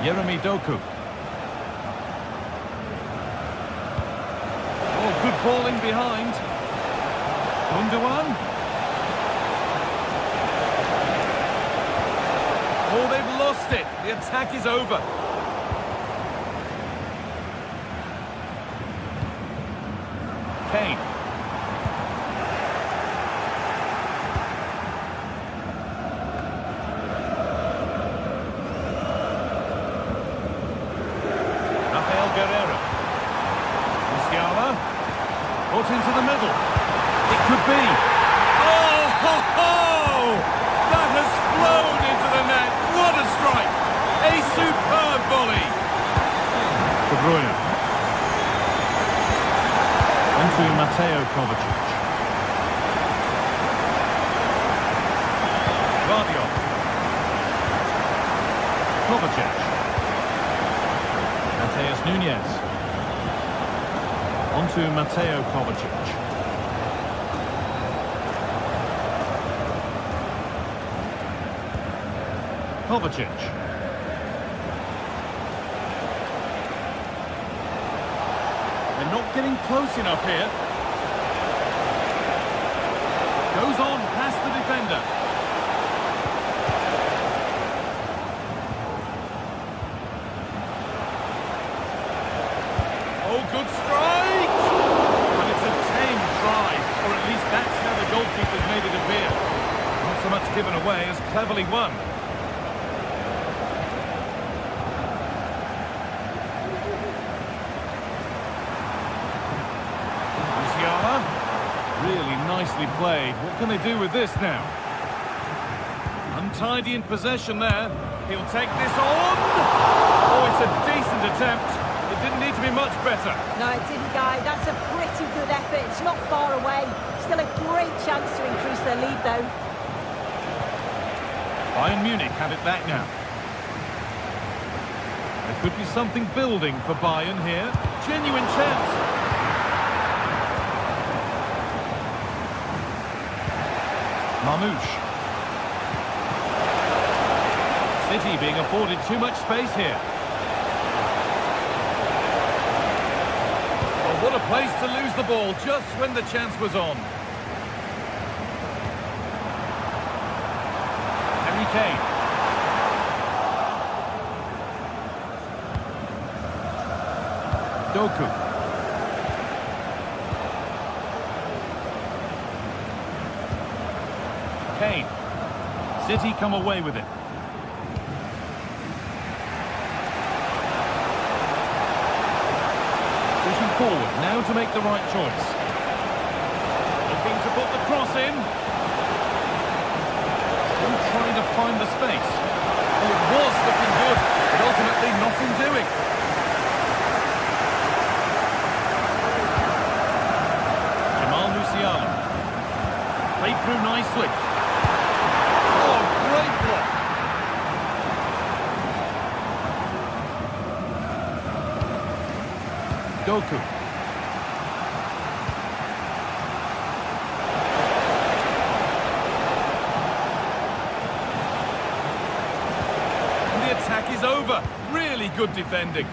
E: Jeremy Doku. Oh, good balling behind. Gundogan. Oh, they've lost it. The attack is over. Kane. Rafael Guerreiro. Musiala. Put into the middle. It could be. Oh, ho, ho! That has flown into the net. What a strike! A superb volley. De Bruyne. Onto Mateo Kovacic. Guardiol. Kovacic. Mateus Nunes. Onto Mateo Kovacic. Kovacic. They're not getting close enough here. Goes on past the defender. Oh, good strike! But it's a tame try, or at least that's how the goalkeeper's made it appear. Not so much given away as cleverly won. Really nicely played. What can they do with this now? Untidy in possession there. He'll take this on. Oh, it's a decent attempt. It didn't need to be much better.
F: No, it didn't, Guy. That's a pretty good effort. It's not far away. Still a great chance to increase their lead, though.
E: Bayern Munich have it back now. There could be something building for Bayern here. Genuine chance. Mamouche. City being afforded too much space here. Oh, what a place to lose the ball just when the chance was on. Harry Kane. Doku. Kane. City come away with it. Pushing forward now to make the right choice. Looking to put the cross in. Still trying to find the space. Well, it was looking good, but ultimately nothing doing. Played through nicely. Oh, great block. Doku. And the attack is over. Really good defending.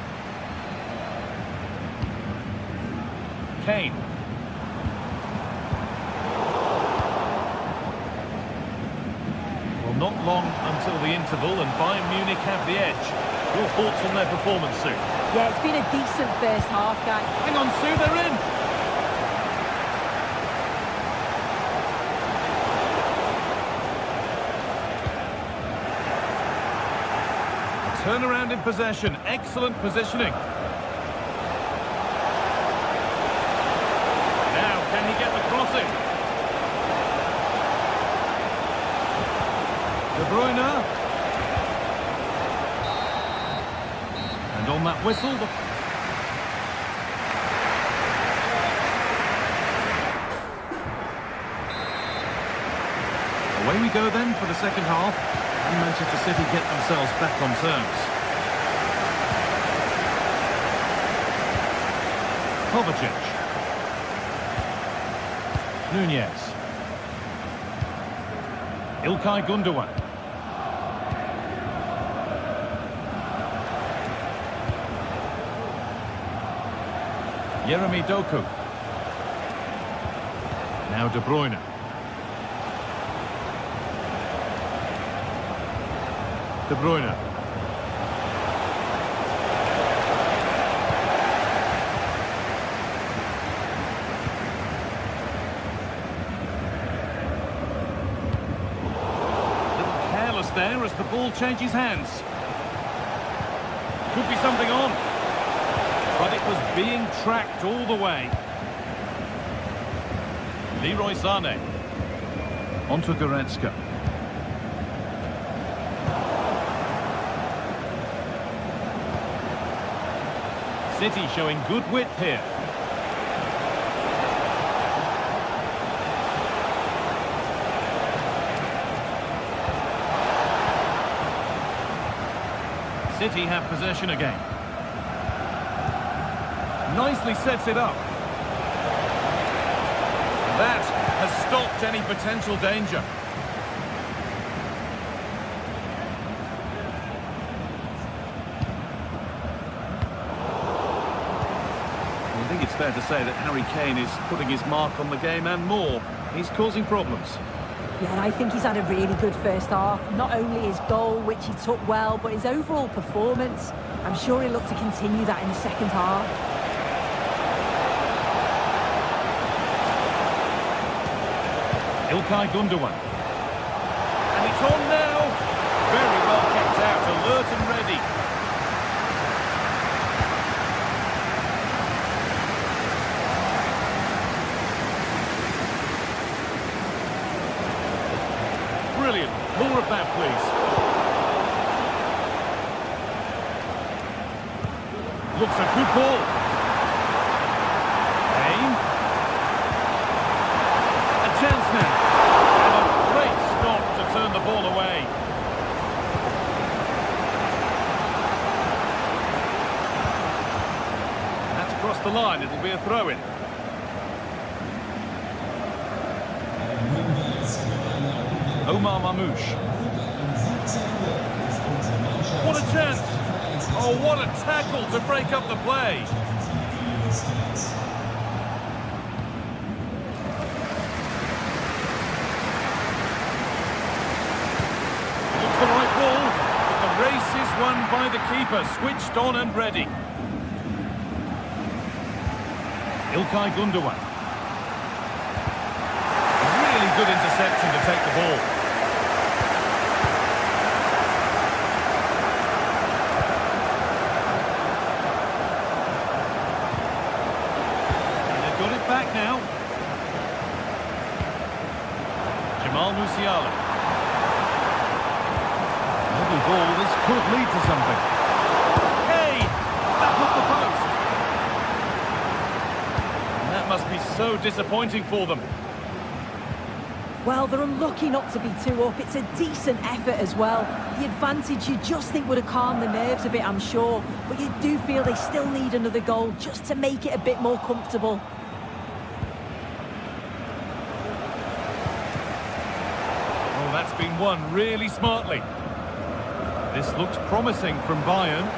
E: Kane. Not long until the interval, and Bayern Munich have the edge. Your thoughts on their performance, Sue?
F: Yeah, it's been a decent first half, guys.
E: Hang on, Sue, they're in! Turnaround in possession, excellent positioning. Now, can he get the crossing? De Bruyne. And on that whistle... Away we go then for the second half. And Manchester City get themselves back on terms. Kovacic. Nunez. Ilkay Gundogan. Jeremy Doku. Now De Bruyne. De Bruyne. Careless there as the ball changes hands. Could be something on. But it was being tracked all the way. Leroy Sané. On to Goretzka. City showing good width here. City have possession again. Nicely sets it up. That has stopped any potential danger. I think it's fair to say that Harry Kane is putting his mark on the game and more. He's causing problems.
F: Yeah, and I think he's had a really good first half. Not only his goal, which he took well, but his overall performance. I'm sure he'll look to continue that in the second half.
E: Ilkay Gundogan. And it's on now. Very well kept out, alert and ready. Brilliant. More of that, please. Looks a good ball. Kane. A chance now. And a great stop to turn the ball away. That's across the line. It'll be a throw-in. Omar Mamouche. What a chance! Oh, what a tackle to break up the play! Looks the right ball, but the race is won by the keeper, switched on and ready. Ilkay Gundogan. Really good interception to take the ball. Back now. Jamal Musiala. Lovely ball, this could lead to something. Hey! Back off the post! And that must be so disappointing for them.
F: Well, they're unlucky not to be 2 up. It's a decent effort as well. The advantage you just think would have calmed the nerves a bit, I'm sure. But you do feel they still need another goal just to make it a bit more comfortable.
E: Oh, that's been won really smartly. This looks promising from Bayern.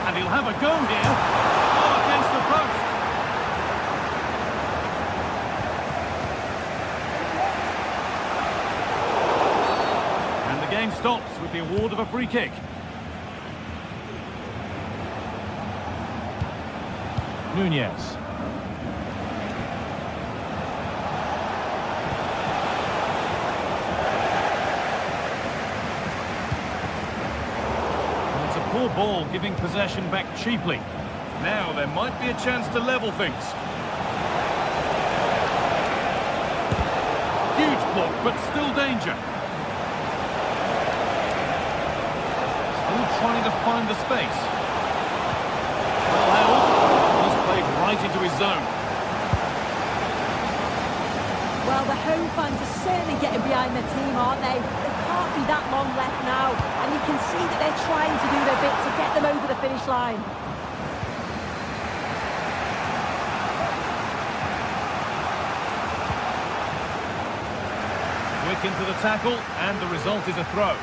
E: And he'll have a go here. Oh, against the post. Game stops with the award of a free kick. Nunez. And it's a poor ball, giving possession back cheaply. Now there might be a chance to level things. Huge block, but still danger. Trying to find the space. Well held. He's played right into his zone.
F: Well, the home fans are certainly getting behind their team, aren't they? There can't be that long left now. And you can see that they're trying to do their bit to get them over the finish line.
E: Quick into the tackle, and the result is a throw.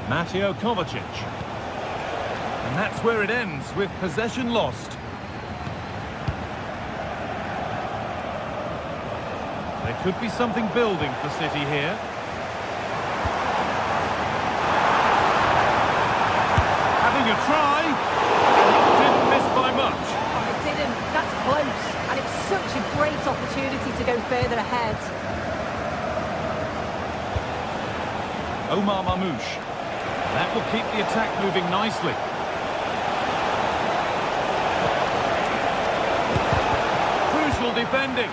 E: Mateo Kovacic. And that's where it ends, with possession lost. There could be something building for City here. Having a try, and it didn't miss by much.
F: Oh, it didn't. That's close. And it's such a great opportunity to go further ahead.
E: Omar Mamouche. That will keep the attack moving nicely. Crucial defending.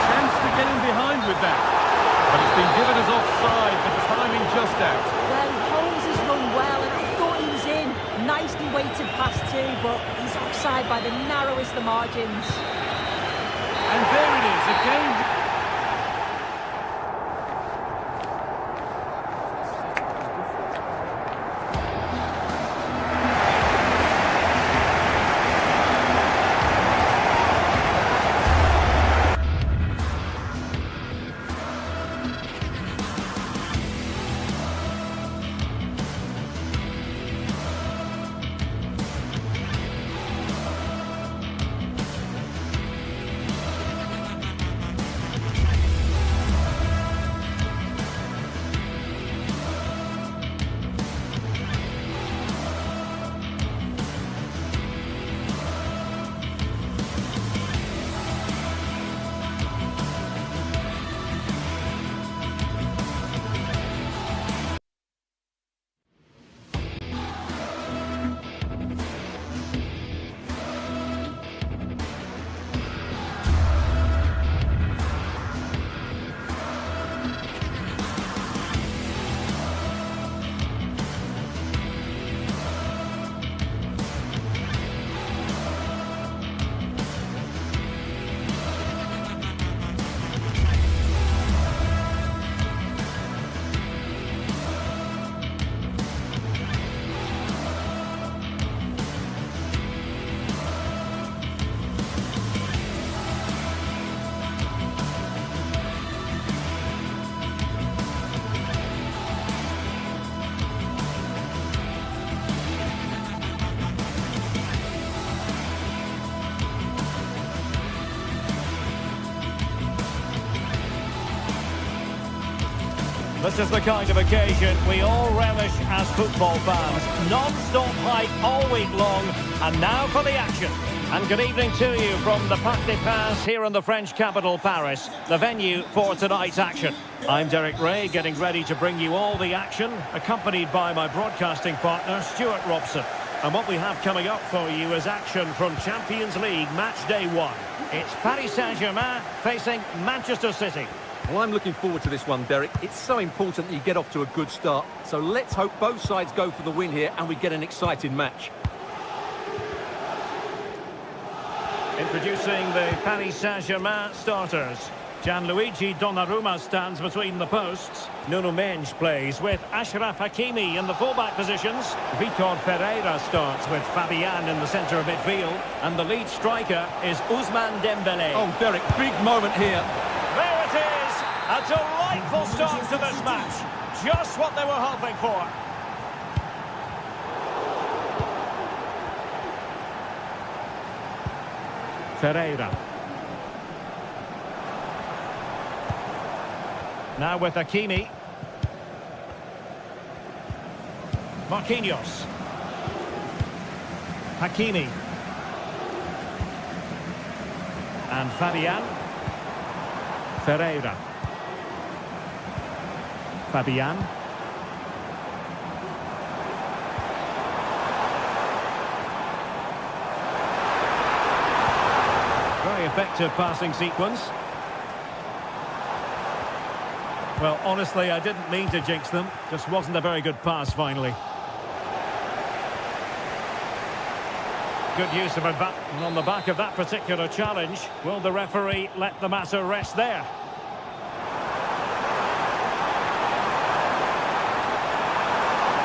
E: Chance to get in behind with that. But it's been given as offside, the timing just out.
F: Well, Holmes has run well, and I thought he was in. Nicely weighted pass too, but he's offside by the narrowest of margins.
E: And there it is, again.
A: This is the kind of occasion we all relish as football fans. Non-stop hype all week long, and now for the action. And good evening to you from the Parc des Princes here in the French capital, Paris, the venue for tonight's action. I'm Derek Ray, getting ready to bring you all the action, accompanied by my broadcasting partner, Stuart Robson. And what we have coming up for you is action from Champions League Match Day 1. It's Paris Saint-Germain facing Manchester City.
B: Well, I'm looking forward to this one, Derek. It's so important that you get off to a good start. So let's hope both sides go for the win here and we get an exciting match.
A: Introducing the Paris Saint-Germain starters. Gianluigi Donnarumma stands between the posts. Nuno Mendes plays with Achraf Hakimi in the fullback positions. Vitor Ferreira starts with Fabian in the centre of midfield. And the lead striker is Ousmane Dembélé.
B: Oh, Derek, big moment here.
A: There it is! A delightful start to this match. Just what they were hoping for. Ferreira. Now with Hakimi. Marquinhos. Hakimi. And Fabian. Ferreira. Fabian. Very effective passing sequence. Well, honestly, I didn't mean to jinx them. Just wasn't a very good pass, finally. Good use of advantage. And on the back of that particular challenge, will the referee let the matter rest there?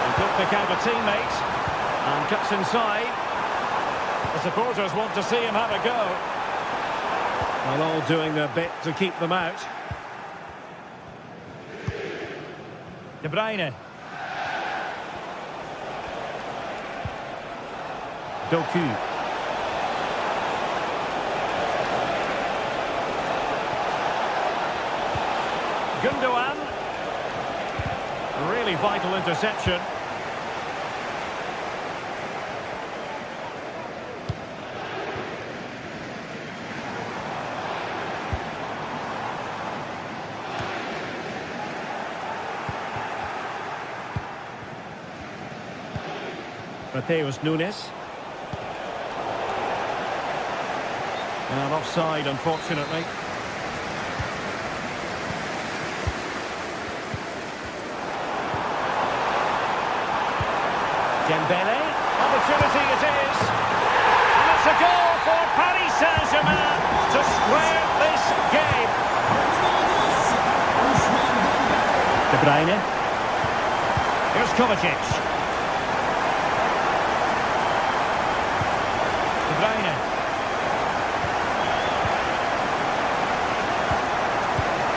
A: He could pick out a teammate and cuts inside. The supporters want to see him have a go. Well, all doing their bit to keep them out. De Bruyne. Doku. Gundogan. Really vital interception. Mateus Nunes. And offside, unfortunately. Dembélé. Opportunity it is. And it's a goal for Paris Saint-Germain to square this game. De Bruyne. Here's Kovacic.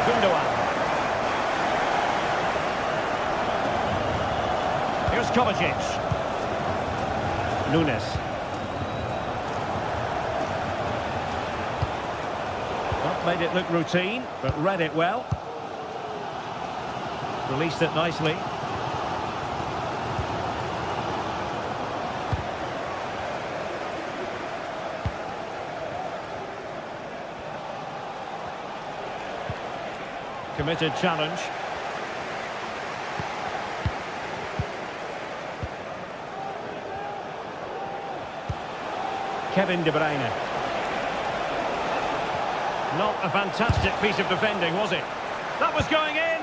A: Gundogan. Here's Kovacic. Nunes. Well, made it look routine, but read it well. Released it nicely. Committed challenge. Kevin De Bruyne. Not a fantastic piece of defending, was it? That was going in.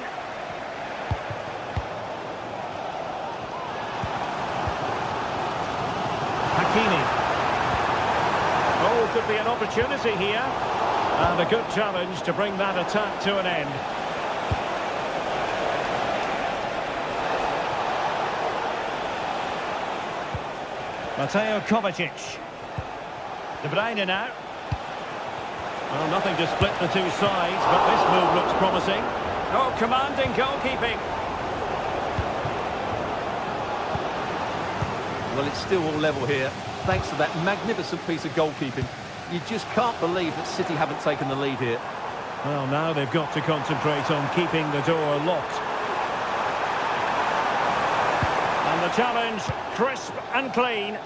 A: Hakimi. Oh, could be an opportunity here. And a good challenge to bring that attack to an end. Mateo Kovacic. De Bruyne now. Well, nothing to split the two sides, but this move looks promising. Oh, commanding goalkeeping.
B: Well, it's still all level here, thanks to that magnificent piece of goalkeeping. You just can't believe that City haven't taken the lead here.
A: Well, now they've got to concentrate on keeping the door locked. the challenge, crisp and clean.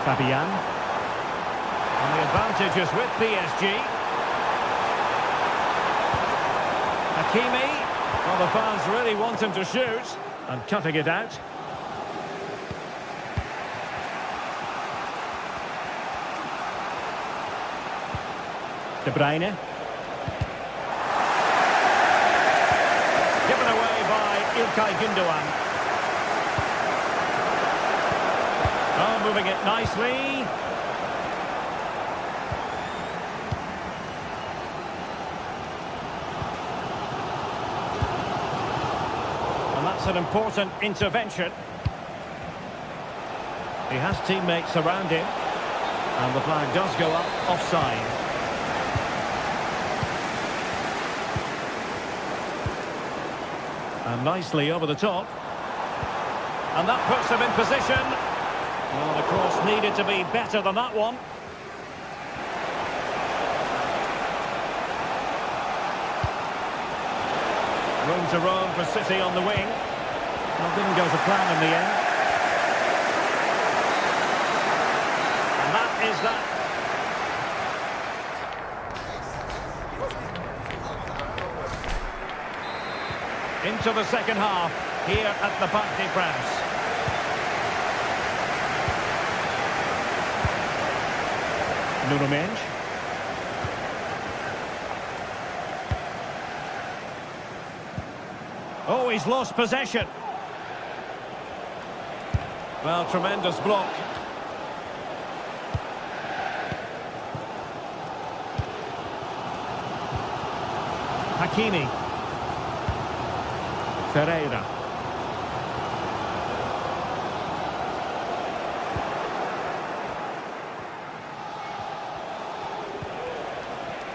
A: Fabian. And the advantage is with PSG. Hakimi. Well, the fans really want him to shoot. And cutting it out. De Bruyne. Given away by İlkay Gündoğan. Oh, moving it nicely. And that's an important intervention. He has teammates around him. And the flag does go up offside. And nicely over the top. And that puts him in position. Well, the cross needed to be better than that one. Room to roam for City on the wing. Well, didn't go to plan in the end. And that is that. Into the second half, here at the Parc des Princes. Nuno Mendes. Oh, he's lost possession. Well, tremendous block. Hakimi. Ferreira.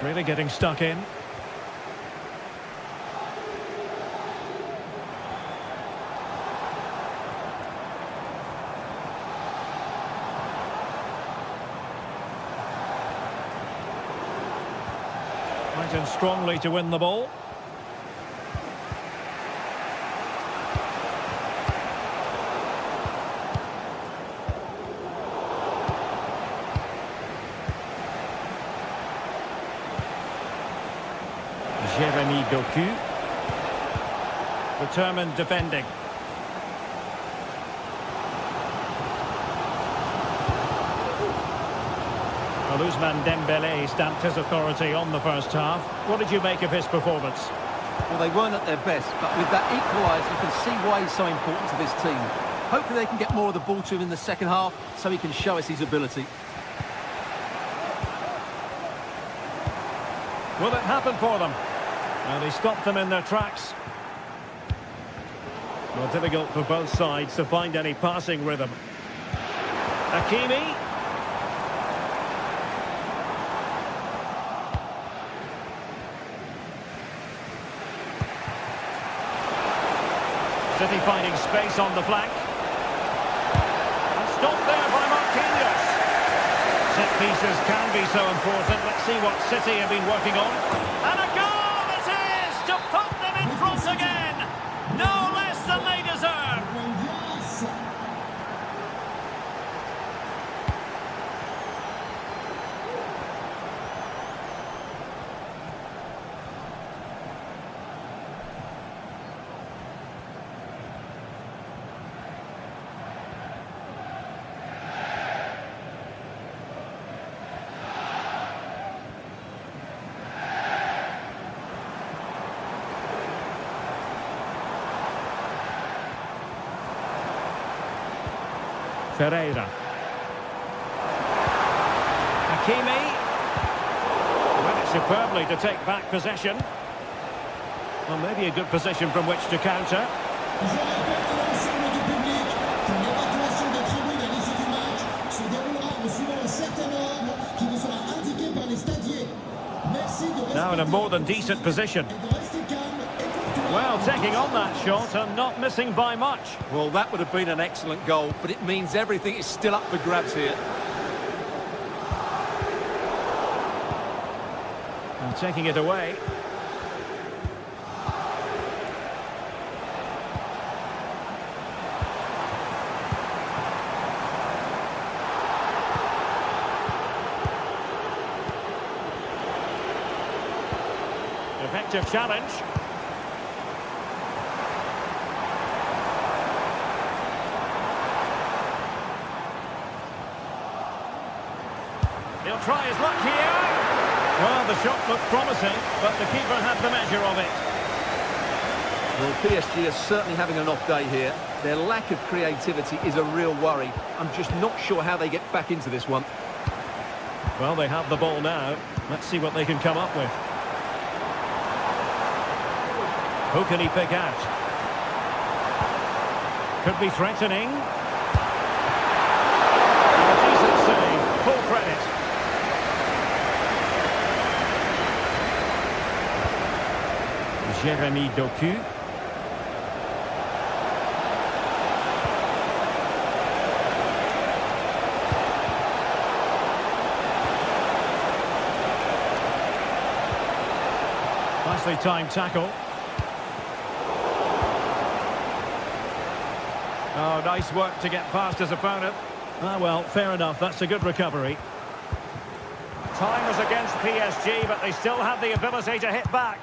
A: Really getting stuck in. Right in strongly to win the ball. Jeremy Doku. Determined defending. Well, Ousmane Dembélé stamped his authority on the first half. What did you make of his performance?
B: Well, they weren't at their best, but with that equaliser, you can see why he's so important to this team. Hopefully they can get more of the ball to him in the second half so he can show us his ability.
A: Will it happen for them? And he stopped them in their tracks. Well, difficult for both sides to find any passing rhythm. Hakimi. City finding space on the flank. And stopped there by Marquinhos. Set pieces can be so important. Let's see what City have been working on. And a goal! To put them in front again, no less than they deserve. Ferreira. Hakimi. Went it superbly to take back possession. Well, maybe a good position from which to counter. Now in a more than decent position. Well, taking on that shot and not missing by much.
B: Well, that would have been an excellent goal, but it means everything is still up for grabs here.
A: Taking it away. Effective challenge. He'll try his luck here. Well, the shot looked promising, but the keeper had the measure of it.
B: Well, PSG are certainly having an off day here. Their lack of creativity is a real worry. I'm just not sure how they get back into this one.
A: Well, they have the ball now. Let's see what they can come up with. Who can he pick out? Could be threatening. A decent save. Full credit. Jérémy Doku. Nicely timed tackle. Oh, nice work to get past his opponent. Ah, well, fair enough. That's a good recovery. Time was against PSG, but they still had the ability to hit back.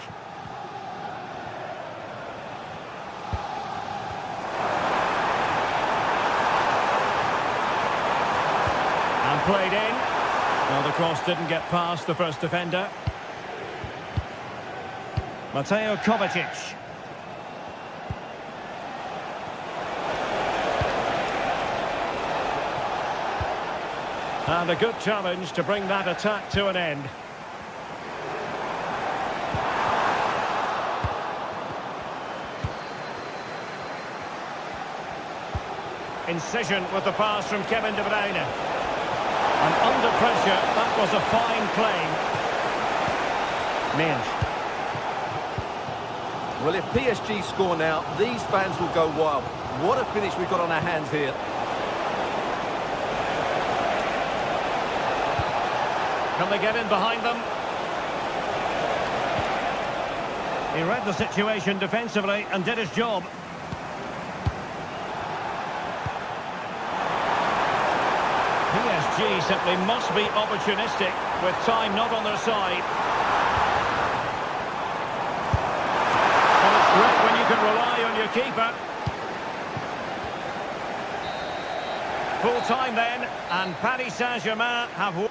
A: And played in. Well, the cross didn't get past the first defender. Mateo Kovacic. And a good challenge to bring that attack to an end. Incision with the pass from Kevin De Bruyne. And under pressure, that was a fine claim. Minge.
B: Well, if PSG score now, these fans will go wild. What a finish we've got on our hands here.
A: Can they get in behind them? He read the situation defensively and did his job. PSG simply must be opportunistic with time not on their side. And it's great when you can rely on your keeper. Full time then, and Paris Saint-Germain have won.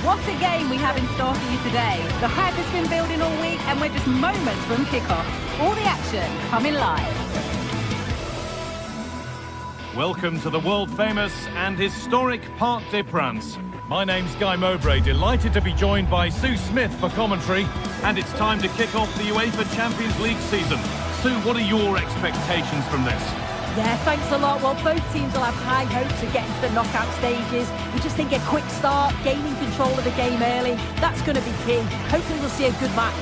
D: What a game we have in store for you today. The hype has been building all week and we're just moments from kickoff. All the action coming live.
E: Welcome to the world-famous and historic Parc des Princes. My name's Guy Mowbray, delighted to be joined by Sue Smith for commentary. And it's time to kick off the UEFA Champions League season. Sue, what are your expectations from this?
F: Yeah, thanks a lot. Well, both teams will have high hopes of getting to the knockout stages. We just think a quick start, gaining control of the game early, that's going to be key. Hopefully we'll see a good match.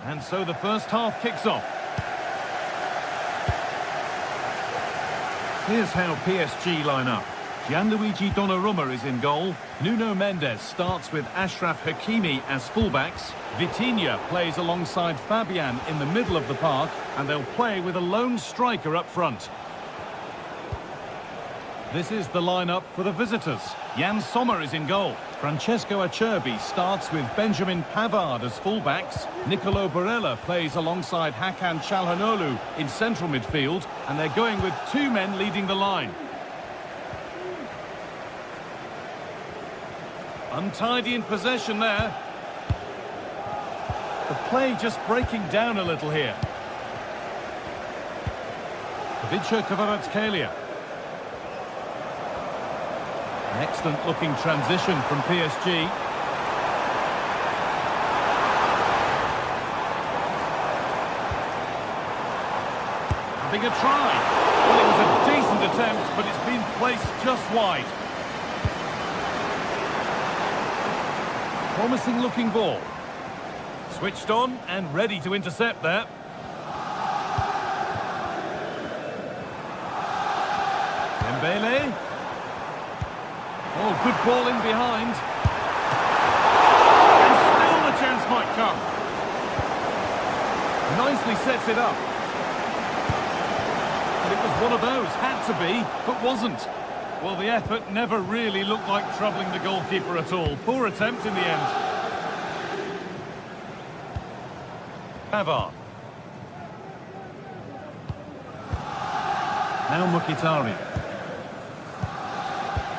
E: And so the first half kicks off. Here's how PSG line up. Gianluigi Donnarumma is in goal. Nuno Mendes starts with Achraf Hakimi as fullbacks. Vitinha plays alongside Fabian in the middle of the park, and they'll play with a lone striker up front. This is the lineup for the visitors. Jan Sommer is in goal. Francesco Acerbi starts with Benjamin Pavard as fullbacks. Nicolo Barella plays alongside Hakan Çalhanoğlu in central midfield, and they're going with two men leading the line. Untidy in possession there. The play just breaking down a little here. Khvicha Kvaratskhelia. An excellent looking transition from PSG. Having a try. Well, it was a decent attempt, but it's been placed just wide. Promising looking ball. Switched on and ready to intercept there. Dembele. Oh, good ball in behind. And still the chance might come. Nicely sets it up. And it was one of those, had to be, but wasn't. Well, the effort never really looked like troubling the goalkeeper at all. Poor attempt in the end. Pavard. Now Mkhitaryan.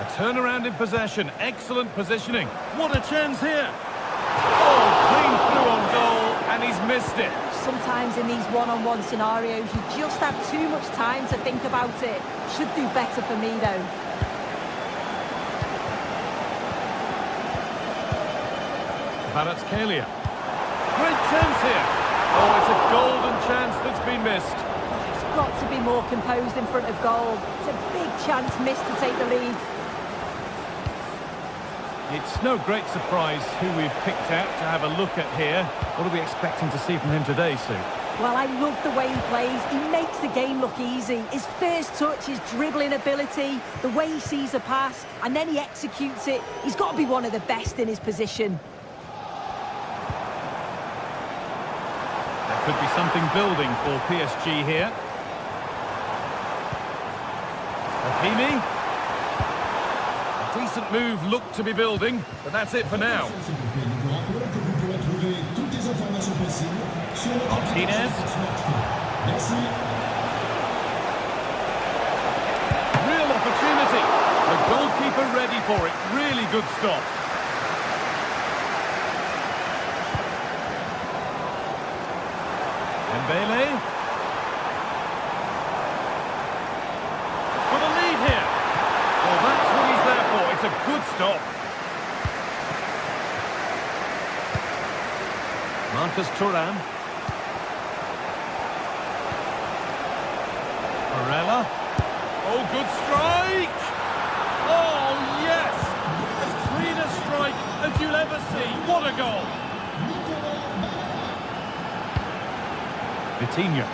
E: A turnaround in possession. Excellent positioning. What a chance here. Oh, clean through on goal, and he's missed it.
F: Sometimes in these one-on-one scenarios, you just have too much time to think about it. Should do better for me, though.
E: Kvaratskhelia. Great chance here. Oh, it's a golden chance that's been missed.
F: He's got to be more composed in front of goal. It's a big chance missed to take the lead.
E: It's no great surprise who we've picked out to have a look at here. What are we expecting to see from him today, Sue?
F: Well, I love the way he plays. He makes the game look easy. His first touch, his dribbling ability, the way he sees a pass, and then he executes it. He's got to be one of the best in his position.
E: There could be something building for PSG here. Hakimi. A decent move looked to be building, but that's it for now. Martinez. Real opportunity. The goalkeeper ready for it. Really good stop. Dembele. For the lead here. Well, that's what he's there for. It's a good stop. Marcus Thuram. Barella. Oh, good strike! Oh, yes! As clean a strike as you'll ever see. What a goal! Vitinha.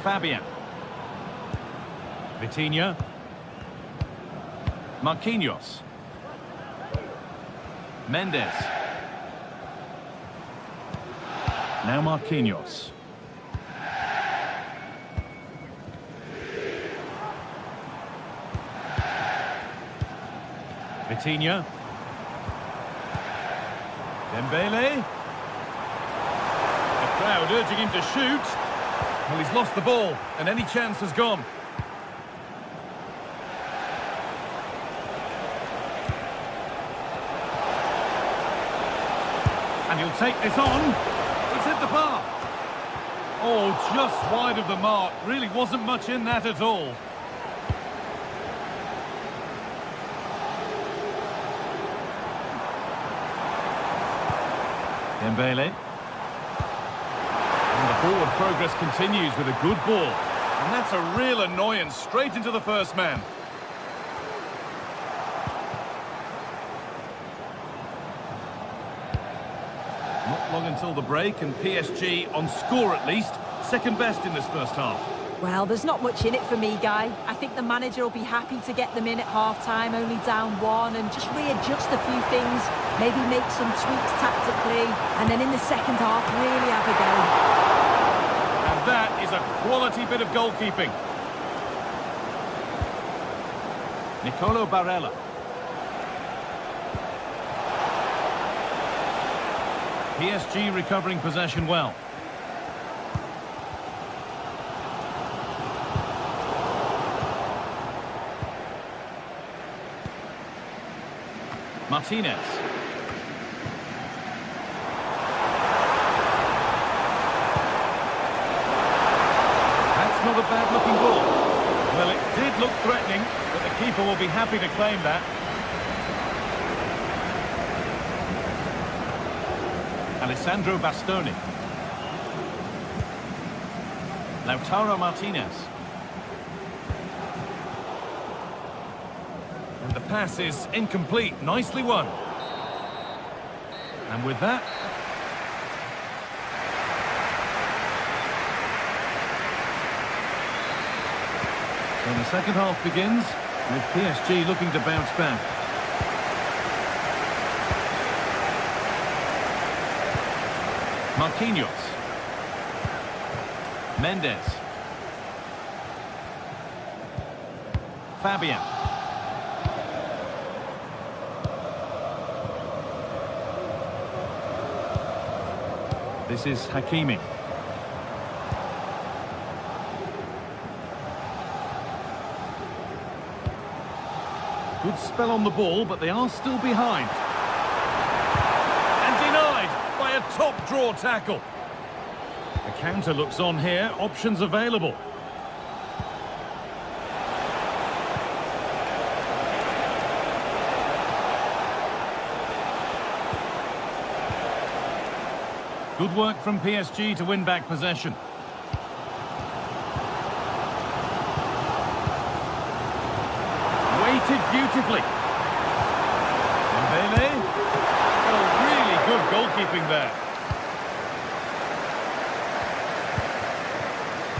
E: Fabian. Vitinha. Marquinhos. Mendes. Now Marquinhos. Vitinha. Dembele. The crowd urging him to shoot. Well, he's lost the ball, and any chance has gone. And he'll take this on. It's hit the bar. Oh, just wide of the mark. Really wasn't much in that at all. Dembele. And the forward progress continues with a good ball. And that's a real annoyance, straight into the first man. Not long until the break, and PSG on score at least. Second best in this first half.
F: Well, there's not much in it for me, Guy. I think the manager will be happy to get them in at half-time, only down 1, and just readjust a few things, maybe make some tweaks tactically, and then in the second half, really have a go.
E: And that is a quality bit of goalkeeping. Nicolo Barella. PSG recovering possession well. Martinez. That's not a bad-looking ball. Well, it did look threatening, but the keeper will be happy to claim that. Alessandro Bastoni. Lautaro Martinez. And the pass is incomplete. Nicely won. And with that... So the second half begins with PSG looking to bounce back. Marquinhos. Mendes. Fabian. This is Hakimi. Good spell on the ball, but they are still behind. And denied by a top draw tackle. The counter looks on here, options available. Good work from PSG to win back possession. Weighted beautifully. Dembele. Oh, really good goalkeeping there.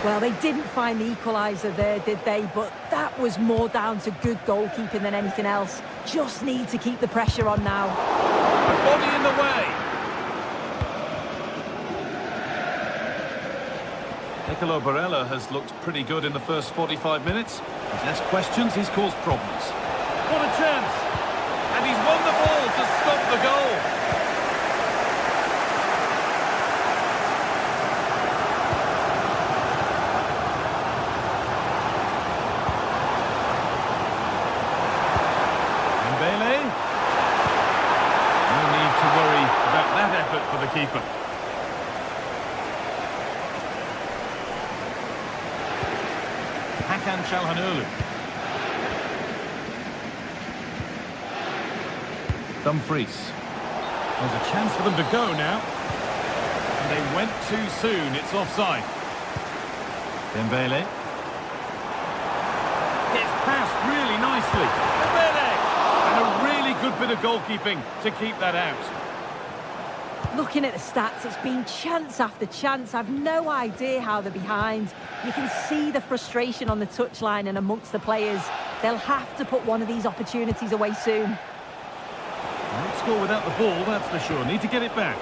F: Well, they didn't find the equaliser there, did they? But that was more down to good goalkeeping than anything else. Just need to keep the pressure on now.
E: A body in the way. Nicolo Barella has looked pretty good in the first 45 minutes. He's asked questions, he's caused problems. What a chance! And he's won the ball to stop the goal. Dembele. No need to worry about that effort for the keeper. Hakan Çalhanoğlu. Dumfries. There's a chance for them to go now. And they went too soon. It's offside. Dembele. It's passed really nicely. Dembele! And a really good bit of goalkeeping to keep that out.
F: Looking at the stats, it's been chance after chance. I've no idea how they're behind. You can see the frustration on the touchline and amongst the players. They'll have to put one of these opportunities away soon.
E: Won't score without the ball, that's for sure. Need to get it back.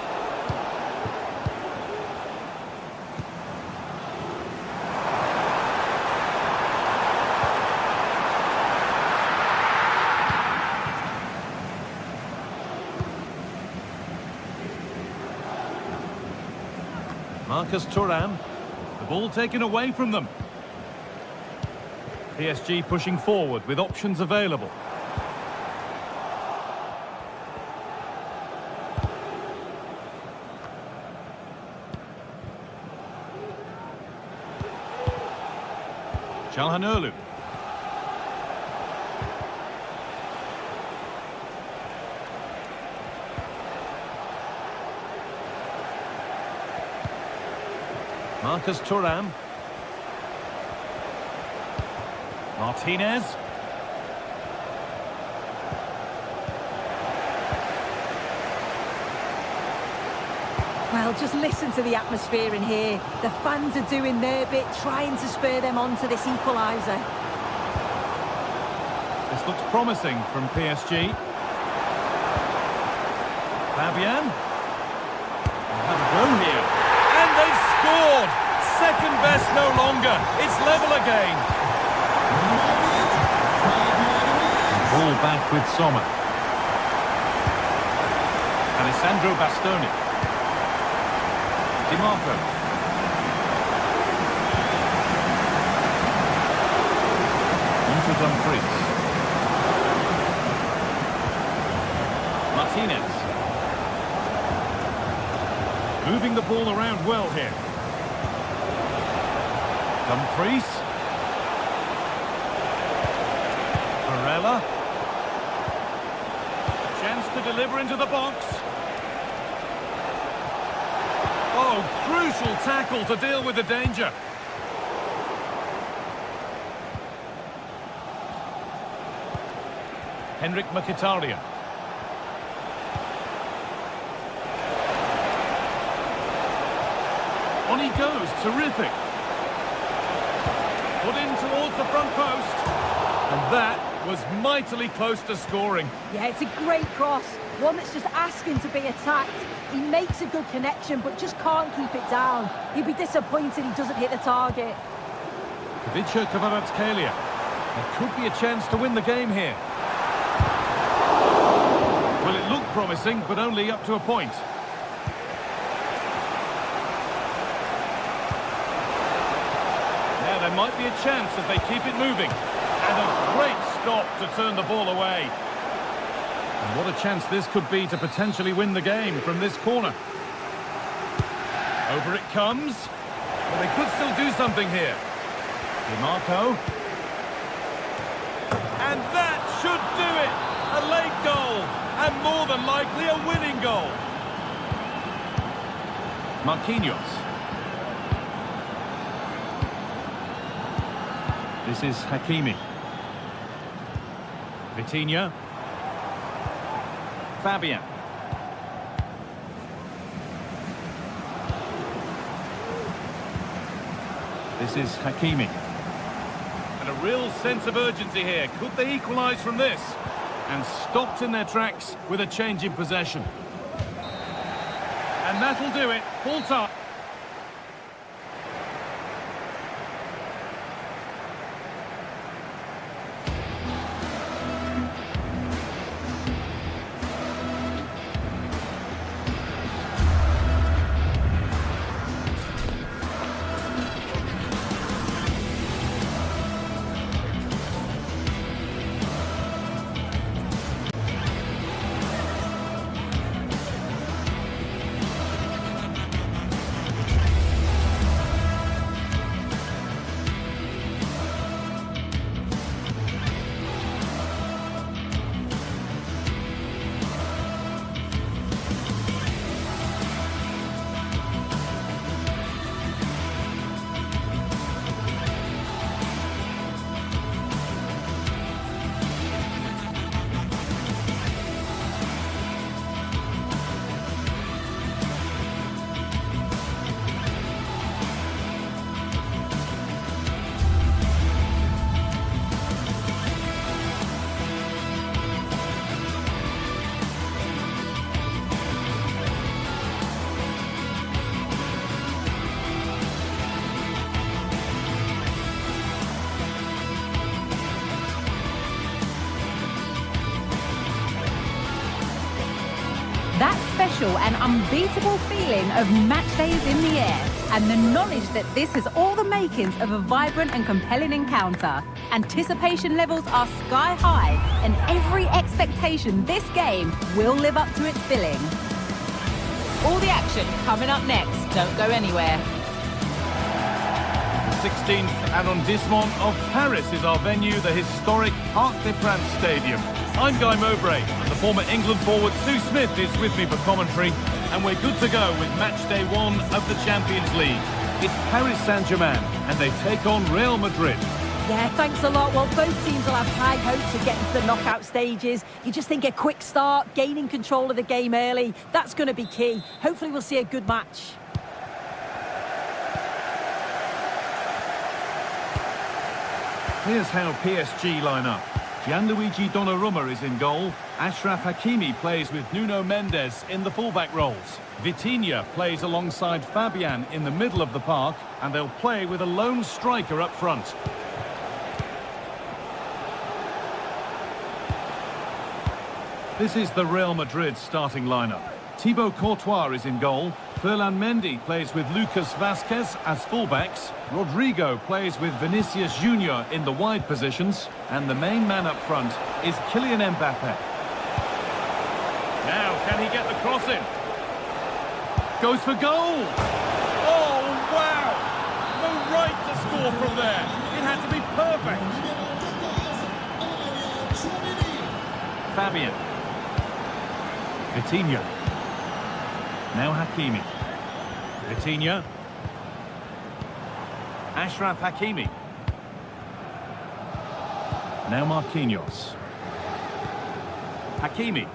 E: Marcus Thuram. The ball taken away from them. PSG pushing forward with options available. Çalhanoğlu. Marcus Thuram. Martinez.
F: Well, just listen to the atmosphere in here. The fans are doing their bit, trying to spur them on to this equaliser.
E: This looks promising from PSG. Fabian. They'll have a go here. And they've scored! Second best no longer. It's level again. Ball back with Sommer. Alessandro Bastoni. Di Marco. On to Dumfries. Martinez. Moving the ball around well here. Dumfries. Barella. Chance to deliver into the box. Oh, crucial tackle to deal with the danger. Henrik Mkhitaryan. On he goes, terrific. Put in towards the front post. And that was mightily close to scoring.
F: Yeah, it's a great cross. One that's just asking to be attacked. He makes a good connection, but just can't keep it down. He'd be disappointed he doesn't hit the target.
E: Ivica Kvaratskhelia. There could be a chance to win the game here. Well, it looked promising, but only up to a point. Now there might be a chance as they keep it moving. And a great stop to turn the ball away. And what a chance this could be to potentially win the game from this corner. Over it comes. Well, they could still do something here. Di Marco. And that should do it! A late goal, and more than likely a winning goal. Marquinhos. This is Hakimi. Vitinha. Fabian. This is Hakimi. And a real sense of urgency here. Could they equalise from this? And stopped in their tracks with a change in possession. And that'll do it. Full time.
D: That special and unbeatable feeling of match day is in the air, and the knowledge that this has all the makings of a vibrant and compelling encounter. Anticipation levels are sky high, and every expectation this game will live up to its billing. All the action coming up next. Don't go anywhere.
E: The 16th arrondissement of Paris is our venue, the historic Parc des Princes Stadium. I'm Guy Mowbray, and the former England forward Sue Smith is with me for commentary, and we're good to go with match day 1 of the Champions League. It's Paris Saint-Germain, and they take on Real Madrid.
F: Yeah, thanks a lot. Well, both teams will have high hopes of getting to the knockout stages. You just think a quick start, gaining control of the game early, that's going to be key. Hopefully we'll see a good match.
E: Here's how PSG line up. Gianluigi Donnarumma is in goal. Achraf Hakimi plays with Nuno Mendes in the fullback roles. Vitinha plays alongside Fabian in the middle of the park, and they'll play with a lone striker up front. This is the Real Madrid starting lineup. Thibaut Courtois is in goal. Ferland Mendy plays with Lucas Vazquez as fullbacks. Rodrigo plays with Vinicius Junior in the wide positions. And the main man up front is Kylian Mbappe. Now, can he get the cross in? Goes for goal! Oh, wow! No right to score from there. It had to be perfect. Fabian. Vitinha. Now Hakimi. Vitinha. Achraf Hakimi. Now Marquinhos. Hakimi.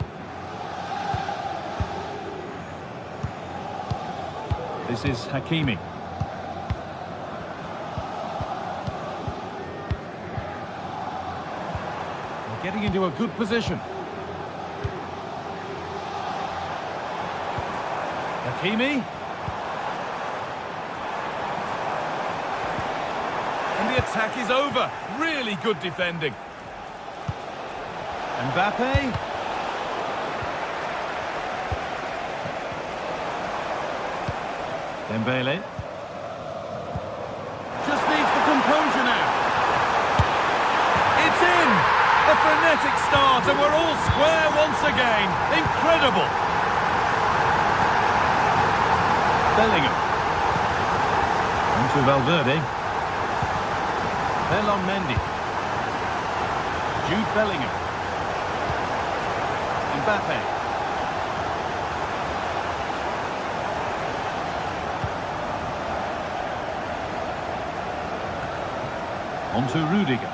E: This is Hakimi. They're getting into a good position. Hakimi. And the attack is over. Really good defending. Mbappe. Dembele. Just needs the composure now. It's in! A frenetic start, and we're all square once again. Incredible! Bellingham. On to Valverde. Ferland Mendy. Jude Bellingham. Mbappe. On to Rudiger.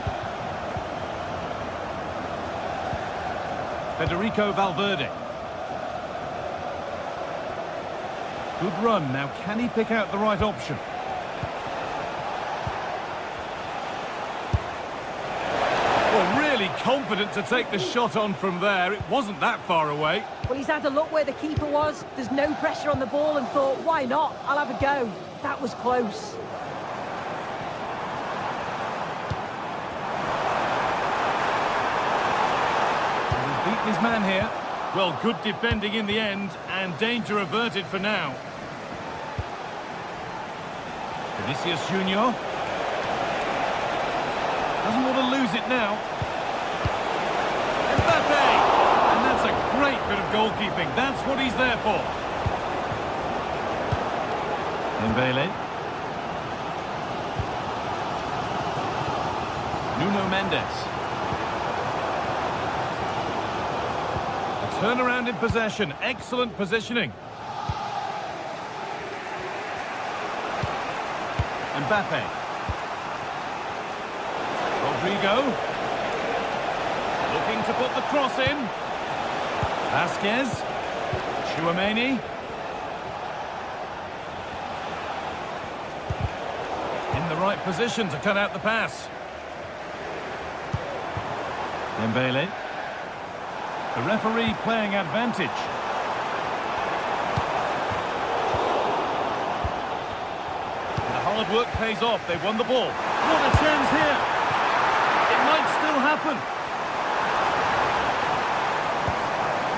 E: Federico Valverde. Good run. Now, can he pick out the right option? Well, really confident to take the shot on from there. It wasn't that far away.
F: Well, he's had a look where the keeper was. There's no pressure on the ball and thought, why not? I'll have a go. That was close.
E: He's beaten his man here. Well, good defending in the end, and danger averted for now. Vinicius Junior. Doesn't want to lose it now. Mbappe! And that's a great bit of goalkeeping. That's what he's there for. Dembele. Nuno Mendes. A turnaround in possession. Excellent positioning. Mbappe. Rodrigo. Looking to put the cross in. Vazquez. Tchouaméni. In the right position to cut out the pass. Dembele. The referee playing advantage. Hard work pays off. They won the ball. What a chance here. It might still happen.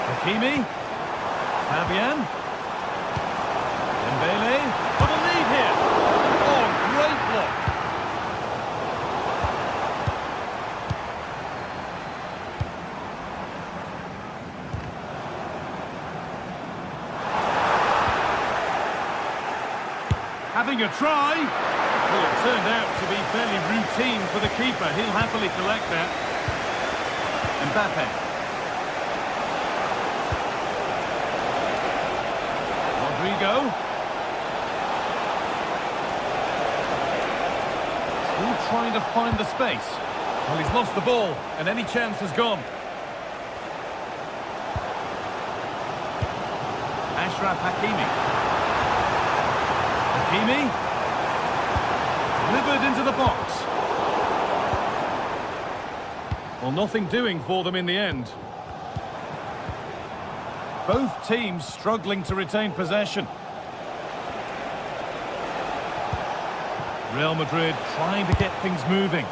E: Hakimi. Fabian. Dembele. For the lead here. Oh, great block. Having a try. Well, it turned out to be fairly routine for the keeper. He'll happily collect that. Mbappe. Rodrigo. Still trying to find the space. Well, he's lost the ball, and any chance has gone. Ashraf Hakimi. Hakimi. Delivered into the box. Well, nothing doing for them in the end. Both teams struggling to retain possession. Real Madrid trying to get things moving.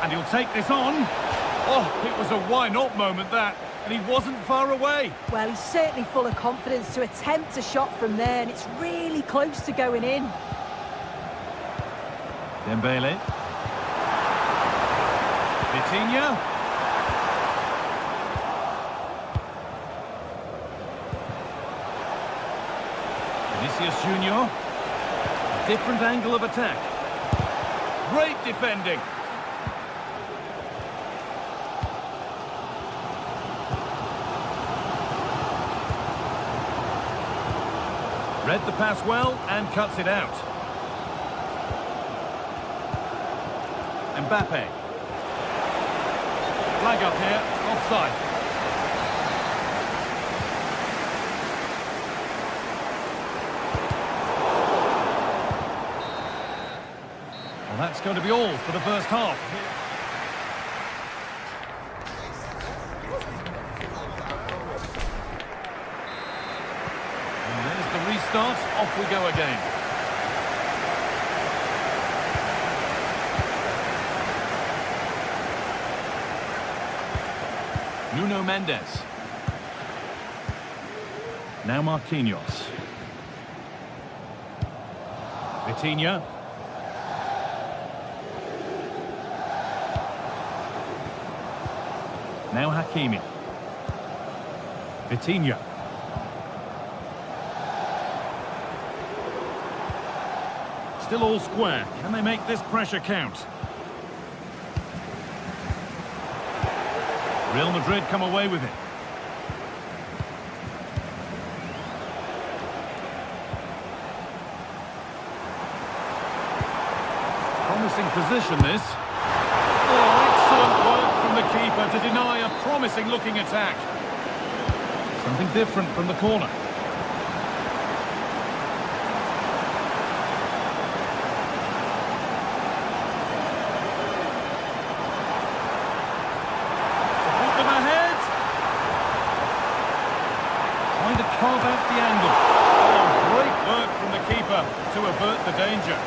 E: And he'll take this on. Oh, it was a why-not moment, that. And he wasn't far away.
F: Well, he's certainly full of confidence to attempt a shot from there, and it's really close to going in.
E: Dembele. Vitinha. Vinicius Junior. Different angle of attack. Great defending. Read the pass well and cuts it out. Mbappe. Flag up here, offside. Well, that's going to be all for the first half. And there's the restart. Off we go again. Nuno Mendes. Now Marquinhos. Vitinha. Now Hakimi. Vitinha. Still all square. Can they make this pressure count? Real Madrid come away with it. Promising position, this. Oh, excellent work from the keeper to deny a promising looking attack. Something different from the corner. Carve out the angle. Oh, great work from the keeper to avert the danger.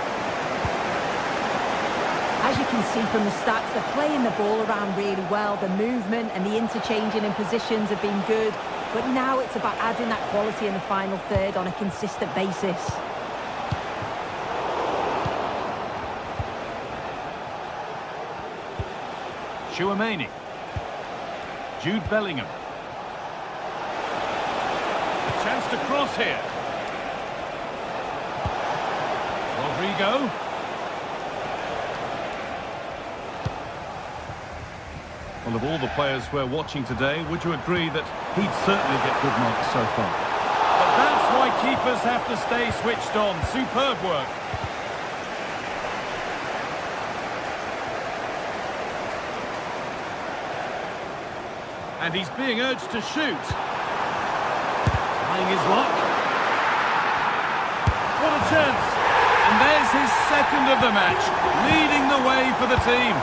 F: As you can see from the stats, they're playing the ball around really well. The movement and the interchanging in positions have been good. But now it's about adding that quality in the final third on a consistent basis.
E: Tchouaméni. Jude Bellingham. Chance to cross here. Rodrigo. Well, of all the players we're watching today, would you agree that he'd certainly get good marks so far? But that's why keepers have to stay switched on. Superb work. And he's being urged to shoot. His luck. What a chance. And there's his second of the match, leading the way for the team.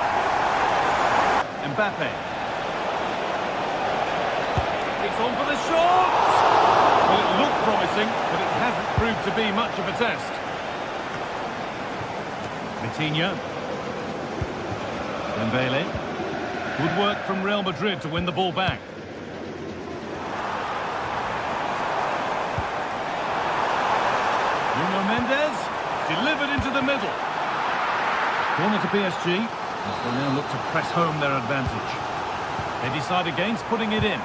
E: Mbappe. It's on for the shot. Well, it looked promising, but it hasn't proved to be much of a test. Vitinha. Dembele. Good work from Real Madrid to win the ball back. Mendes, delivered into the middle. Corner to PSG, as they now look to press home their advantage. They decide against putting it in.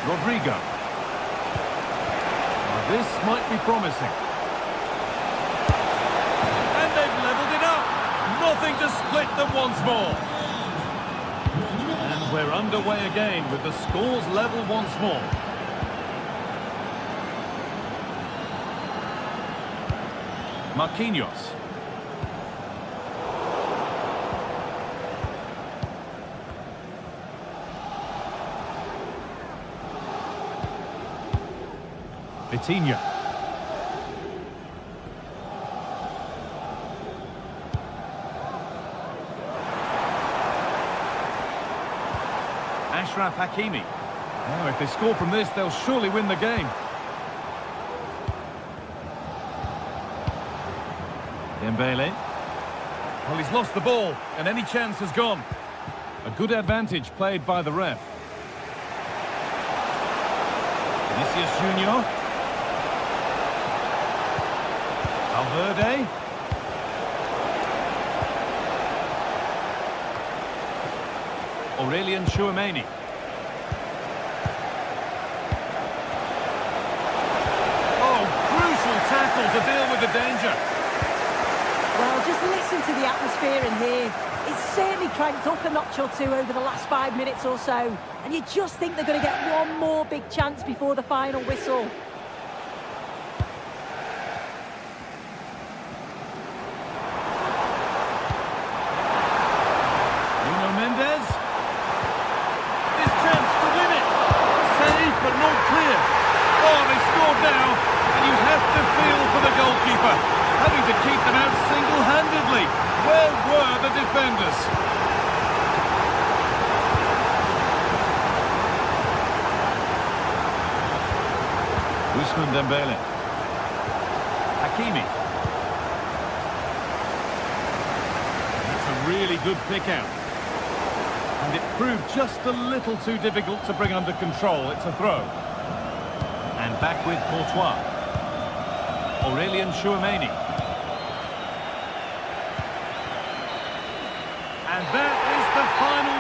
E: Rodrigo. Now this might be promising. And they've levelled it up. Nothing to split them once more. We're underway again with the scores level once more. Marquinhos. Vitinha. Achraf Hakimi. Oh, if they score from this, they'll surely win the game. Dembele. Well, he's lost the ball, and any chance has gone. A good advantage played by the ref. Vinicius Junior. Valverde. Aurelien Tchouameni. Oh, crucial tackle to deal with the danger.
F: Well, just listen to the atmosphere in here. It's certainly cranked up a notch or two over the last 5 minutes or so. And you just think they're going to get one more big chance before the final whistle.
E: Having to keep them out single-handedly. Where were the defenders? Ousmane Dembele. Hakimi. That's a really good pick-out. And it proved just a little too difficult to bring under control. It's a throw. And back with Courtois. Aurelien Tchouameni. And that is the final.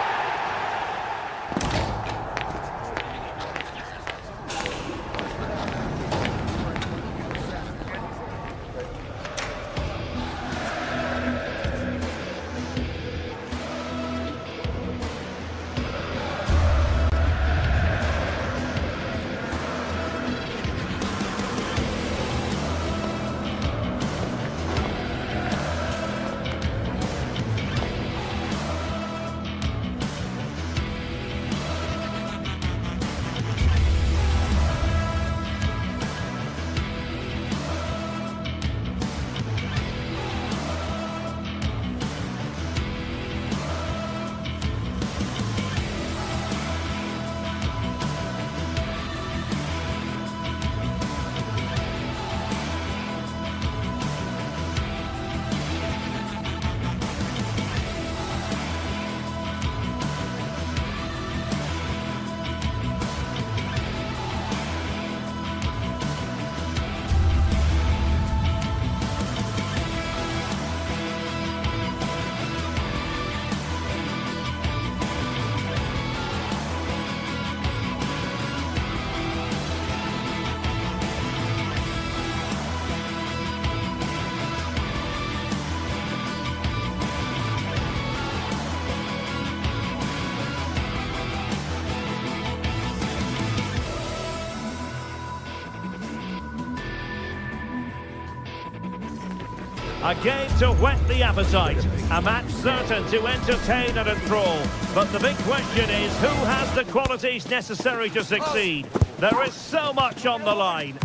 A: A game to whet the appetite, a match certain to entertain and enthrall. But the big question is, who has the qualities necessary to succeed? There is so much on the line.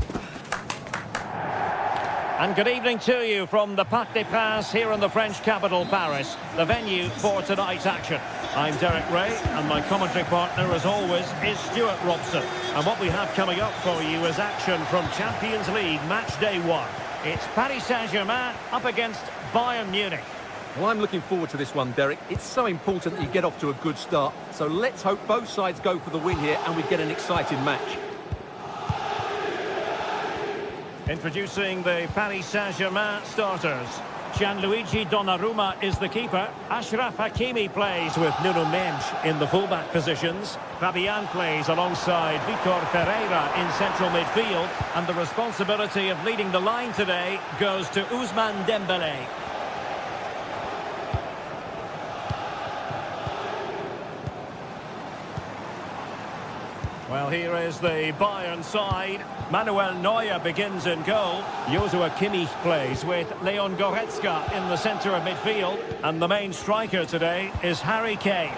A: And good evening to you from the Parc des Princes here in the French capital, Paris, the venue for tonight's action. I'm Derek Ray, and my commentary partner, as always, is Stuart Robson. And what we have coming up for you is action from Champions League Match Day 1. It's Paris Saint-Germain up against Bayern Munich.
B: Well, I'm looking forward to this one, Derek. It's so important that you get off to a good start. So let's hope both sides go for the win here and we get an exciting match.
A: Introducing the Paris Saint-Germain starters. Gianluigi Donnarumma is the keeper. Achraf Hakimi plays with Nuno Mendes in the fullback positions. Fabian plays alongside Vitor Ferreira in central midfield. And the responsibility of leading the line today goes to Ousmane Dembele. Well, here is the Bayern side. Manuel Neuer begins in goal. Joshua Kimmich plays with Leon Goretzka in the centre of midfield. And the main striker today is Harry Kane.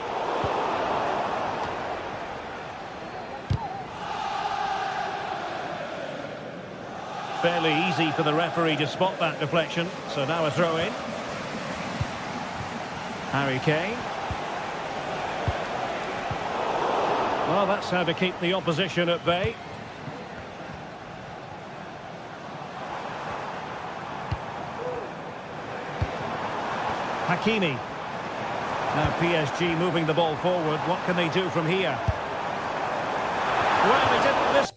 A: Fairly easy for the referee to spot that deflection. So now a throw in. Harry Kane. Well, that's how to keep the opposition at bay. Hakimi. Now PSG moving the ball forward. What can they do from here? Well, he didn't miss.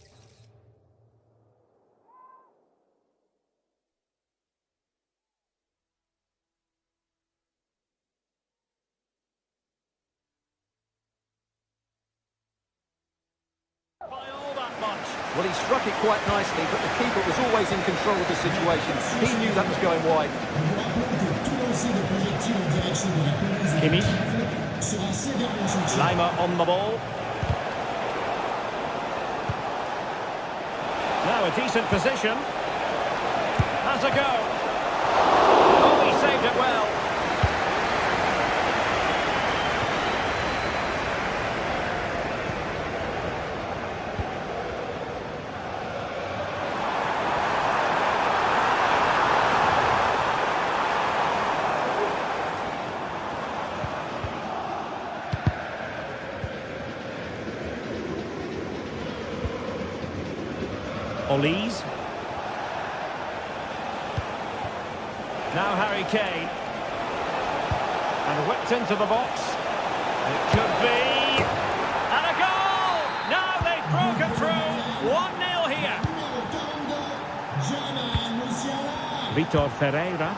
B: Well, he struck it quite nicely, but the keeper was always in control of the situation. He knew that was going wide.
A: Kimmich. Lima on the ball. Now a decent position. Has a go. Oh, he saved it well. Olise. Now Harry Kane. And whipped into the box. It could be. And a goal! Now they've broken through. 1-0 here. Vitor Ferreira.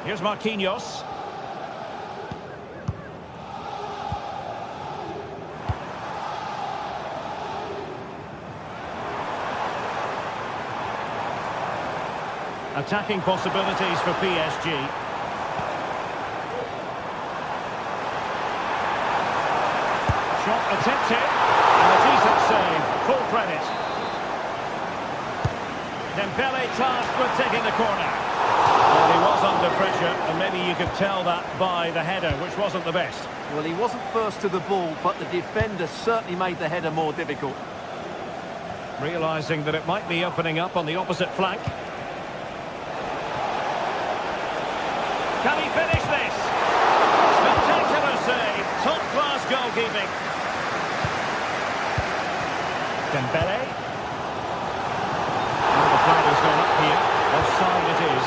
A: Here's Marquinhos. Attacking possibilities for PSG. Shot attempted. And a decent save. Full credit. Dembele tasked with taking the corner. Well, he was under pressure, and maybe you could tell that by the header, which wasn't the best.
B: Well, he wasn't first to the ball, but the defender certainly made the header more difficult.
A: Realising that it might be opening up on the opposite flank. Can he finish this? Spectacular save. Top-class goalkeeping. Dembele. And the flag has gone up here. Offside it is.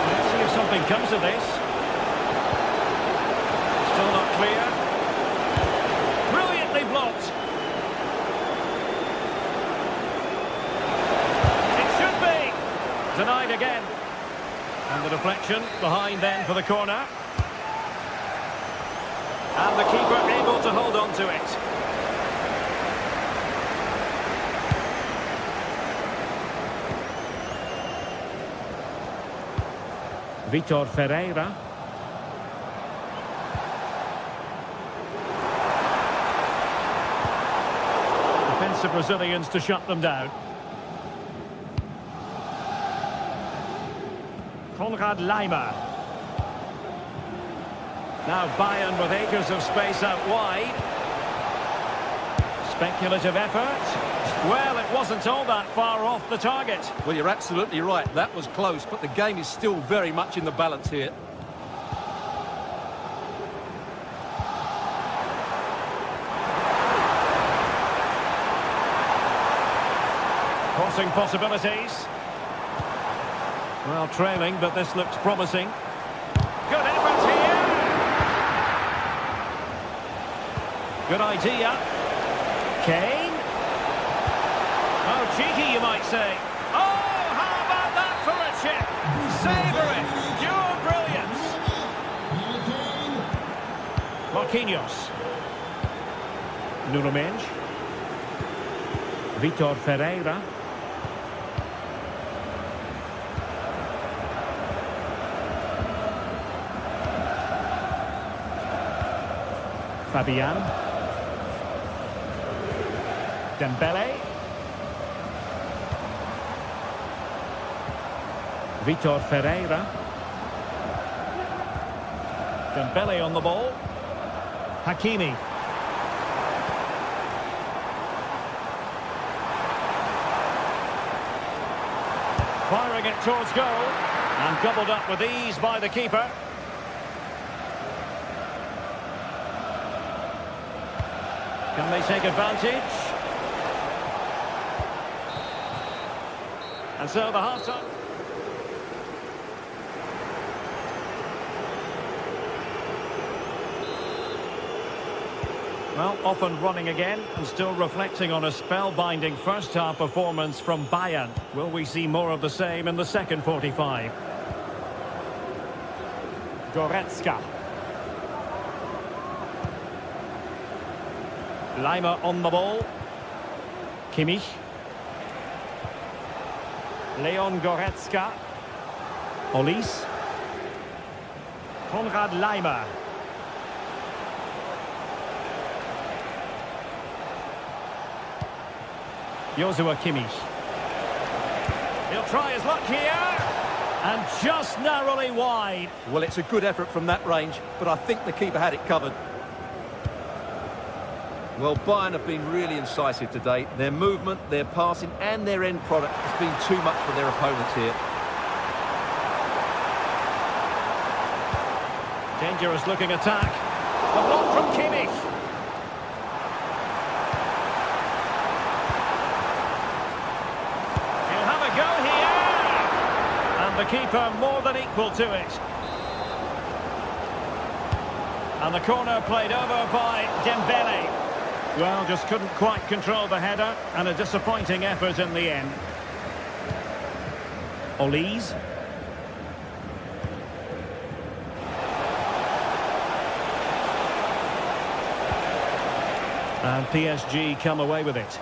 A: Let's see if something comes of this. Still not clear. Brilliantly blocked. It should be. Denied again. And the deflection behind then for the corner. And the keeper able to hold on to it. Vitor Ferreira. Defensive Brazilians to shut them down. Konrad Lima. Now Bayern with acres of space out wide. Speculative effort. Well, it wasn't all that far off the target.
B: Well, you're absolutely right. That was close, but the game is still very much in the balance here.
A: Crossing possibilities. Well, trailing, but this looks promising. Good effort here. Good idea. Kane. Oh, cheeky, you might say. Oh, how about that for a chip? Savour it. Pure brilliance. Marquinhos. Nuno Mendes. Vitor Ferreira. Fabian. Dembele. Vitor Ferreira. Dembele on the ball. Hakimi. Firing it towards goal. And gobbled up with ease by the keeper. Can they take advantage? And so the half-time... Well, off and running again, and still reflecting on a spellbinding first-half performance from Bayern. Will we see more of the same in the second 45? Goretzka. Leimer on the ball. Kimmich. Leon Goretzka. Olise. Konrad Leimer. Joshua Kimmich. He'll try his luck here. And just narrowly wide.
B: Well, it's a good effort from that range, but I think the keeper had it covered. Well, Bayern have been really incisive today. Their movement, their passing and their end product has been too much for their opponents here.
A: Dangerous looking attack. The block from Kimmich. He'll have a go here. And the keeper more than equal to it. And the corner played over by Dembele. Well, just couldn't quite control the header, and a disappointing effort in the end. Olise. And PSG come away with it.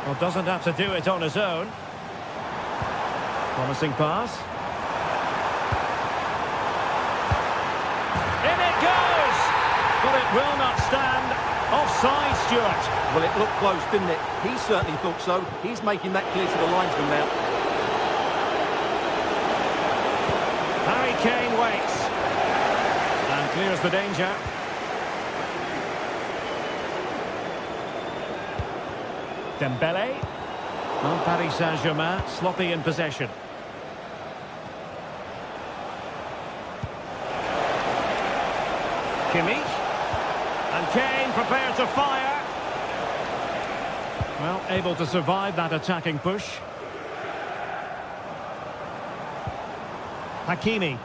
A: Well, doesn't have to do it on his own. Promising pass. In it goes! But it will not stand. Offside, Stuart.
B: Well, it looked close, didn't it? He certainly thought so. He's making that clear to the linesman now.
A: Harry Kane waits. And clears the danger. Dembele. Well, Paris Saint-Germain sloppy in possession. Kimmich. And Kane prepared to fire. Well, able to survive that attacking push. Hakimi.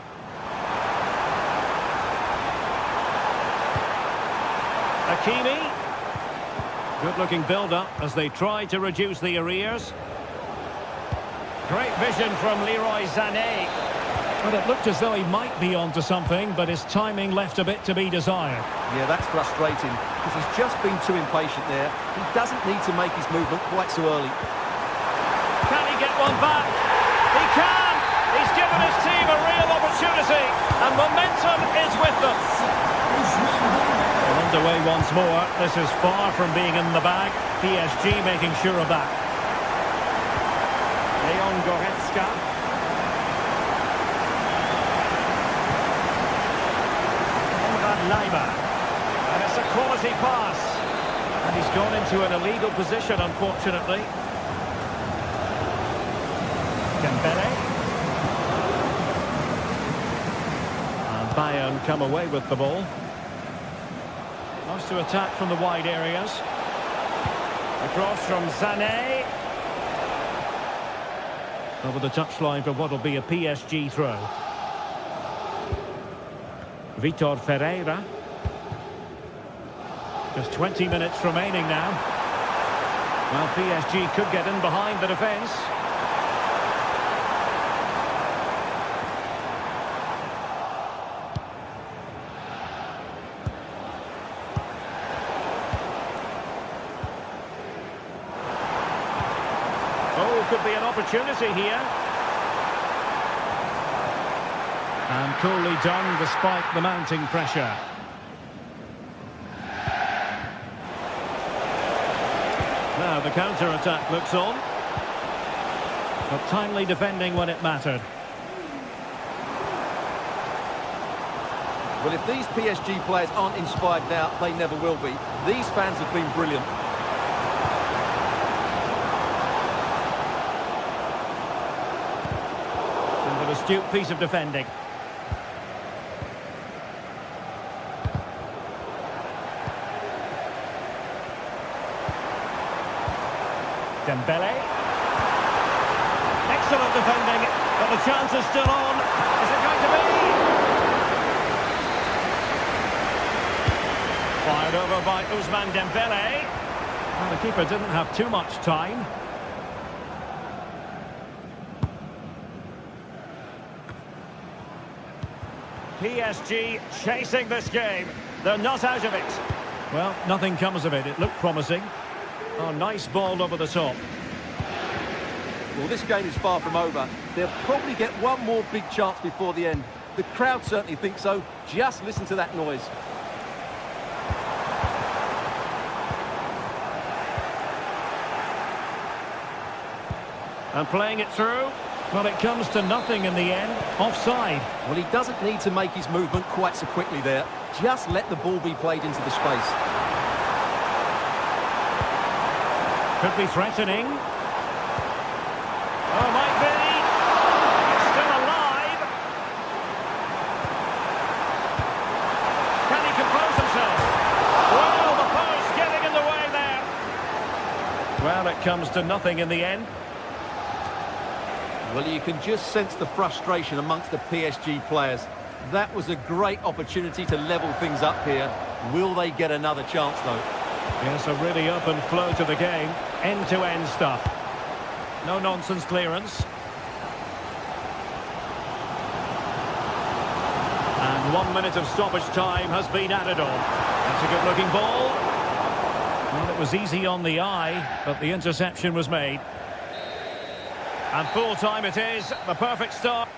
A: Hakimi. Good-looking build-up as they try to reduce the arrears. Great vision from Leroy Sané. But it looked as though he might be onto something, but his timing left a bit to be desired.
B: Yeah, that's frustrating, because he's just been too impatient there. He doesn't need to make his movement quite so early.
A: Can he get one back? He can! He's given his team a real opportunity, and momentum is with them. Well, underway once more. This is far from being in the bag. PSG making sure of that. Leon Goretzka. Leimer. And it's a quality pass. And he's gone into an illegal position, unfortunately. Dembele. And Bayern come away with the ball. Wants to attack from the wide areas. Across from Sané. Over the touchline for what will be a PSG throw. Vitor Ferreira. Just 20 minutes remaining now. Well, PSG could get in behind the defence. could be an opportunity here. And coolly done despite the mounting pressure. Now the counter-attack looks on. But timely defending when it mattered.
B: Well, if these PSG players aren't inspired now, they never will be. These fans have been brilliant.
A: And an astute piece of defending. Dembele. Excellent defending, but the chance is still on. Is it going to be? Fired over by Ousmane Dembele. Well, the keeper didn't have too much time. PSG chasing this game. They're not out of it. Well, nothing comes of it. It looked promising. Oh, nice ball over the top.
B: Well, this game is far from over. They'll probably get one more big chance before the end. The crowd certainly think so. Just listen to that noise.
A: And playing it through. Well, it comes to nothing in the end. Offside.
B: Well, he doesn't need to make his movement quite so quickly there. Just let the ball be played into the space.
A: Could be threatening. Oh, might be. It's still alive. Can he compose himself? Well, the post getting in the way there. Well, it comes to nothing in the end.
B: Well, you can just sense the frustration amongst the PSG players. That was a great opportunity to level things up here. Will they get another chance, though?
A: Yes, a really open flow to the game. End-to-end stuff. No-nonsense clearance. And 1 minute of stoppage time has been added on. That's a good-looking ball. Well, it was easy on the eye, but the interception was made. And full time it is, the perfect start.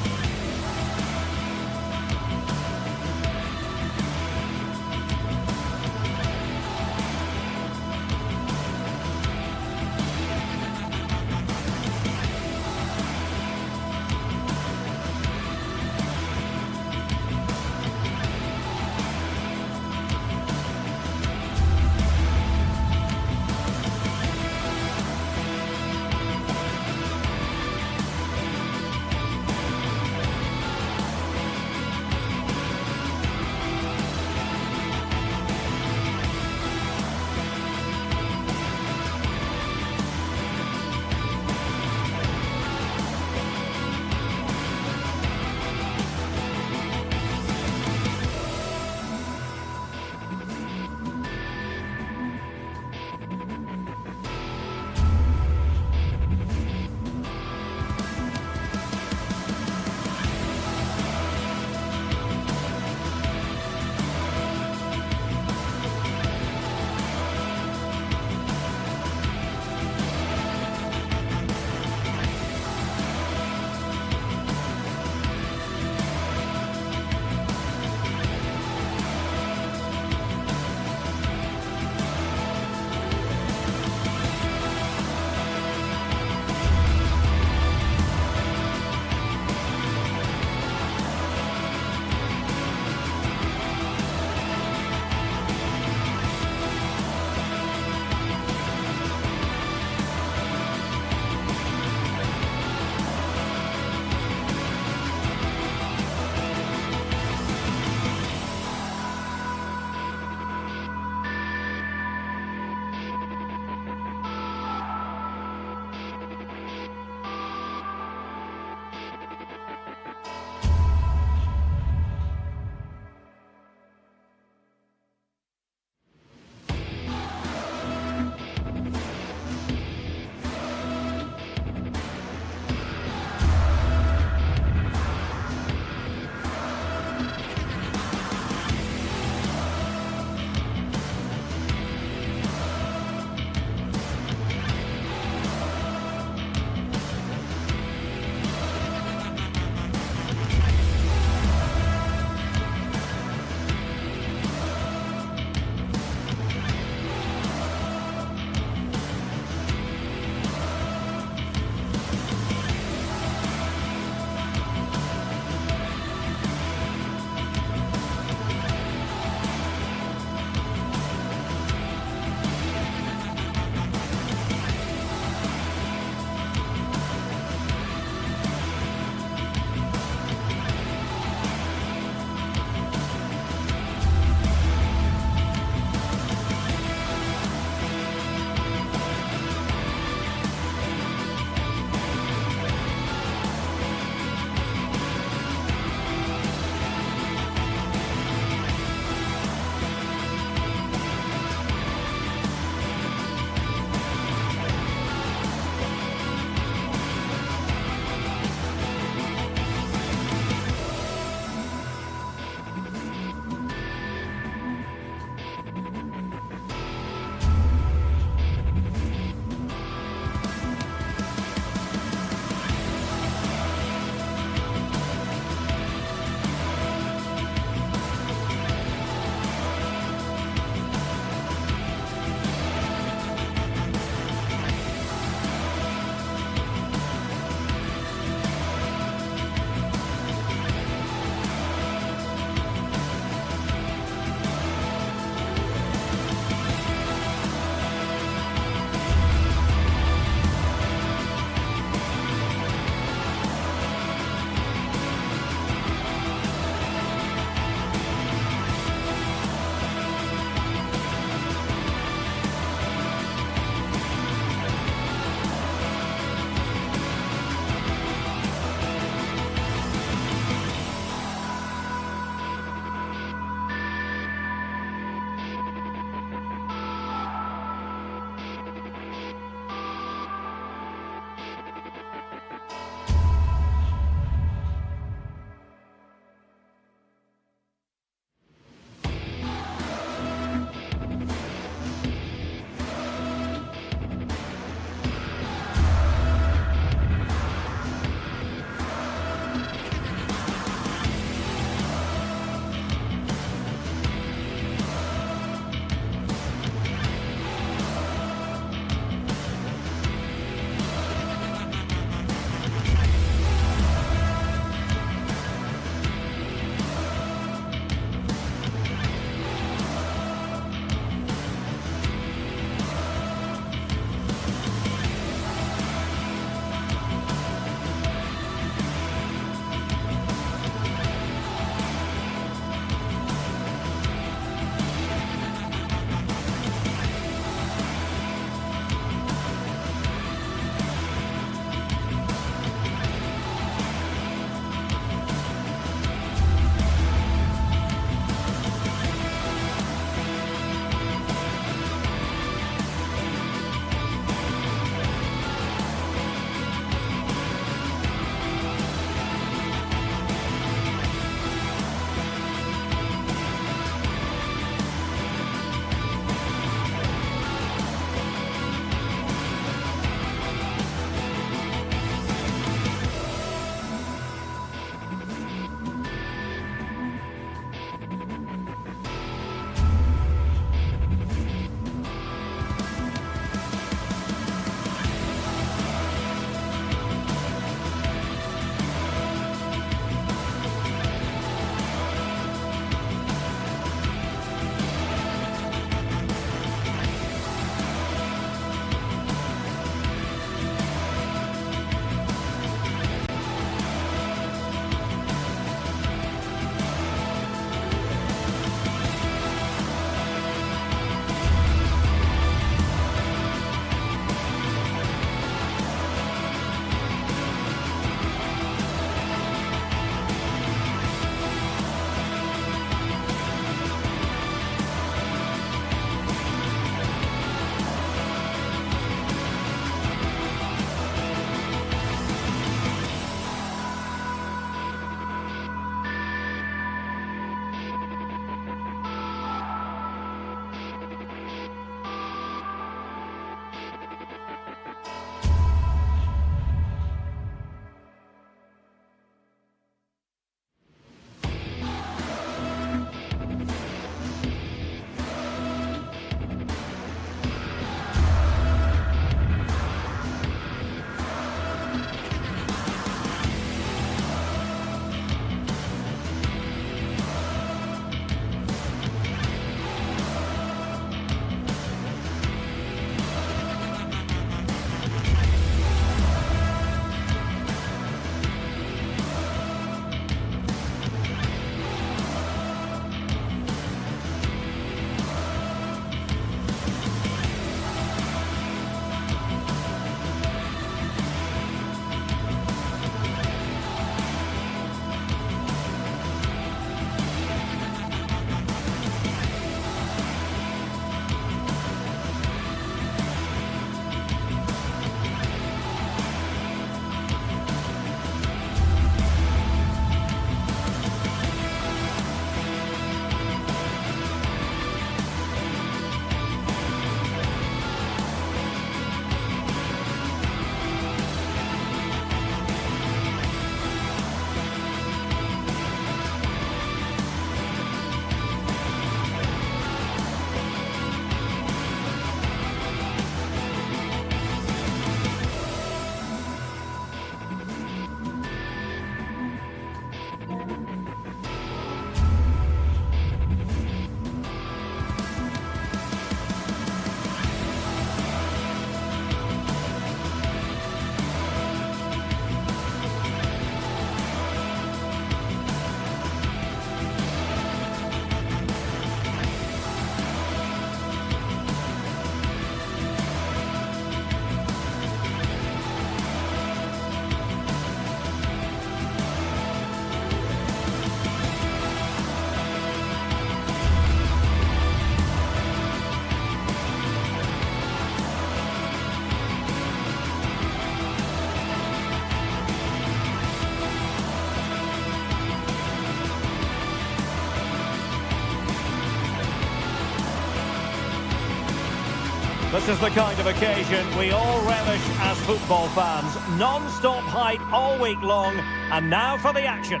A: This is the kind of occasion we all relish as football fans. Non-stop hype all week long, and now for the action.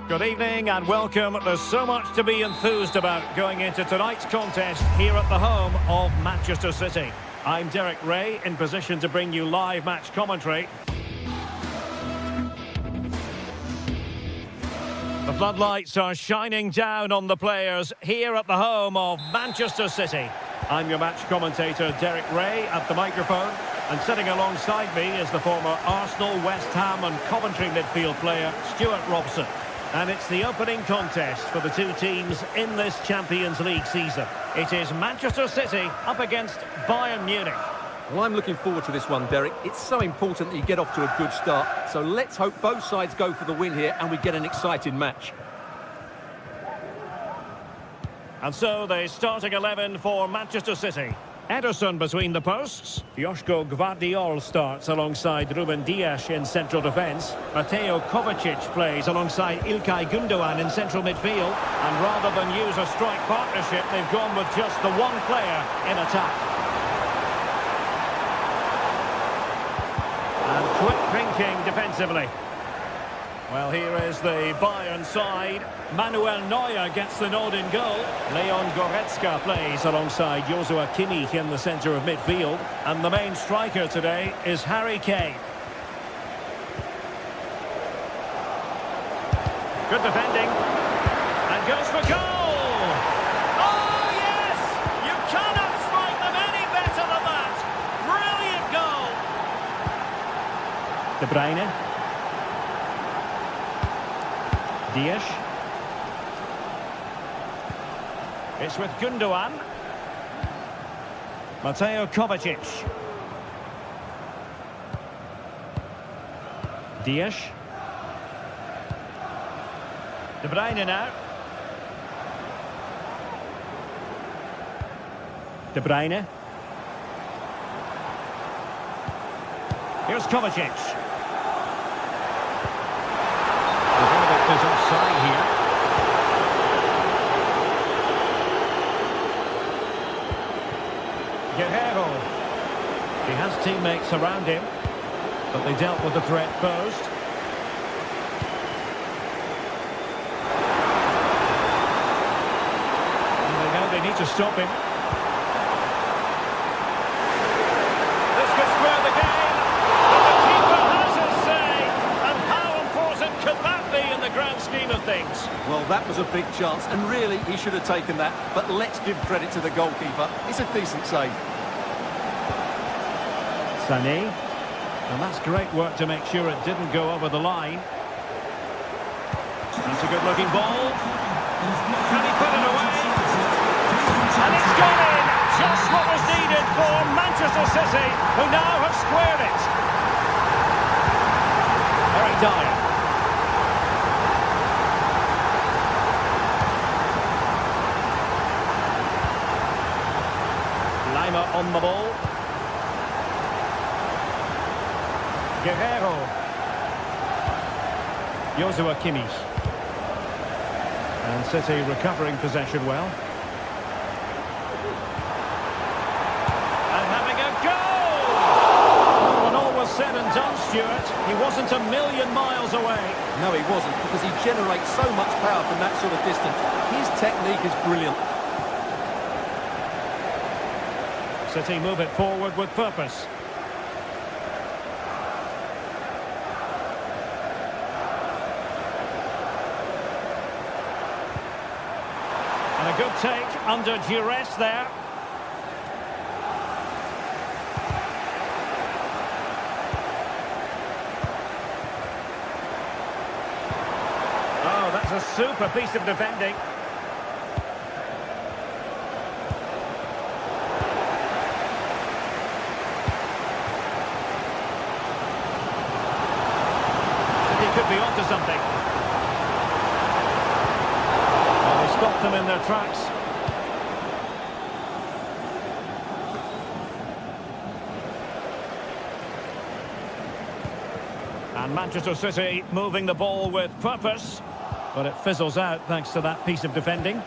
A: Good evening and welcome. There's so much to be enthused about going into tonight's contest here at the home of Manchester City. I'm Derek Ray, in position to bring you live match commentary. The floodlights are shining down on the players here at the home of Manchester City. I'm your match commentator, Derek Ray, at the microphone. And sitting alongside me is the former Arsenal, West Ham and Coventry midfield player, Stuart Robson. And it's the opening contest for the two teams in this Champions League season. It is Manchester City up against Bayern Munich.
B: Well, I'm looking forward to this one, Derek. It's so important that you get off to a good start. So let's hope both sides go for the win here and we get an exciting match.
A: And so the starting 11 for Manchester City. Ederson between the posts. Joško Gvardiol starts alongside Ruben Dias in central defence. Mateo Kovacic plays alongside Ilkay Gundogan in central midfield. And rather than use a strike partnership, they've gone with just the one player in attack. And quick thinking defensively. Well, here is the Bayern side. Manuel Neuer gets the nod in goal. Leon Goretzka plays alongside Joshua Kimmich in the centre of midfield. And the main striker today is Harry Kane. Good defending. And goes for goal! Oh, yes! You cannot strike them any better than that! Brilliant goal! De Bruyne. Dias. It's with Gundogan. Mateo Kovacic. Dias. De Bruyne now. De Bruyne. Here's Kovacic. Is offside here. Guerrero. He has teammates around him, but they dealt with the threat posed. And they know they need to stop him. This could square the game, but the keeper has his say. And how important could that be in the grand scheme of things?
B: Well, that was a big chance, and really, he should have taken that. But let's give credit to the goalkeeper. It's a decent save.
A: Sané. And that's great work to make sure it didn't go over the line. That's a good-looking ball. Can he put it away? And it's gone in! Just what was needed for Manchester City, who now have squared it. Eric Dyer. Lima on the ball. Guerrero. Joshua Kimmich. And City recovering possession well. And having a goal! When all was said and done, Stuart, he wasn't a million miles away.
B: No, he wasn't, because he generates so much power from that sort of distance. His technique is brilliant.
A: City move it forward with purpose. And a good take under duress there. Oh, that's a super piece of defending. Could be onto something. Well, they stopped them in their tracks. And Manchester City moving the ball with purpose, but it fizzles out thanks to that piece of defending.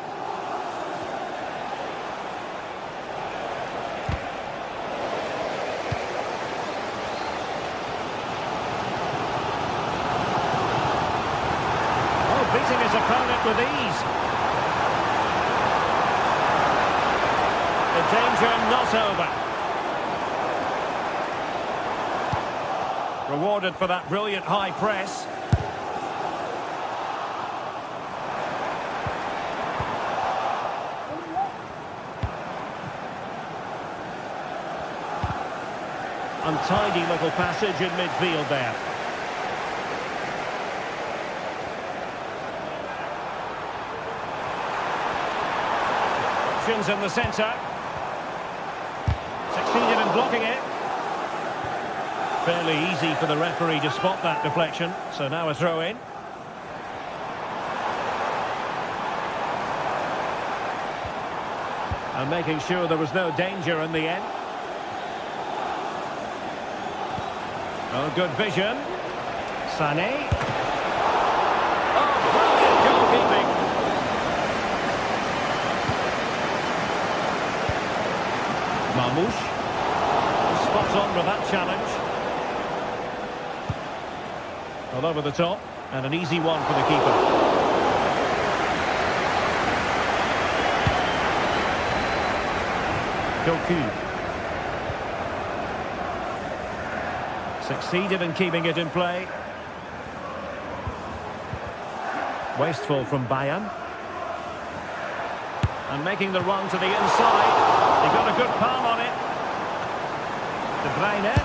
A: Rewarded for that brilliant high press. Untidy little passage in midfield there. Options in the centre. Succeeded in blocking it. Fairly easy for the referee to spot that deflection. So now a throw in. And making sure there was no danger in the end. Oh, good vision. Sané. Oh, brilliant goalkeeping. Mamouche. Spot on with that challenge. All over the top. And an easy one for the keeper. Doku. Succeeded in keeping it in play. Wasteful from Bayern. And making the run to the inside. He got a good palm on it. De Bruyne.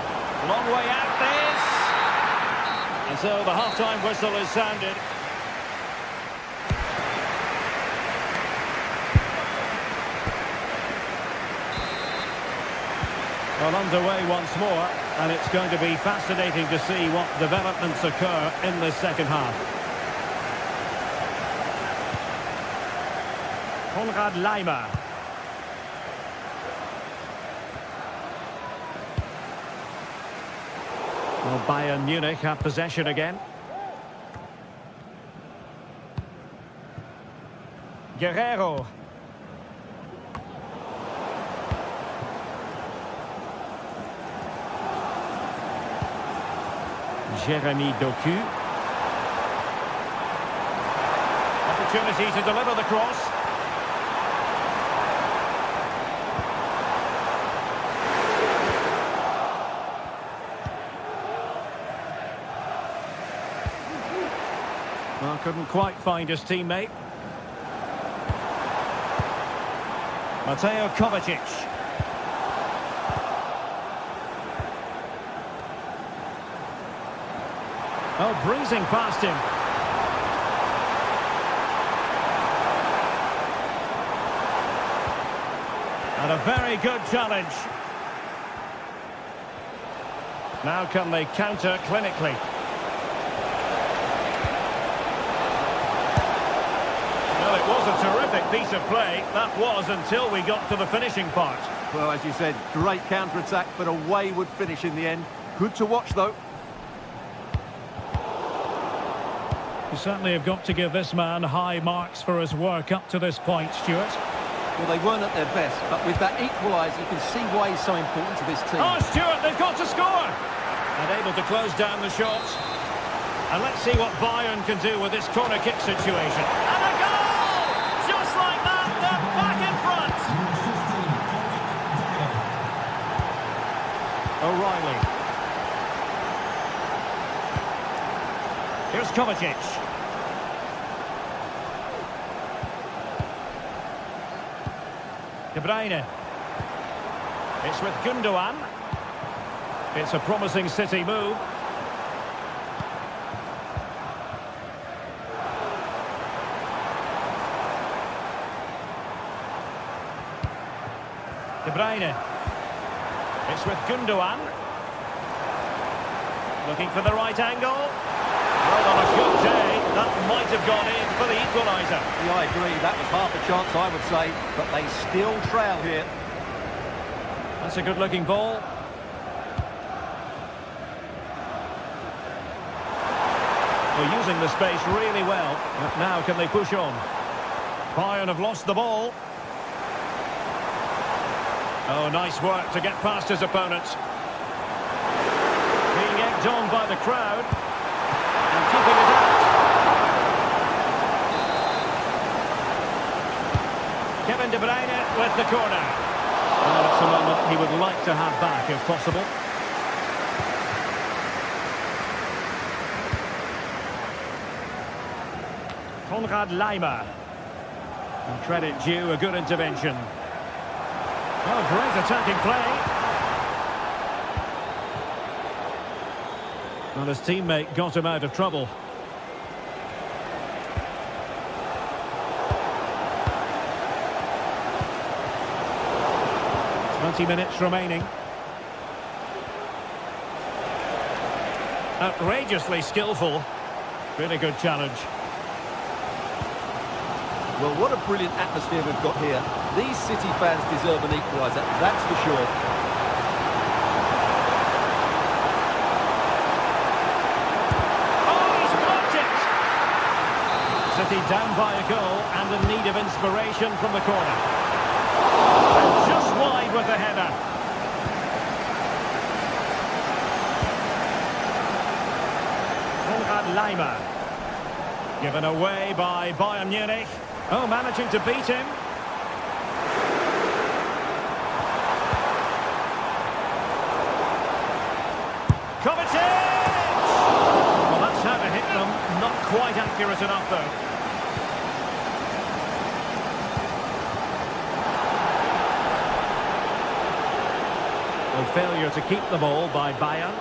A: Long way out this. And so the half-time whistle is sounded. Well, underway once more, and it's going to be fascinating to see what developments occur in this second half. Konrad Laimer. Well, Bayern Munich have possession again. Guerrero. Jeremy Doku. Opportunity to deliver the cross. Well, couldn't quite find his teammate. Mateo Kovacic. Oh, breezing past him. And a very good challenge. Now can they counter clinically? Well, it was a terrific piece of play. That was until we got to the finishing part.
B: Well, as you said, great counter-attack, but a wayward finish in the end. Good to watch, though.
A: You certainly have got to give this man high marks for his work up to this point, Stuart.
B: Well, they weren't at their best, but with that equaliser, you can see why he's so important to this team.
A: Oh, Stuart, they've got to score! And able to close down the shot. And let's see what Bayern can do with this corner kick situation. And a goal! Just like that, they're back in front! O'Reilly. Here's Kovacic. De Bruyne. It's with Gundogan. It's a promising City move. De Bruyne. It's with Gundogan. Looking for the right angle. Well, on a good day, that might have gone in for the equaliser.
B: Yeah, I agree. That was half a chance, I would say. But they still trail here.
A: That's a good-looking ball. They're using the space really well. But now can they push on? Bayern have lost the ball. Oh, nice work to get past his opponent. Being egged on by the crowd. And keeping it out. Kevin De Bruyne with the corner. Well, it's a moment he would like to have back if possible. Leimer. And credit due, a good intervention. Oh, great attacking play. Well, his teammate got him out of trouble. Minutes remaining. Outrageously skillful. Really good challenge.
B: Well, what a brilliant atmosphere we've got here. These City fans deserve an equaliser, that's for sure.
A: Oh, he's blocked it! City down by a goal and in need of inspiration from the corner. And just wide with the header. Leimer. Given away by Bayern Munich. Oh, managing to beat him. Kovacic! Well, that's how to hit them. Not quite accurate enough, though. Well, failure to keep the ball by Bayern.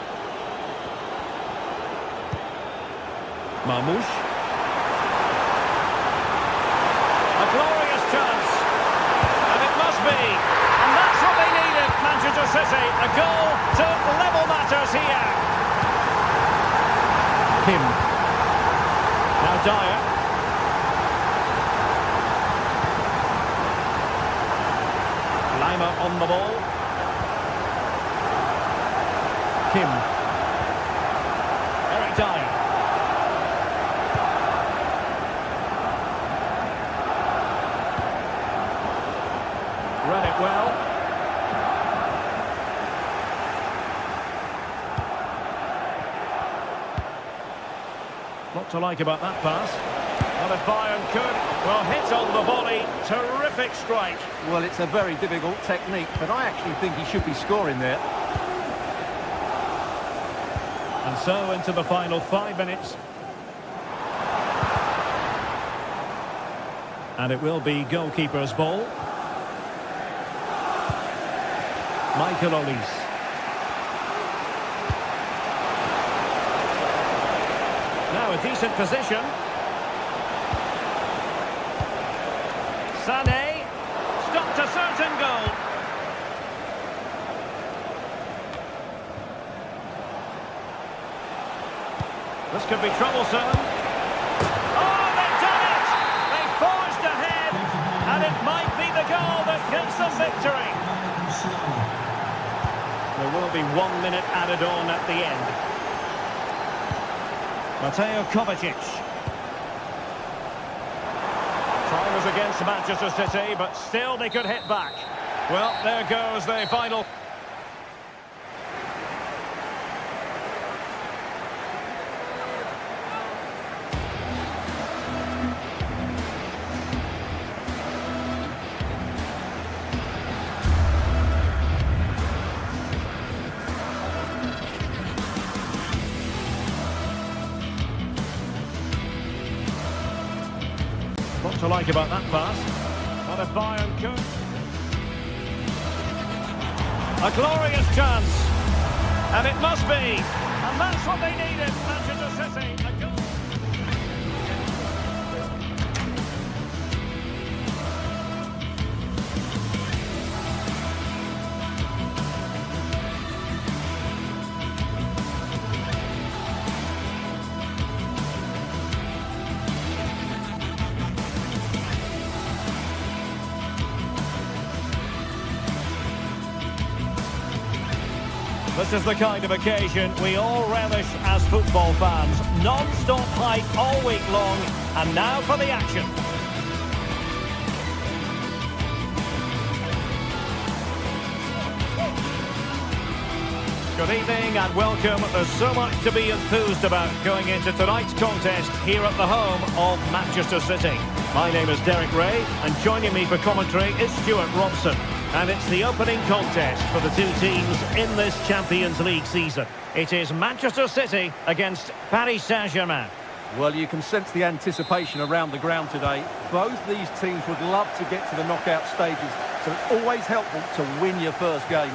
A: Marmoush. A glorious chance. And it must be. And that's what they needed, Manchester City. A goal to level matters here. Kim. Now Dyer. Leimer on the ball. Kim. Eric Dyer. Read it well. What to like about that pass? Well, if Bayern could, well, hit on the volley. Terrific strike.
B: Well, it's a very difficult technique, but I actually think he should be scoring there.
A: And so into the final 5 minutes. And it will be goalkeeper's ball. Michael Olise. Now a decent position. Sané. Stopped a certain goal. This could be troublesome. Oh, they've done it! They forged ahead, and it might be the goal that gives them victory. There will be 1 minute added on at the end. Mateo Kovacic. Time was against Manchester City, but still they could hit back. Well, there goes the final. What to like about that pass? What a Bayern could. A glorious chance. And it must be. And that's what they needed, Manchester City. A goal. This is the kind of occasion we all relish as football fans. Non-stop hype all week long, and now for the action. Good evening and welcome. There's so much to be enthused about going into tonight's contest here at the home of Manchester City. My name is Derek Ray, and joining me for commentary is Stuart Robson. And it's the opening contest for the two teams in this Champions League season. It is Manchester City against Paris Saint-Germain.
B: Well, you can sense the anticipation around the ground today. Both these teams would love to get to the knockout stages, so it's always helpful to win your first game.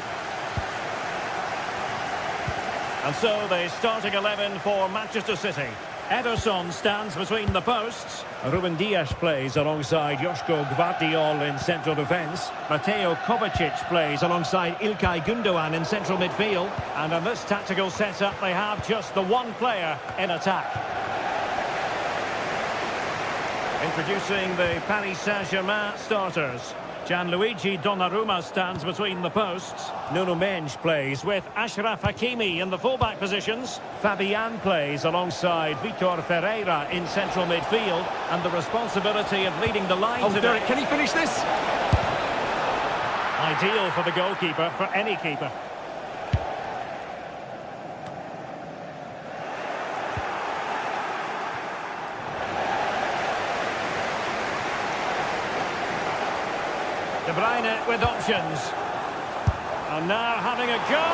A: And so the starting 11 for Manchester City. Ederson stands between the posts. Ruben Dias plays alongside Joško Gvardiol in central defence. Mateo Kovacic plays alongside İlkay Gündoğan in central midfield. And in this tactical setup, they have just the one player in attack. Introducing the Paris Saint-Germain starters. Gianluigi Donnarumma stands between the posts. Nuno Mendes plays with Achraf Hakimi in the fullback positions. Fabian plays alongside Vitor Ferreira in central midfield. And the responsibility of leading the line today.
B: Derek, can he finish this?
A: Ideal for the goalkeeper, for any keeper. De Bruyne with options. And now having a go.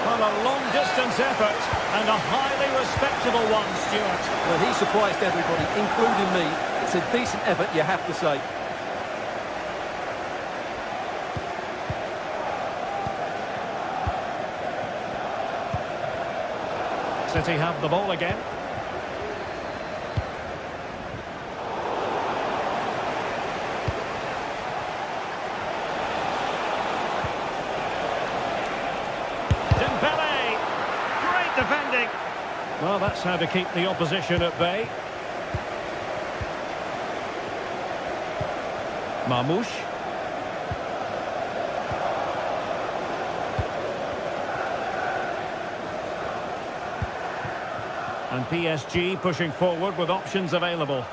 A: Well, a long-distance effort and a highly respectable one, Stuart.
B: Well, he surprised everybody, including me. It's a decent effort, you have to say.
A: City have the ball again. Defending. Well, that's how to keep the opposition at bay. Marmoush. And PSG pushing forward with options available.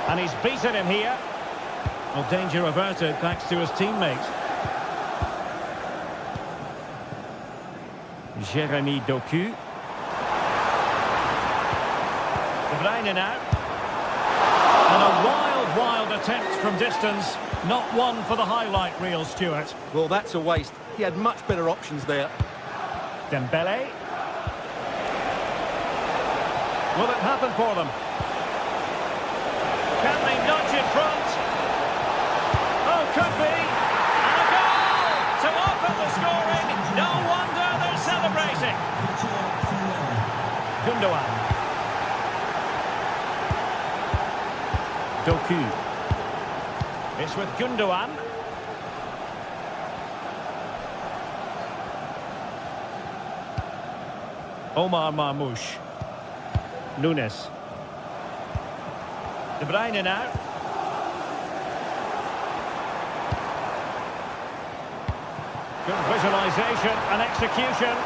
A: And he's beaten him here. Well, danger averted thanks to his teammate. Jeremy Doku. De Bruyne now. And a wild attempt from distance. Not one for the highlight reel, Stuart.
B: Well, that's a waste. He had much better options there.
A: Dembele. Will it happen for them? Can they nudge in front? Could be, and a goal to open the scoring. No wonder they're celebrating. Gündoğan. Doku. It's with Gündoğan. Omar Marmoush. Nunes. De Bruyne now. Good visualisation and execution.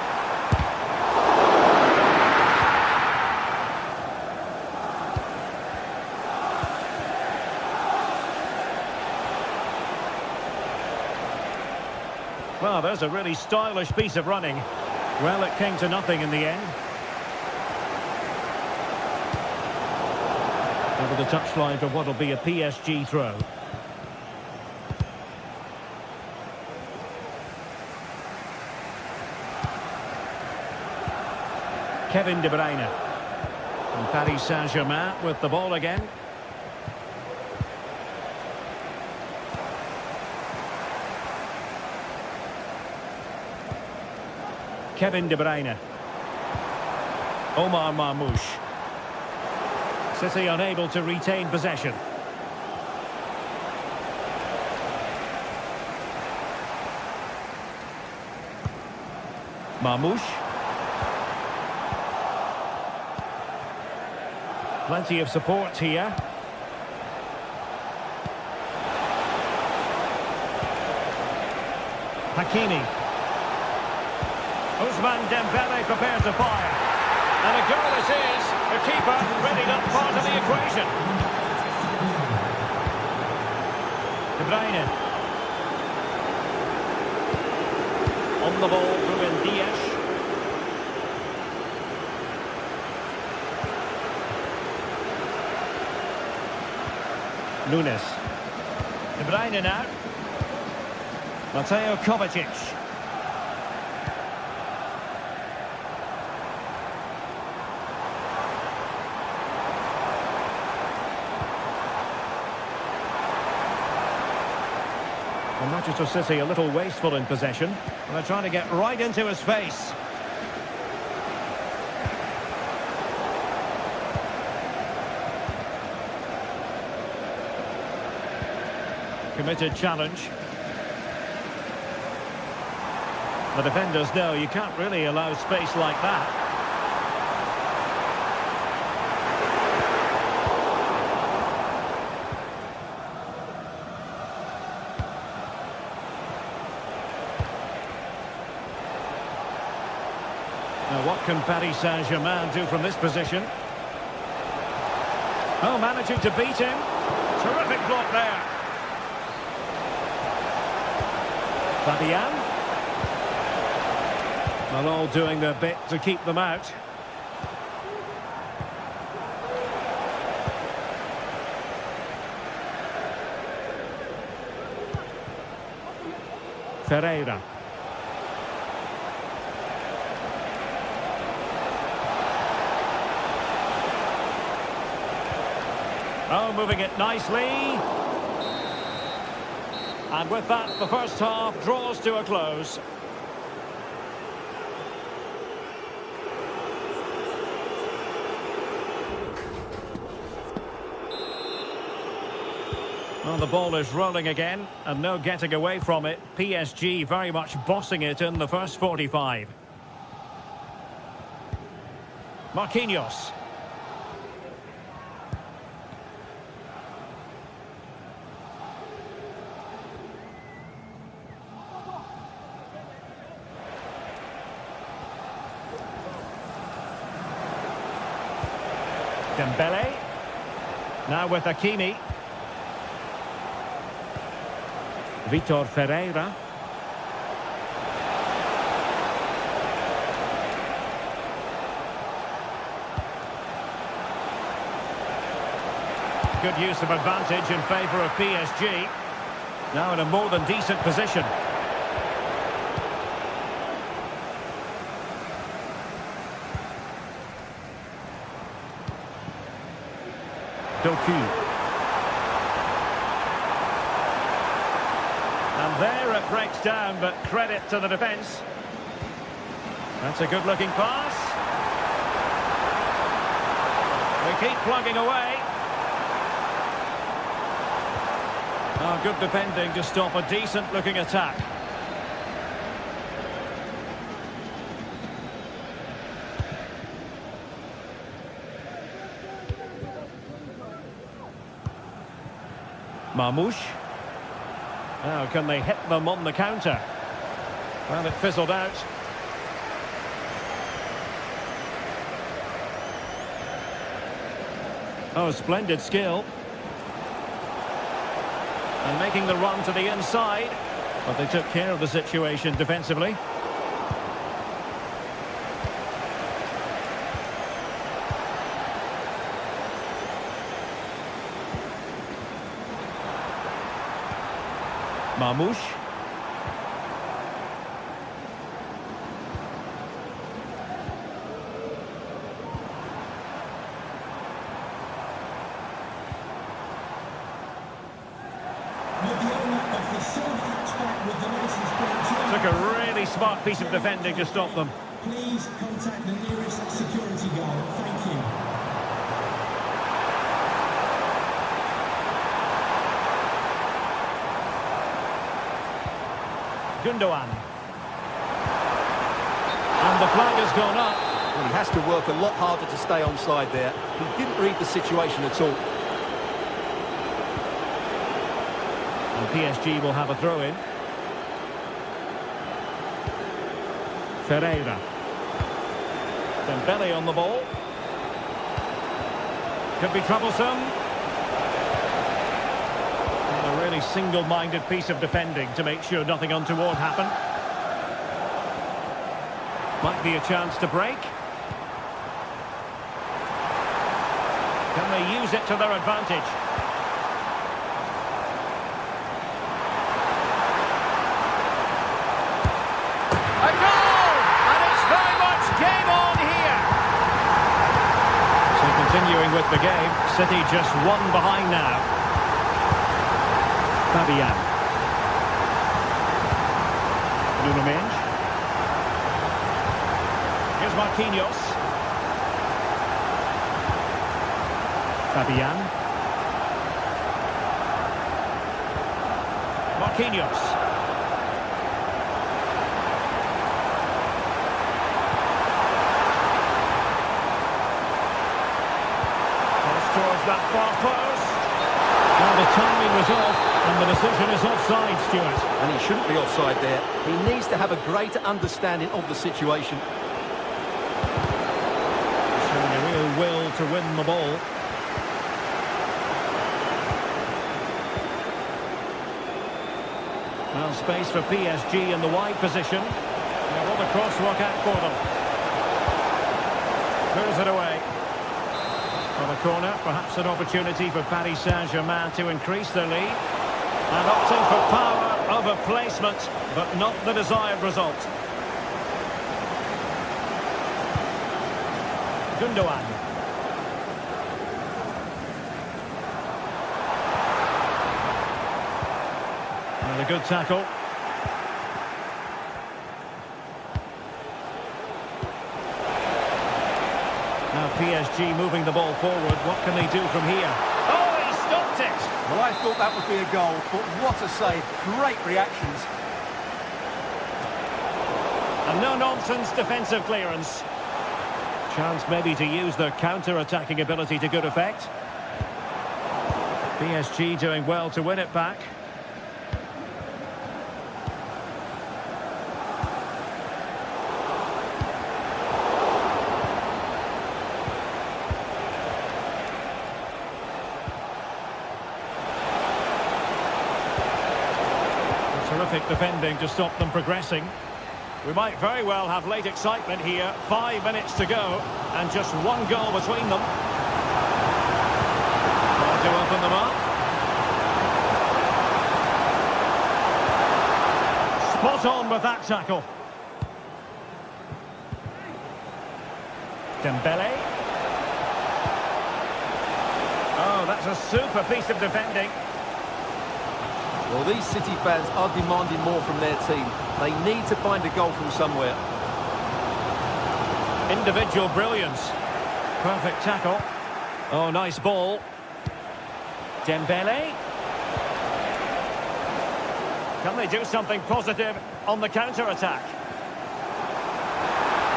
A: Well, there's a really stylish piece of running. Well, it came to nothing in the end. Over the touchline for what will be a PSG throw. Kevin De Bruyne. And Paris Saint-Germain with the ball again. Kevin De Bruyne. Omar Marmoush. City unable to retain possession. Marmoush. Plenty of support here. Hakimi. Ousmane Dembele prepares to fire. And a goal it is. The keeper really not part of the equation. De Bruyne. On the ball, Ruben Dias. Nunes. De Bruyne now. Mateo Kovacic. Well, Manchester City a little wasteful in possession. And they're trying to get right into his face. Committed challenge. The defenders know you can't really allow space like that. Now what can Paris Saint-Germain do from this position? Oh, managing to beat him. Terrific block there. Fabian. Well, all doing their bit to keep them out. Ferreira. Oh, moving it nicely. And with that, the first half draws to a close. Well, the ball is rolling again, and no getting away from it. PSG very much bossing it in the first 45. Marquinhos. Dembele. Now with Hakimi. Vitor Ferreira. Good use of advantage in favour of PSG. Now in a more than decent position. Doku. And there it breaks down, but credit to the defence. That's a good-looking pass. They keep plugging away. Oh, good defending to stop a decent-looking attack. Marmoush. Now, can they hit them on the counter? Well, it fizzled out. Oh, splendid skill. And making the run to the inside. But they took care of the situation defensively. Marmoush. Took a really smart piece of defending to stop them.
C: Please contact the nearest security guard. Thank you.
A: Gundogan. And the flag has gone up.
B: Well, he has to work a lot harder to stay onside there. He didn't read the situation at all.
A: And PSG will have a throw-in. Ferreira. Dembele on the ball. Could be troublesome. A really single-minded piece of defending to make sure nothing untoward happened. Might be a chance to break. Can they use it to their advantage? A goal! And it's very much game on here. So continuing with the game, City just one behind now. Fabian. Nuno. Here's Marquinhos. Fabian. Marquinhos. Cross towards that far post. Well, the timing was off, and the decision is offside, Stuart.
B: And he shouldn't be offside there. He needs to have a greater understanding of the situation.
A: Showing a real will to win the ball. Well, space for PSG in the wide position. Now, will the cross work out for them? Clears it away. On the corner, perhaps an opportunity for Paris Saint-Germain to increase their lead. And opting for power over placement, but not the desired result. Gundogan. And a good tackle. Now PSG moving the ball forward. What can they do from here? Oh, he stopped it!
B: Well, I thought that would be a goal, but what a save. Great reactions.
A: And no-nonsense defensive clearance. Chance maybe to use their counter-attacking ability to good effect. PSG doing well to win it back. Terrific defending to stop them progressing. We might very well have late excitement here. 5 minutes to go, and just one goal between them. Trying to open them up. Spot on with that tackle. Dembele. Oh, that's a super piece of defending.
B: Well, these City fans are demanding more from their team. They need to find a goal from somewhere.
A: Individual brilliance. Perfect tackle. Oh, nice ball. Dembele. Can they do something positive on the counter-attack?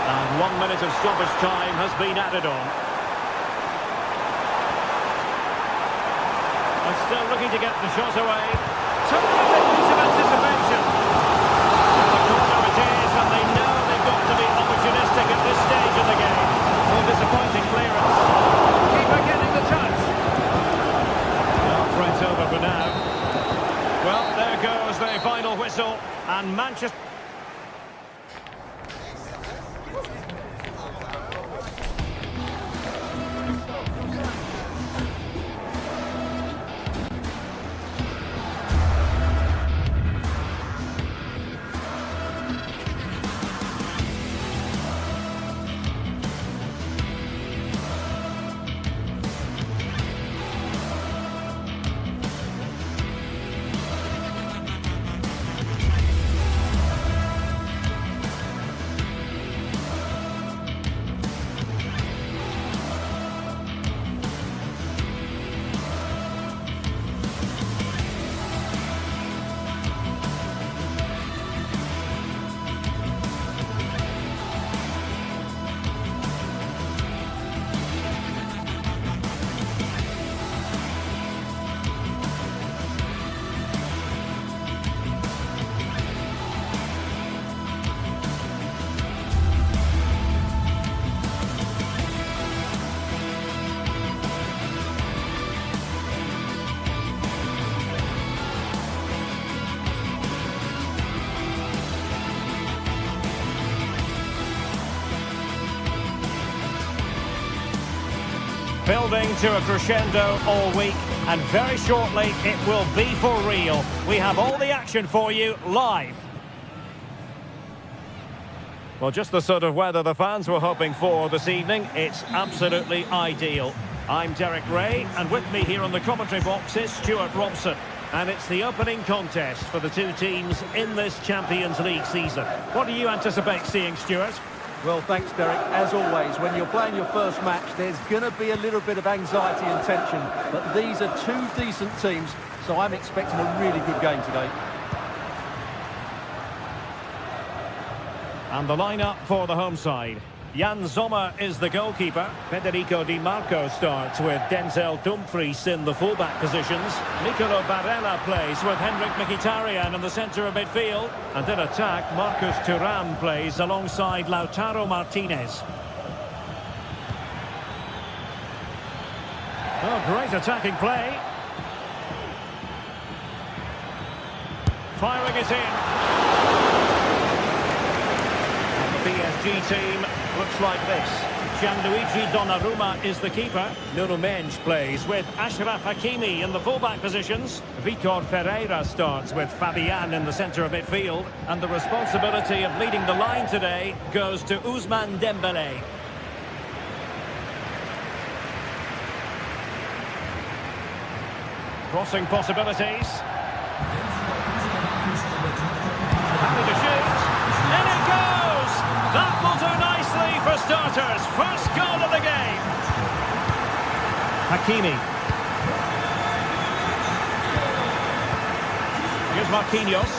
A: And 1 minute of stoppage time has been added on. And still looking to get the shot away. Terrific piece of anticipation. And the corner it is, and they know they've got to be opportunistic at this stage of the game. Oh, disappointing clearance. Keeper getting the touch. Well, threat's over for now. Well, there goes the final whistle, and Manchester... Building to a crescendo all week, and very shortly it will be for real. We have all the action for you live. Well, just the sort of weather the fans were hoping for this evening. It's absolutely ideal. I'm Derek Ray, and with me here on the commentary box is Stuart Robson. And it's the opening contest for the two teams in this Champions League season. What do you anticipate seeing, Stuart?
B: Well, thanks, Derek. As always, when you're playing your first match, there's going to be a little bit of anxiety and tension. But these are two decent teams, so I'm expecting a really good game today.
A: And the lineup for the home side. Jan Sommer is the goalkeeper. Federico Di Marco starts with Denzel Dumfries in the fullback positions. Nicolo Barella plays with Henrik Mkhitaryan in the centre of midfield. And in attack, Marcus Thuram plays alongside Lautaro Martinez. Oh, great attacking play. Firing it in. The PSG team looks like this. Gianluigi Donnarumma is the keeper. Nuno Mendes plays with Achraf Hakimi in the fullback positions. Vitor Ferreira starts with Fabian in the centre of midfield. And the responsibility of leading the line today goes to Ousmane Dembélé. Crossing possibilities. Happy to shoot. In it goes! That will do nicely for starters. First goal of the game. Hakimi. Here's Marquinhos.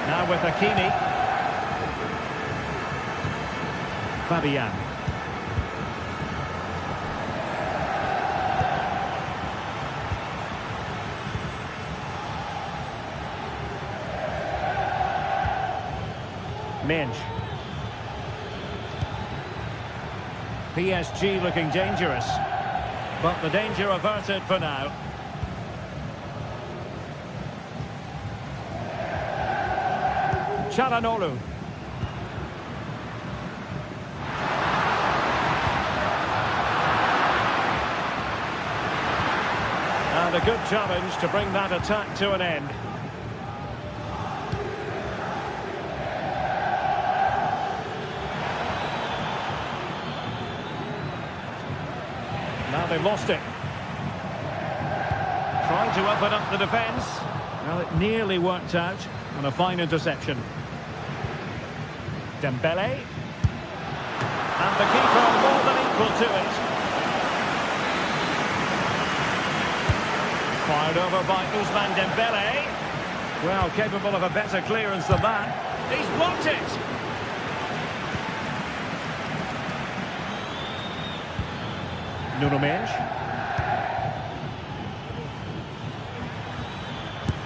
A: Now with Hakimi. Fabian. Mendes. PSG looking dangerous, but the danger averted for now. Çalhanoğlu. And a good challenge to bring that attack to an end. Now they've lost it. Trying to open up the defence. Well, it nearly worked out on a fine interception. Dembélé. And the keeper more than equal to it. Fired over by Ousmane Dembélé. Well, capable of a better clearance than that. He's blocked it. Nuno Mendes.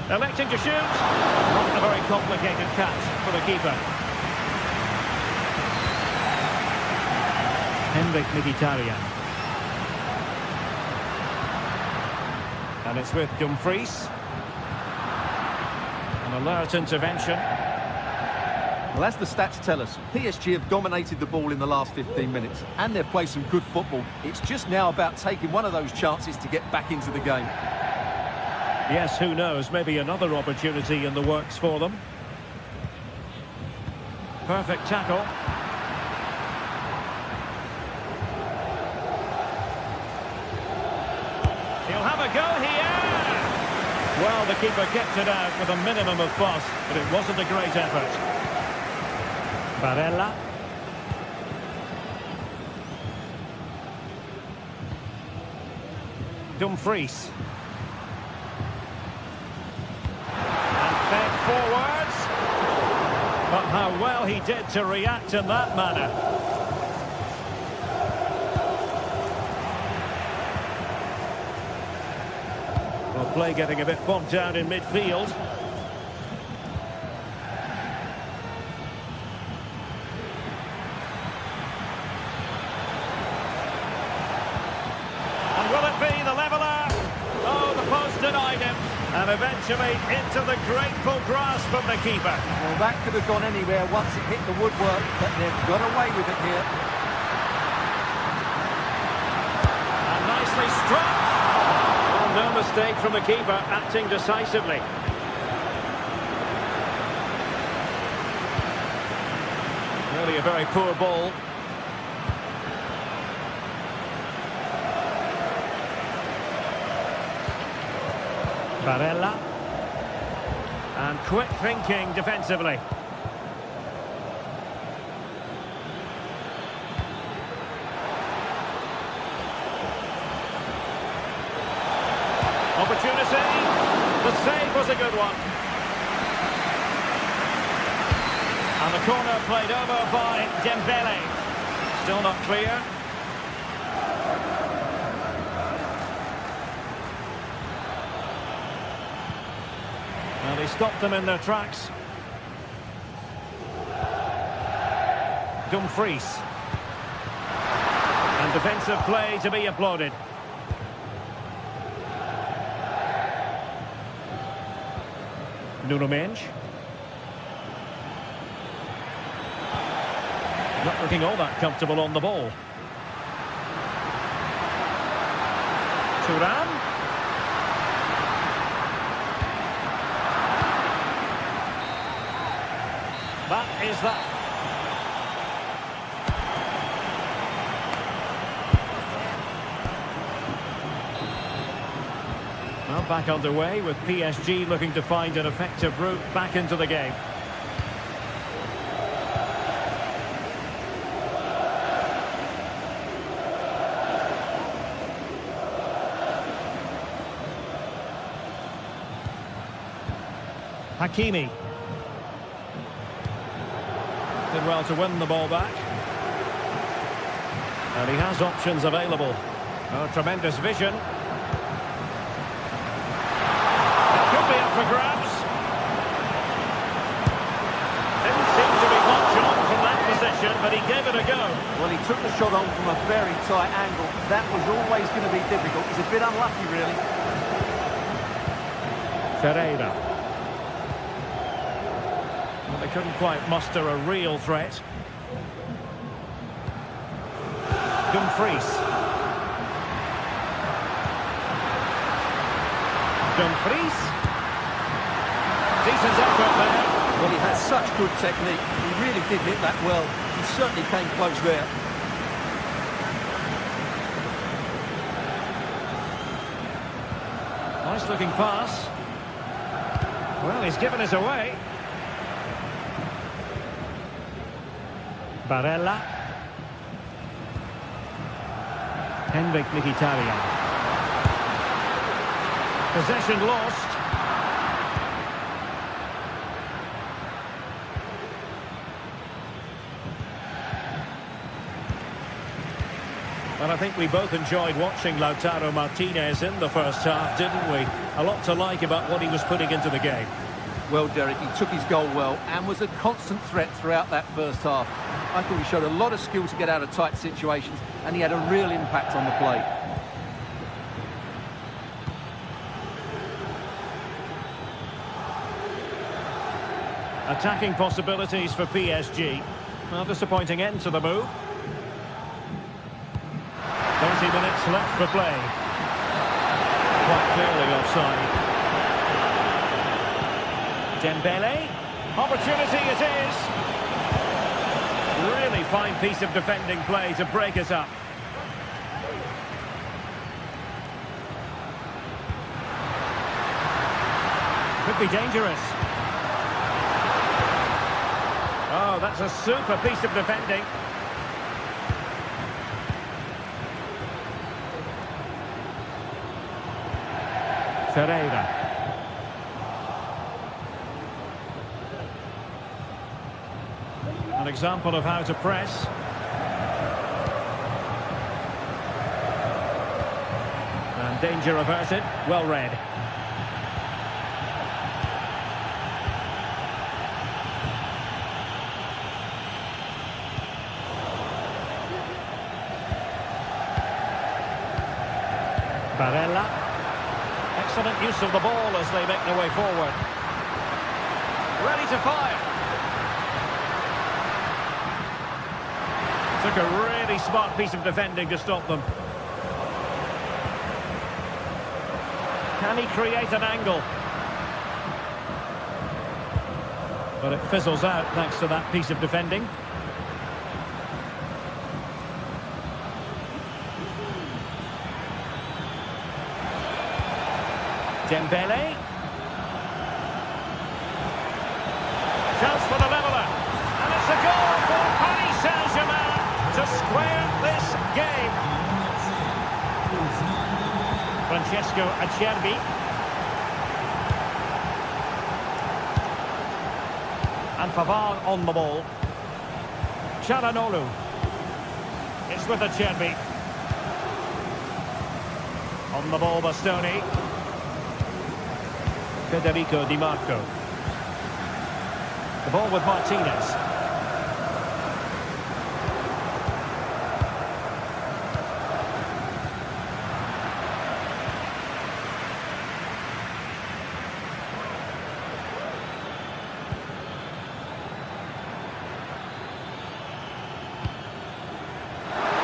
A: Electing to shoot. Not a very complicated catch for the keeper. Henrik Mkhitaryan. And it's with Dumfries. An alert intervention.
B: Well, as the stats tell us, PSG have dominated the ball in the last 15 minutes, and they've played some good football. It's just now about taking one of those chances to get back into the game.
A: Yes, who knows, maybe another opportunity in the works for them. Perfect tackle. He'll have a go here! Well, the keeper kept it out with a minimum of fuss, but it wasn't a great effort. Barella. Dumfries. And fed forwards. But how well he did to react in that manner. Well, play getting a bit bogged down in midfield. And eventually into the grateful grasp of the keeper.
B: Well, that could have gone anywhere once it hit the woodwork, but they've got away with it here.
A: And nicely struck. Well, no mistake from the keeper, acting decisively. Really a very poor ball. Barella. And quick thinking defensively. Opportunity. The save was a good one. And the corner played over by Dembele. Still not clear. And he stopped them in their tracks. Dumfries. And defensive play to be applauded. Nuno Mendes. Not looking all that comfortable on the ball. Thuram. That is that. Well, back underway with PSG looking to find an effective route back into the game. Hakimi. Did well to win the ball back. And he has options available. Oh, tremendous vision. It could be up for grabs. Didn't seem to be much on from that position, but he gave it a go.
B: Well, he took the shot on from a very tight angle. That was always going to be difficult. He's a bit unlucky, really.
A: Ferreira. Well, they couldn't quite muster a real threat. Dumfries. Dumfries. Decent effort there.
B: Well, he had such good technique. He really did hit that well. He certainly came close there.
A: Nice looking pass. Well, he's given us away. Barella. Henrik Mkhitaryan. Possession lost. Well, I think we both enjoyed watching Lautaro Martinez in the first half, didn't we? A lot to like about what he was putting into the game.
B: Well, Derek, he took his goal well and was a constant threat throughout that first half. I thought he showed a lot of skill to get out of tight situations, and he had a real impact on the play.
A: Attacking possibilities for PSG. Well, disappointing end to the move. 30 minutes left for play. Quite clearly offside. Dembele. Opportunity it is. Really fine piece of defending play to break us up. Could be dangerous. Oh, that's a super piece of defending. Ferreira. An example of how to press. And danger averted. Well read. Barella. Excellent use of the ball as they make their way forward. Ready to fire. Took a really smart piece of defending to stop them. Can he create an angle? But it fizzles out thanks to that piece of defending. Dembele. Chance for the leveller. And it's a goal for Paris Saint-Germain to square this game. Francesco Acerbi. And Pavard on the ball. Çalhanoğlu. It's with Acerbi. On the ball, Bastoni. Federico Di Marco. The ball with Martinez.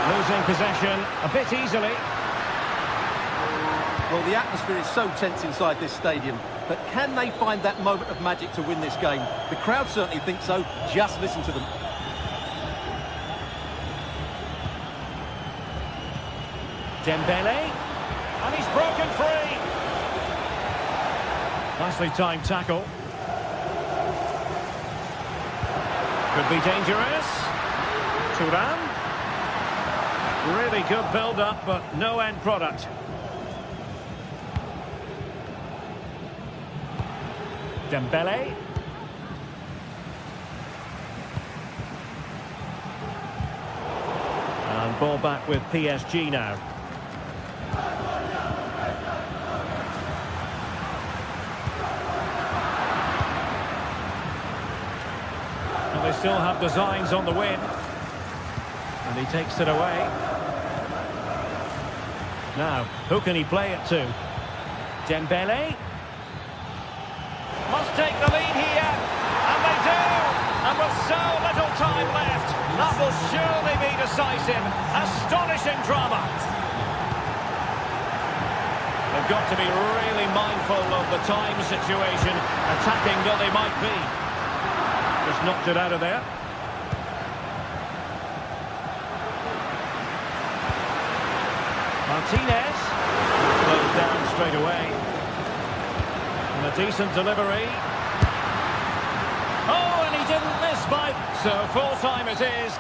A: Losing possession a bit easily.
B: Well, the atmosphere is so tense inside this stadium, but can they find that moment of magic to win this game? The crowd certainly think so. Just listen to them.
A: Dembele. And he's broken free. Nicely timed tackle. Could be dangerous. Thuram. Really good build-up, but no end product. Dembele. And ball back with PSG now. And they still have designs on the win. And he takes it away. Now, who can he play it to? Dembele. Must take the lead here, and they do! And with so little time left, that will surely be decisive. Astonishing drama. They've got to be really mindful of the time situation, attacking though they might be. Just knocked it out of there. Martinez. Closed down straight away. And a decent delivery. Oh, and he didn't miss by... So full time it is.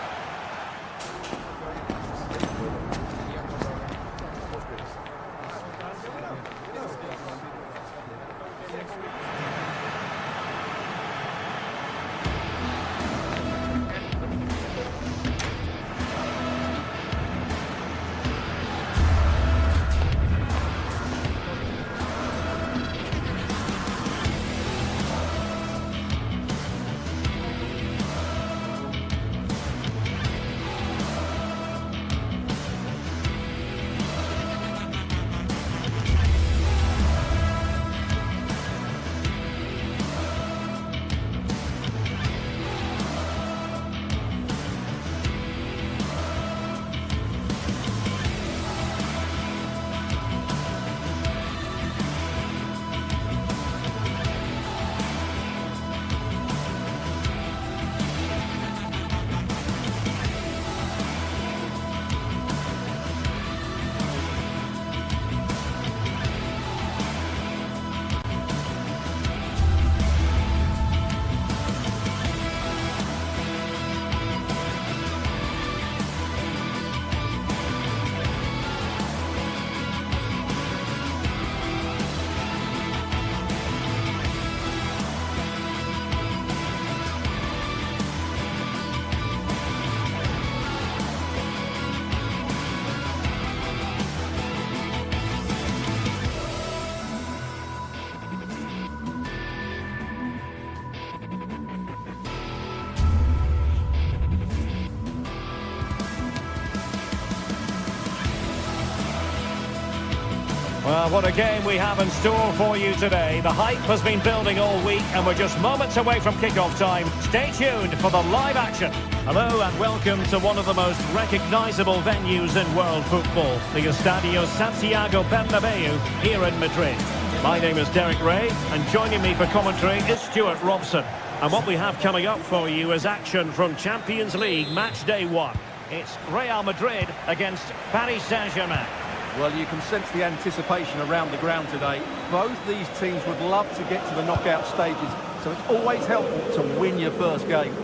A: Well, what a game we have in store for you today. The hype has been building all week and we're just moments away from kick-off time. Stay tuned for the live action. Hello and welcome to one of the most recognisable venues in world football, the Estadio Santiago Bernabeu here in Madrid. My name is Derek Ray and joining me for commentary is Stuart Robson. And what we have coming up for you is action from Champions League match day 1. It's Real Madrid against Paris Saint-Germain.
B: Well, you can sense the anticipation around the ground today. Both these teams would love to get to the knockout stages, so it's always helpful to win your first game.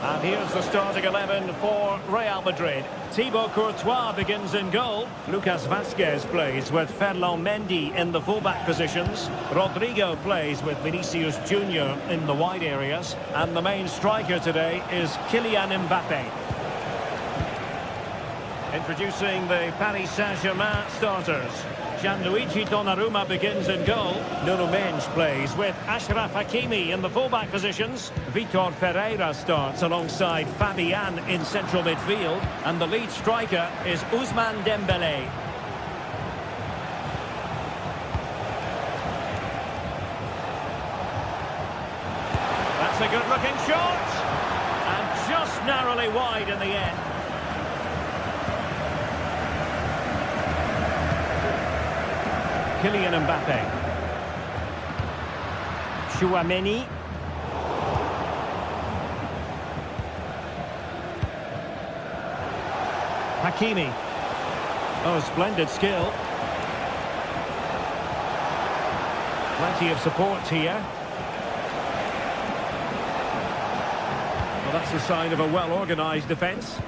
A: And here's the starting 11 for Real Madrid. Thibaut Courtois begins in goal. Lucas Vazquez plays with Ferland Mendy in the fullback positions. Rodrigo plays with Vinicius Junior in the wide areas. And the main striker today is Kylian Mbappe. Introducing the Paris Saint-Germain starters. Gianluigi Donnarumma begins in goal. Nuno Mendes plays with Achraf Hakimi in the fullback positions. Vitor Ferreira starts alongside Fabian in central midfield. And the lead striker is Ousmane Dembélé. That's a good-looking shot. And just narrowly wide in the end. Kylian Mbappe. Chouameni. Hakimi. Oh, splendid skill. Plenty of support here. Well, that's a sign of a well-organised defence.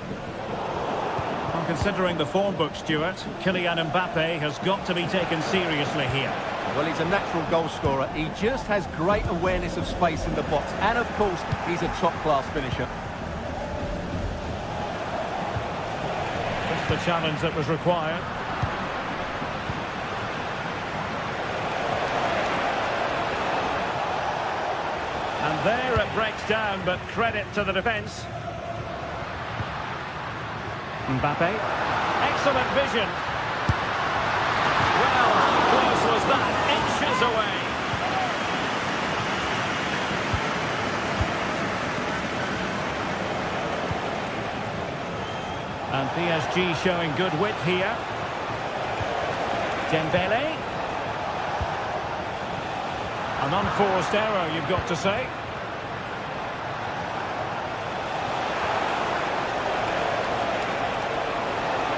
A: Considering the form book, Stuart, Kylian Mbappe has got to be taken seriously here.
B: Well, he's a natural goal scorer. He just has great awareness of space in the box. And, of course, he's a top-class finisher.
A: Just the challenge that was required. And there it breaks down, but credit to the defence. Mbappe, excellent vision. Well, how close was that? Inches away. And PSG showing good width here. Dembele. An unforced error, you've got to say.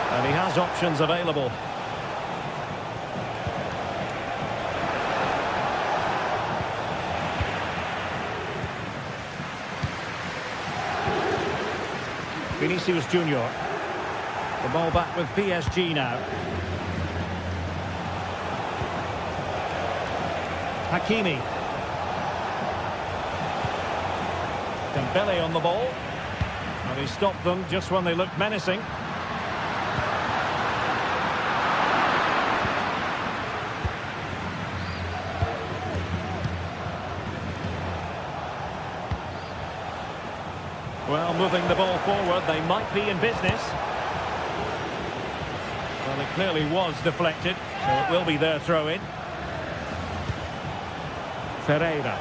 A: And he has options available. Vinicius Junior. The ball back with PSG now. Hakimi. Dembele on the ball. And he stopped them just when they looked menacing. Well, moving the ball forward, they might be in business. Well, it clearly was deflected, so it will be their throw-in. Ferreira.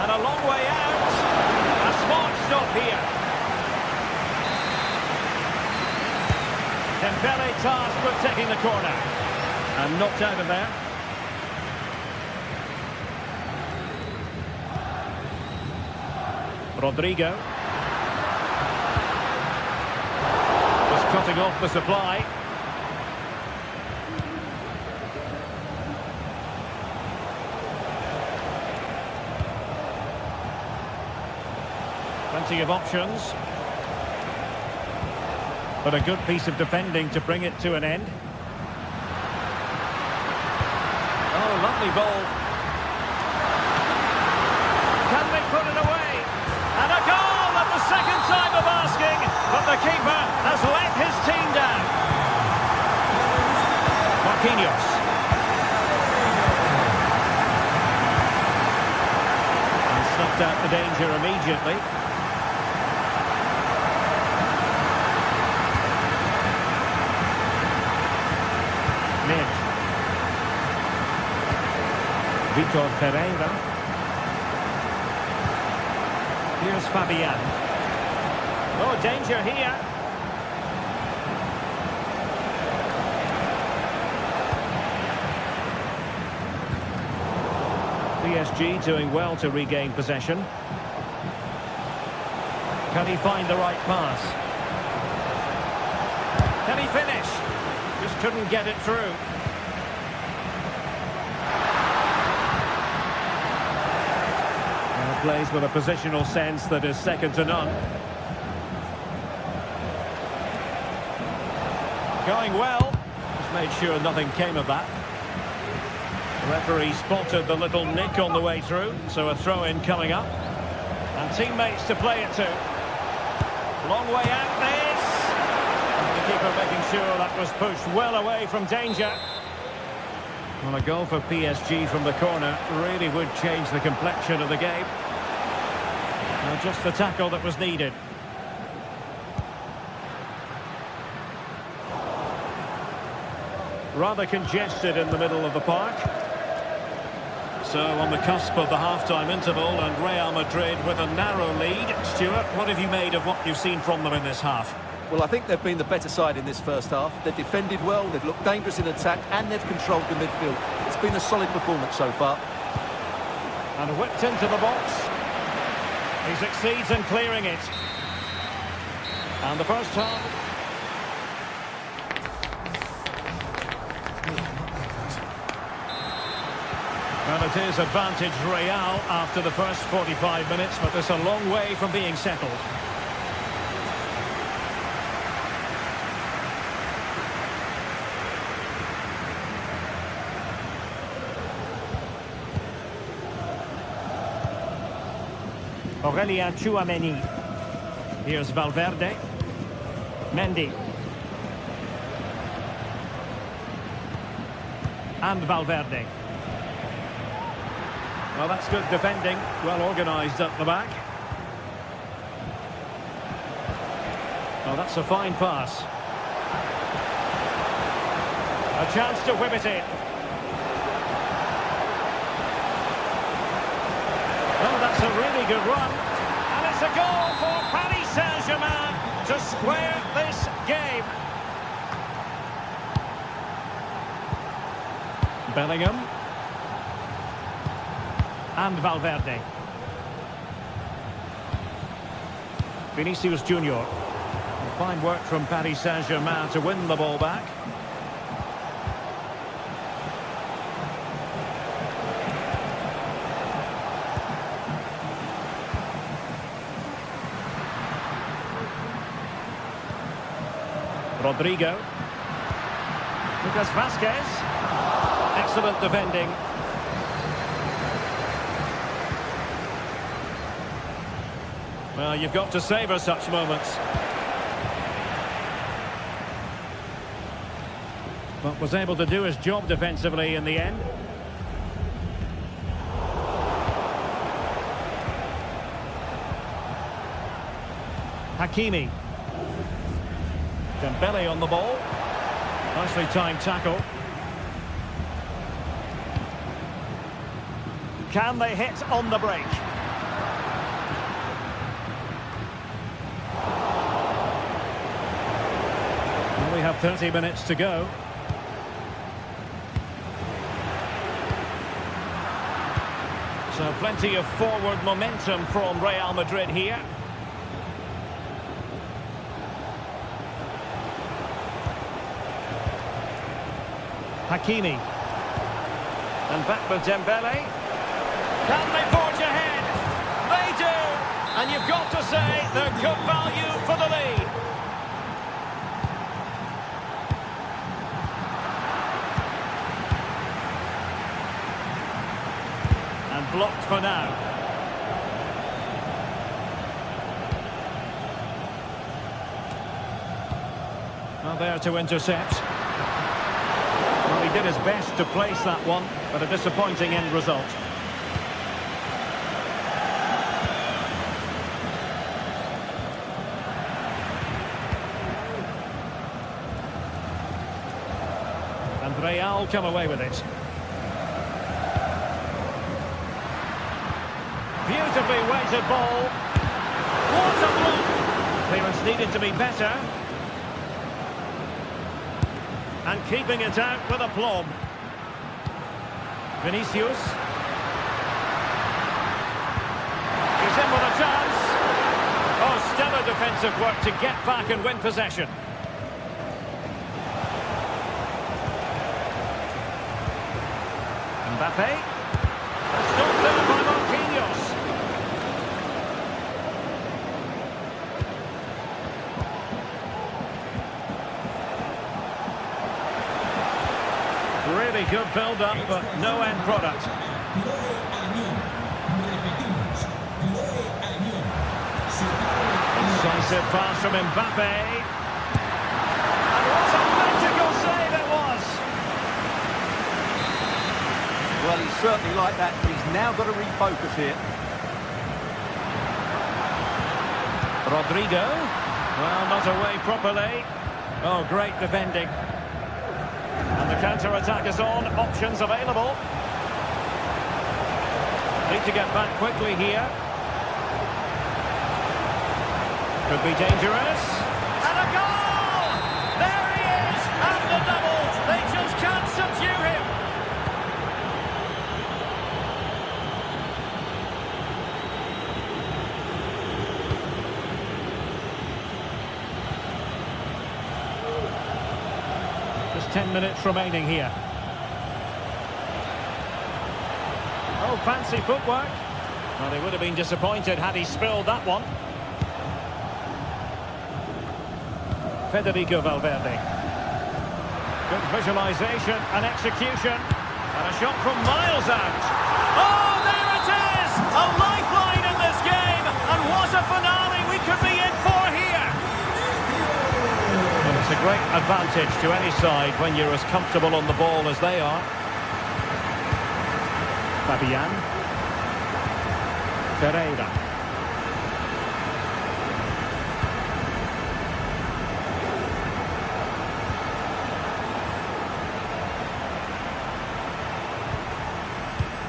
A: And a long way out. A smart stop here. Dembele tasked with taking the corner. And knocked out of there. Rodrigo. Just cutting off the supply. Plenty of options. But a good piece of defending to bring it to an end. Oh, lovely ball. Can they put it away? And a goal at the second time of asking, but the keeper has let his team down. Marquinhos. And snuffed out the danger immediately. Mendes. Vitor Ferreira. Here's Fabian. Oh, danger here. PSG doing well to regain possession. Can he find the right pass? Can he finish? Just couldn't get it through. Well, plays with a positional sense that is second to none. Going well. Just made sure nothing came of that. The referee spotted the little nick on the way through, so a throw-in coming up. And teammates to play it to. Long way out this. And the keeper making sure that was pushed well away from danger. Well, a goal for PSG from the corner really would change the complexion of the game. Well, just the tackle that was needed. Rather congested in the middle of the park. So on the cusp of the half-time interval, and Real Madrid with a narrow lead. Stuart, what have you made of what you've seen from them in this half?
B: Well, I think they've been the better side in this first half. They've defended well, they've looked dangerous in attack, and they've controlled the midfield. It's been a solid performance so far.
A: And whipped into the box. He succeeds in clearing it. And the first half. Well, it is advantage Real after the first 45 minutes, but it's a long way from being settled. Aurelien Tchouameni. Here's Valverde. Mendy. And Valverde. Well, that's good defending, well organised at the back. Well, that's a fine pass. A chance to whip it in. Oh, that's a really good run. And it's a goal for Paris Saint-Germain to square this game. Bellingham. And Valverde. Vinicius Junior. Fine work from Paris Saint-Germain to win the ball back. Rodrigo. Lucas Vazquez. Excellent defending. Well, you've got to savour such moments. But was able to do his job defensively in the end. Hakimi. Dembele on the ball. Nicely timed tackle. Can they hit on the break? We have 30 minutes to go. So plenty of forward momentum from Real Madrid here. Hakimi. And back with Dembele. Can they forge ahead? They do! And you've got to say they're good value for the lead. Blocked for now. Well, there to intercept. Well, he did his best to place that one, but a disappointing end result. And Real come away with it. Beautifully weighted ball. What a block! Clearance needed to be better. And keeping it out with aplomb. Vinicius. He's in with a chance. Oh, stellar defensive work to get back and win possession. Mbappe. Stopped there by Marquinhos. Really good build-up, but no end product. Decisive pass from Mbappe. And what a magical save it was!
B: Well, he's certainly like that. He's now got to refocus here.
A: Rodrigo. Well, not away properly. Oh, great defending. And the counter-attack is on. Options available. Need to get back quickly here. Could be dangerous. And a goal! There he is! And the double! They just can't subdue him! Just 10 minutes remaining here. Oh, fancy footwork. Well, they would have been disappointed had he spilled that one. Federico Valverde. Good visualisation and execution. And a shot from miles out. Oh, there it is! A lifeline in this game. And what a finale we could be in for here. Well, it's a great advantage to any side when you're as comfortable on the ball as they are. Fabian. Ferreira.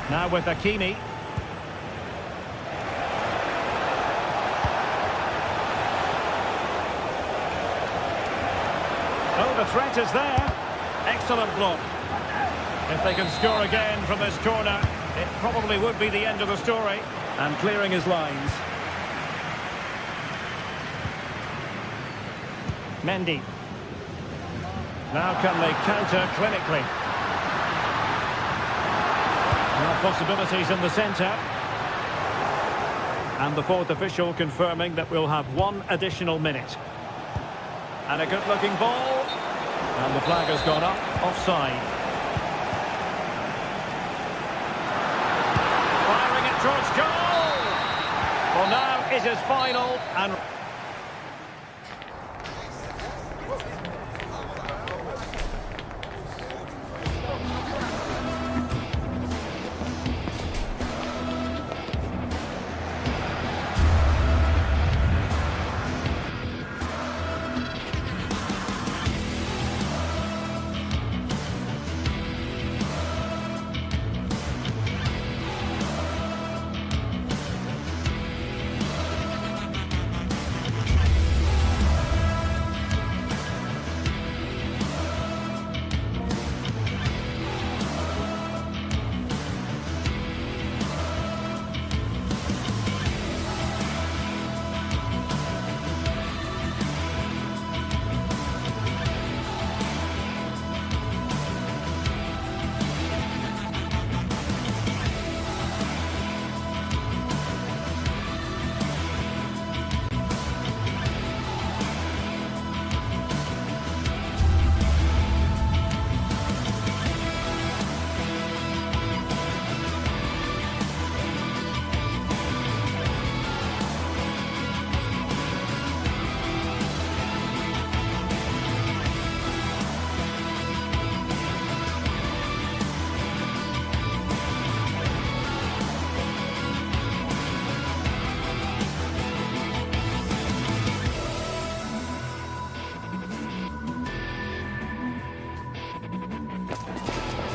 A: Now with Hakimi. Oh, the threat is there. Excellent block. If they can score again from this corner, it probably would be the end of the story. And clearing his lines. Mendy. Now can they counter clinically? Possibilities in the centre. And the fourth official confirming that we'll have one additional minute. And a good-looking ball. And the flag has gone up, offside. Firing it towards goal! Well, now it is final and...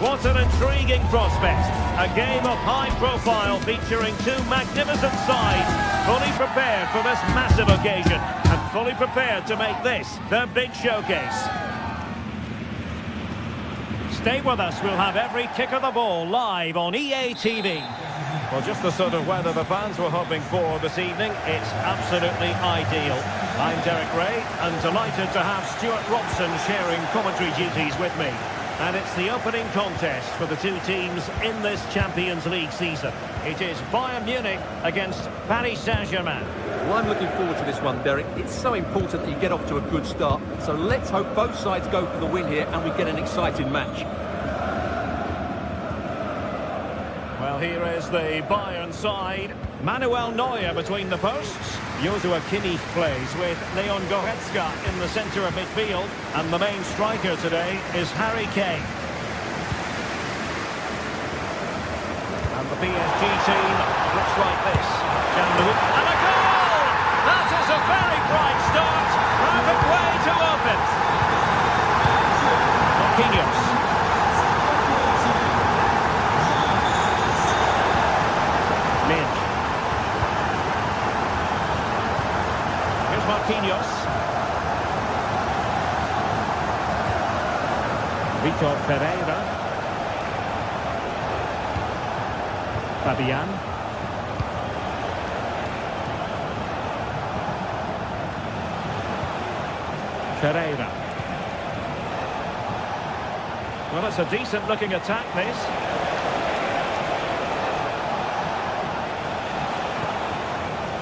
A: What an intriguing prospect. A game of high profile featuring two magnificent sides, fully prepared for this massive occasion and fully prepared to make this their big showcase. Stay with us, we'll have every kick of the ball live on EA TV. Well, just the sort of weather the fans were hoping for this evening. It's absolutely ideal. I'm Derek Ray, and delighted to have Stuart Robson sharing commentary duties with me. And it's the opening contest for the two teams in this Champions League season. It is Bayern Munich against Paris Saint-Germain.
B: Well, I'm looking forward to this one, Derek. It's so important that you get off to a good start. So let's hope both sides go for the win here and we get an exciting match.
A: Well, here is the Bayern side. Manuel Neuer between the posts. Joshua Kimmich plays with Leon Goretzka in the centre of midfield. And the main striker today is Harry Kane. And the PSG team looks like this. And a goal! That is a very bright start. Perfect way to open. Marquinhos. Here's Marquinhos. Vitor Pereira. Fabian. Pereira. Well, it's a decent looking attack, this.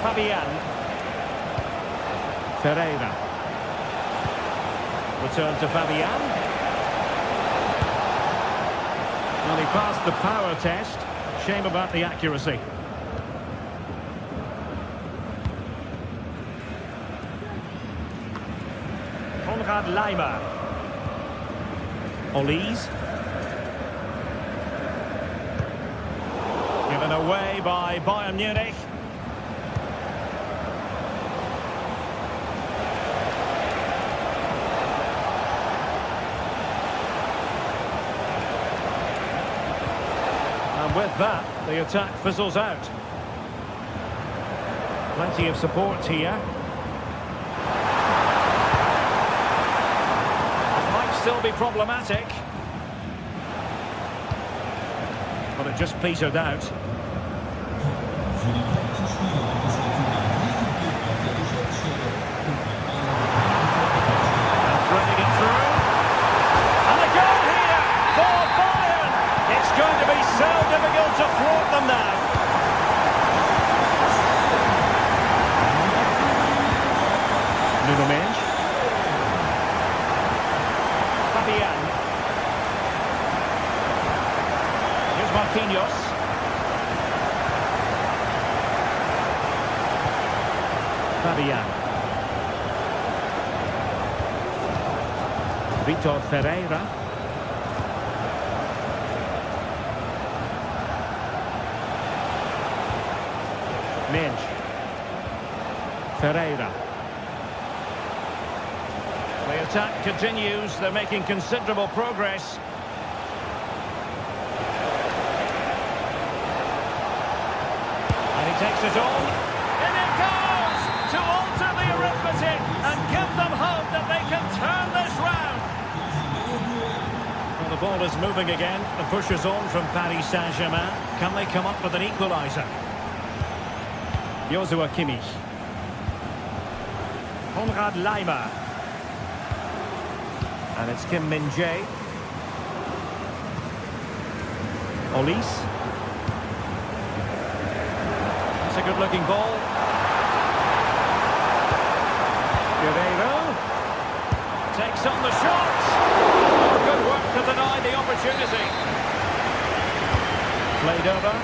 A: Fabian. Pereira. Return to Fabian. Well, he passed the power test. Shame about the accuracy. Konrad Laimer. Olise. Given away by Bayern Munich. And with that, the attack fizzles out. Plenty of support here. It might still be problematic. But it just petered out. And threading it through. And a goal here for Bayern. It's going to be so difficult to thwart them now. Nuno Mendes. Fabian. Here's Marquinhos. Fabian. Vitor Pereira. Mendes. Pereira. The attack continues. They're making considerable progress. And he takes it on. In it goes! To alter the arithmetic and give them hope that they can turn this round. Well, the ball is moving again. The push is on from Paris Saint-Germain. Can they come up with an equaliser? Joshua Kimmich. Konrad Laimer. And it's Kim Min-jae. Olise. It's a good-looking ball. Guerreiro. Takes on the shot. Oh, good work to deny the opportunity. Played over.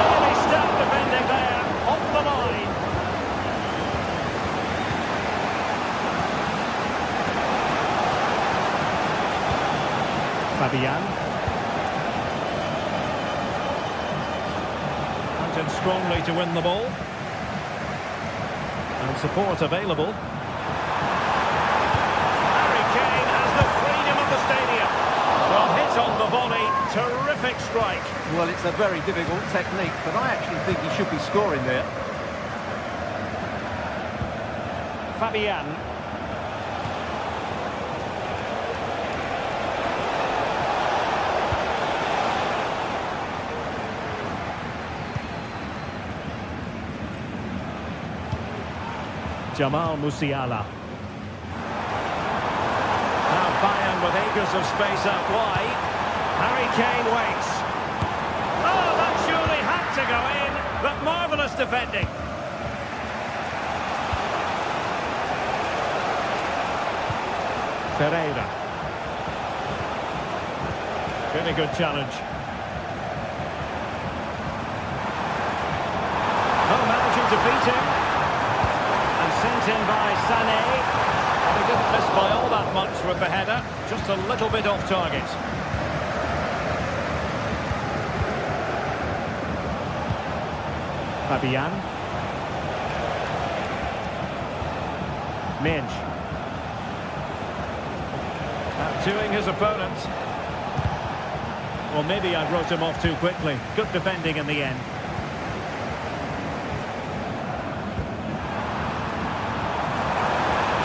A: Really stout defending there. On the line. Fabian. Mounted strongly to win the ball. And support available. Harry Kane has the freedom of the stadium. Well, hit on the volley. Terrific strike.
B: Well, it's a very difficult technique, but I actually think he should be scoring there.
A: Fabian. Jamal Musiala. Now Bayern with acres of space out wide. Harry Kane waits. Oh, that surely had to go in, but marvellous defending. Pereira. Really good challenge. Oh, managing to beat him. And sent in by Sané. And he didn't miss by all that much with the header. Just a little bit off target. Fabian. Minge. Outdoing his opponent. Well, maybe I wrote him off too quickly. Good defending in the end.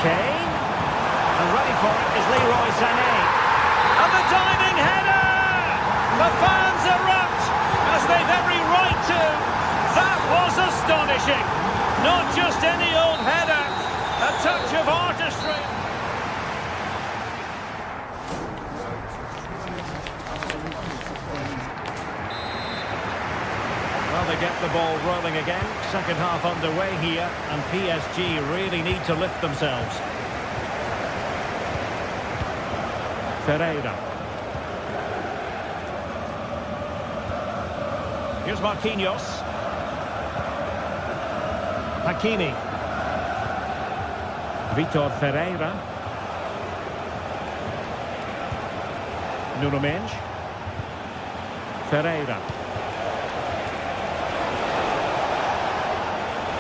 A: Kane. And ready for it is Leroy Sané. And the diving header! The fans erupt, as they've every right to. That was astonishing. Not just any old header. A touch of artistry. Well, they get the ball rolling again. Second half underway here, and PSG really need to lift themselves. Pereira. Here's Marquinhos. Hakimi. Vitor Ferreira. Nuno Mendes. Ferreira.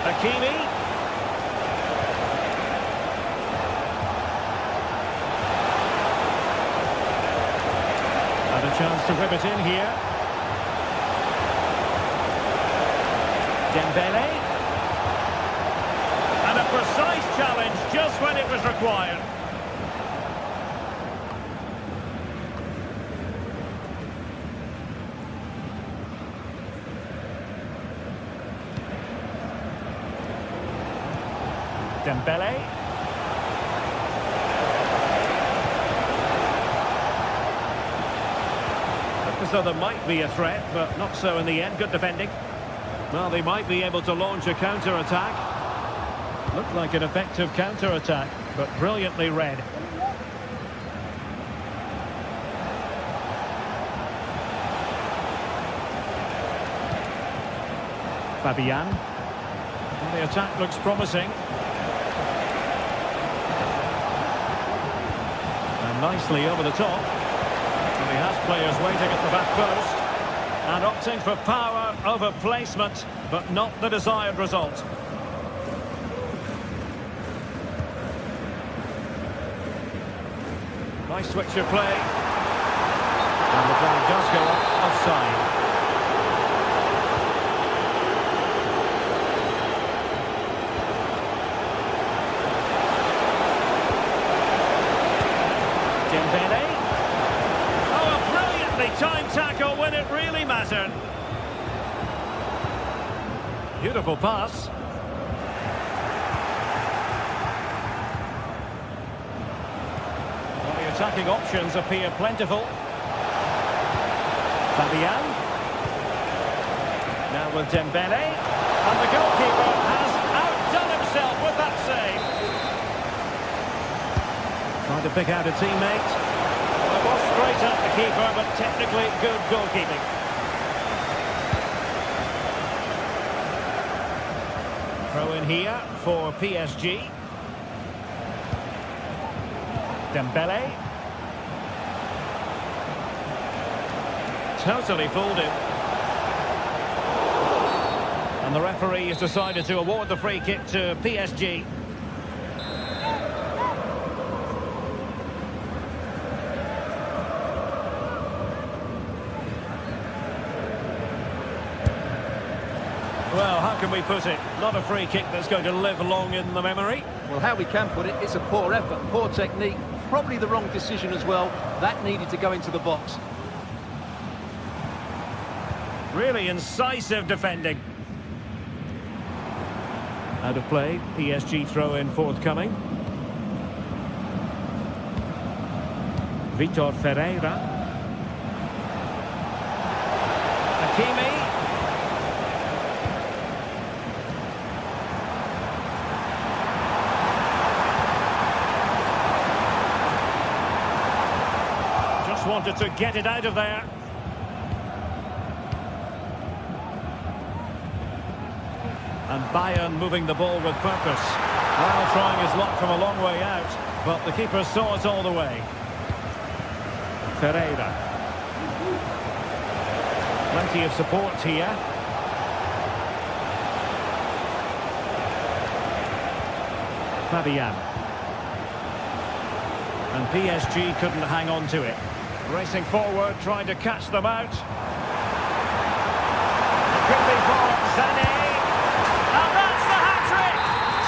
A: Hakimi. And a chance to whip it in here. Dembele. And a precise challenge just when it was required. Dembele. Looked as though there might be a threat, but not so in the end. Good defending. Well, they might be able to launch a counter-attack. Looked like an effective counter-attack, but brilliantly read. Fabian. Well, the attack looks promising. And nicely over the top. And he has players waiting at the back post. And opting for power over placement, but not the desired result. Nice switch of play. And the flag does go up offside. Dembele. Oh, a brilliantly timed tackle when it really mattered. Beautiful pass. Well, the attacking options appear plentiful. Fabian. Now with Dembele. And the goalkeeper has outdone himself with that save. Trying to pick out a teammate. Well, it was straight at the keeper, but technically good goalkeeping. Throw in here for PSG. Dembele. Totally fooled him. And the referee has decided to award the free kick to PSG. Well, how can we put it? Not a free kick that's going to live long in the memory.
B: Well, how we can put it, it's a poor effort, poor technique, probably the wrong decision as well. That needed to go into the box.
A: Really incisive defending. Out of play, PSG throw-in forthcoming. Vitor Ferreira. Hakimi. Just wanted to get it out of there. And Bayern moving the ball with purpose. Now trying his luck from a long way out, but the keeper saw it all the way. Ferreira. Plenty of support here. Fabian. And PSG couldn't hang on to it. Racing forward, trying to catch them out. It could be for Sané. And that's the hat-trick!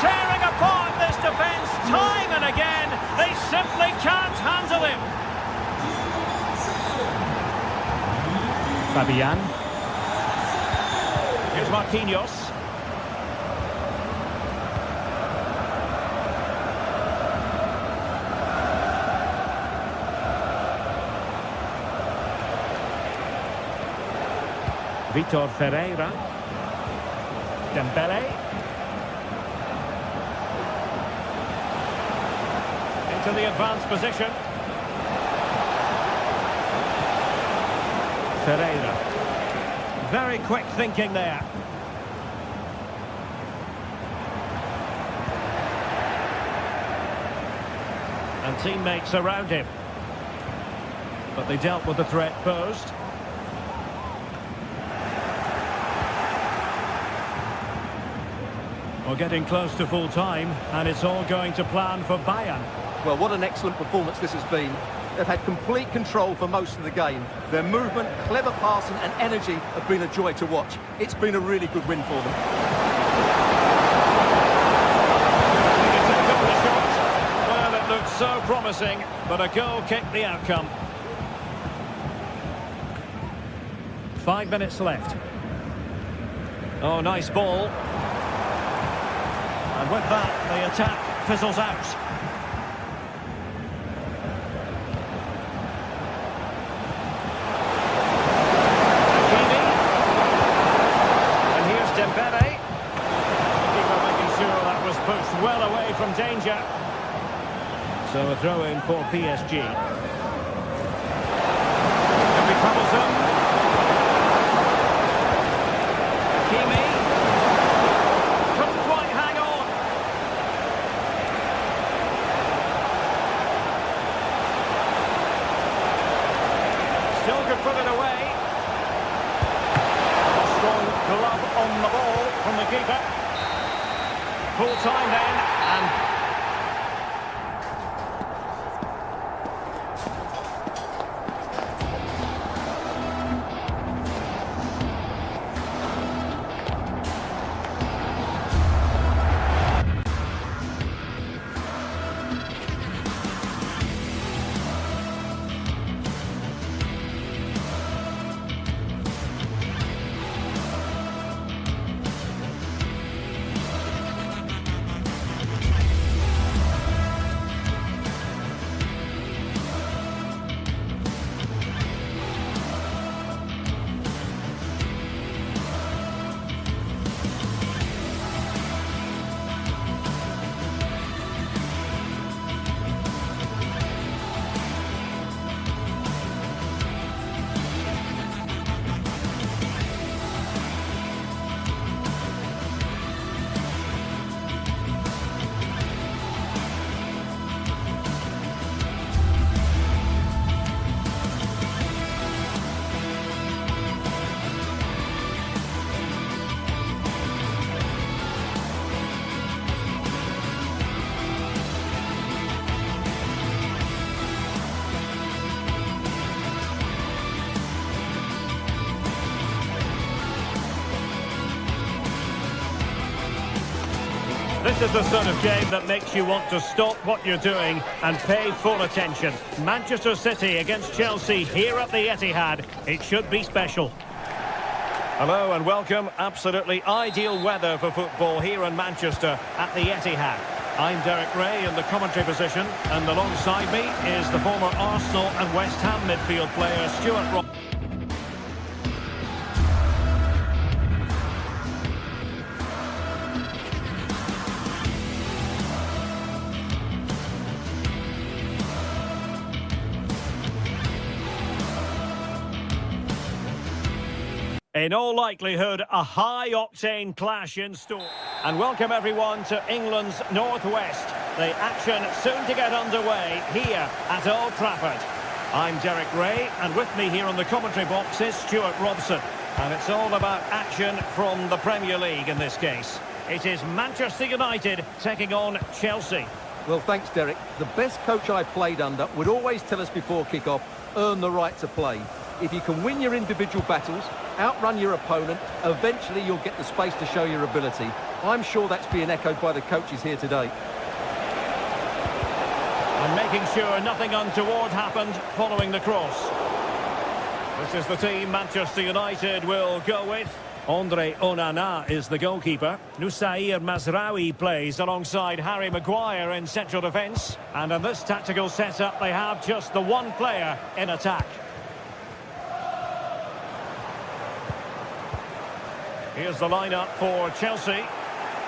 A: Tearing apart this defence time and again. They simply can't handle him. Fabian. Here's Marquinhos. Vitor Ferreira. Dembele. Into the advanced position. Ferreira. Very quick thinking there. And teammates around him. But they dealt with the threat posed. We're getting close to full time, and it's all going to plan for Bayern.
B: Well, what an excellent performance this has been. They've had complete control for most of the game. Their movement, clever passing and energy have been a joy to watch. It's been a really good win for them.
A: Well, it looked so promising, but a goal kicked the outcome. 5 minutes left. Oh, nice ball. And with that, the attack fizzles out. Hakimi. And here's Dembele. The keeper making sure that was pushed well away from danger. So a throw-in for PSG. Could be troublesome. Hakimi. Still could put it away. A strong glove on the ball from the keeper. Full time then, and this is the sort of game that makes you want to stop what you're doing and pay full attention. Manchester City against Chelsea here at the Etihad. It should be special. Hello and welcome. Absolutely ideal weather for football here in Manchester at the Etihad. I'm Derek Ray in the commentary position, and alongside me is the former Arsenal and West Ham midfield player Stuart Robson. In all likelihood, a high-octane clash in store. And welcome everyone to England's Northwest. The action soon to get underway here at Old Trafford. I'm Derek Ray, and with me here on the commentary box is Stuart Robson. And it's all about action from the Premier League in this case. It is Manchester United taking on Chelsea.
B: Well, thanks, Derek. The best coach I played under would always tell us before kick-off, earn the right to play. If you can win your individual battles, outrun your opponent, eventually you'll get the space to show your ability. I'm sure that's being echoed by the coaches here today.
A: And making sure nothing untoward happened following the cross. This is the team Manchester United will go with. Andre Onana is the goalkeeper. Noussair Mazraoui plays alongside Harry Maguire in central defence. And in this tactical setup, they have just the one player in attack. Here's the lineup for Chelsea.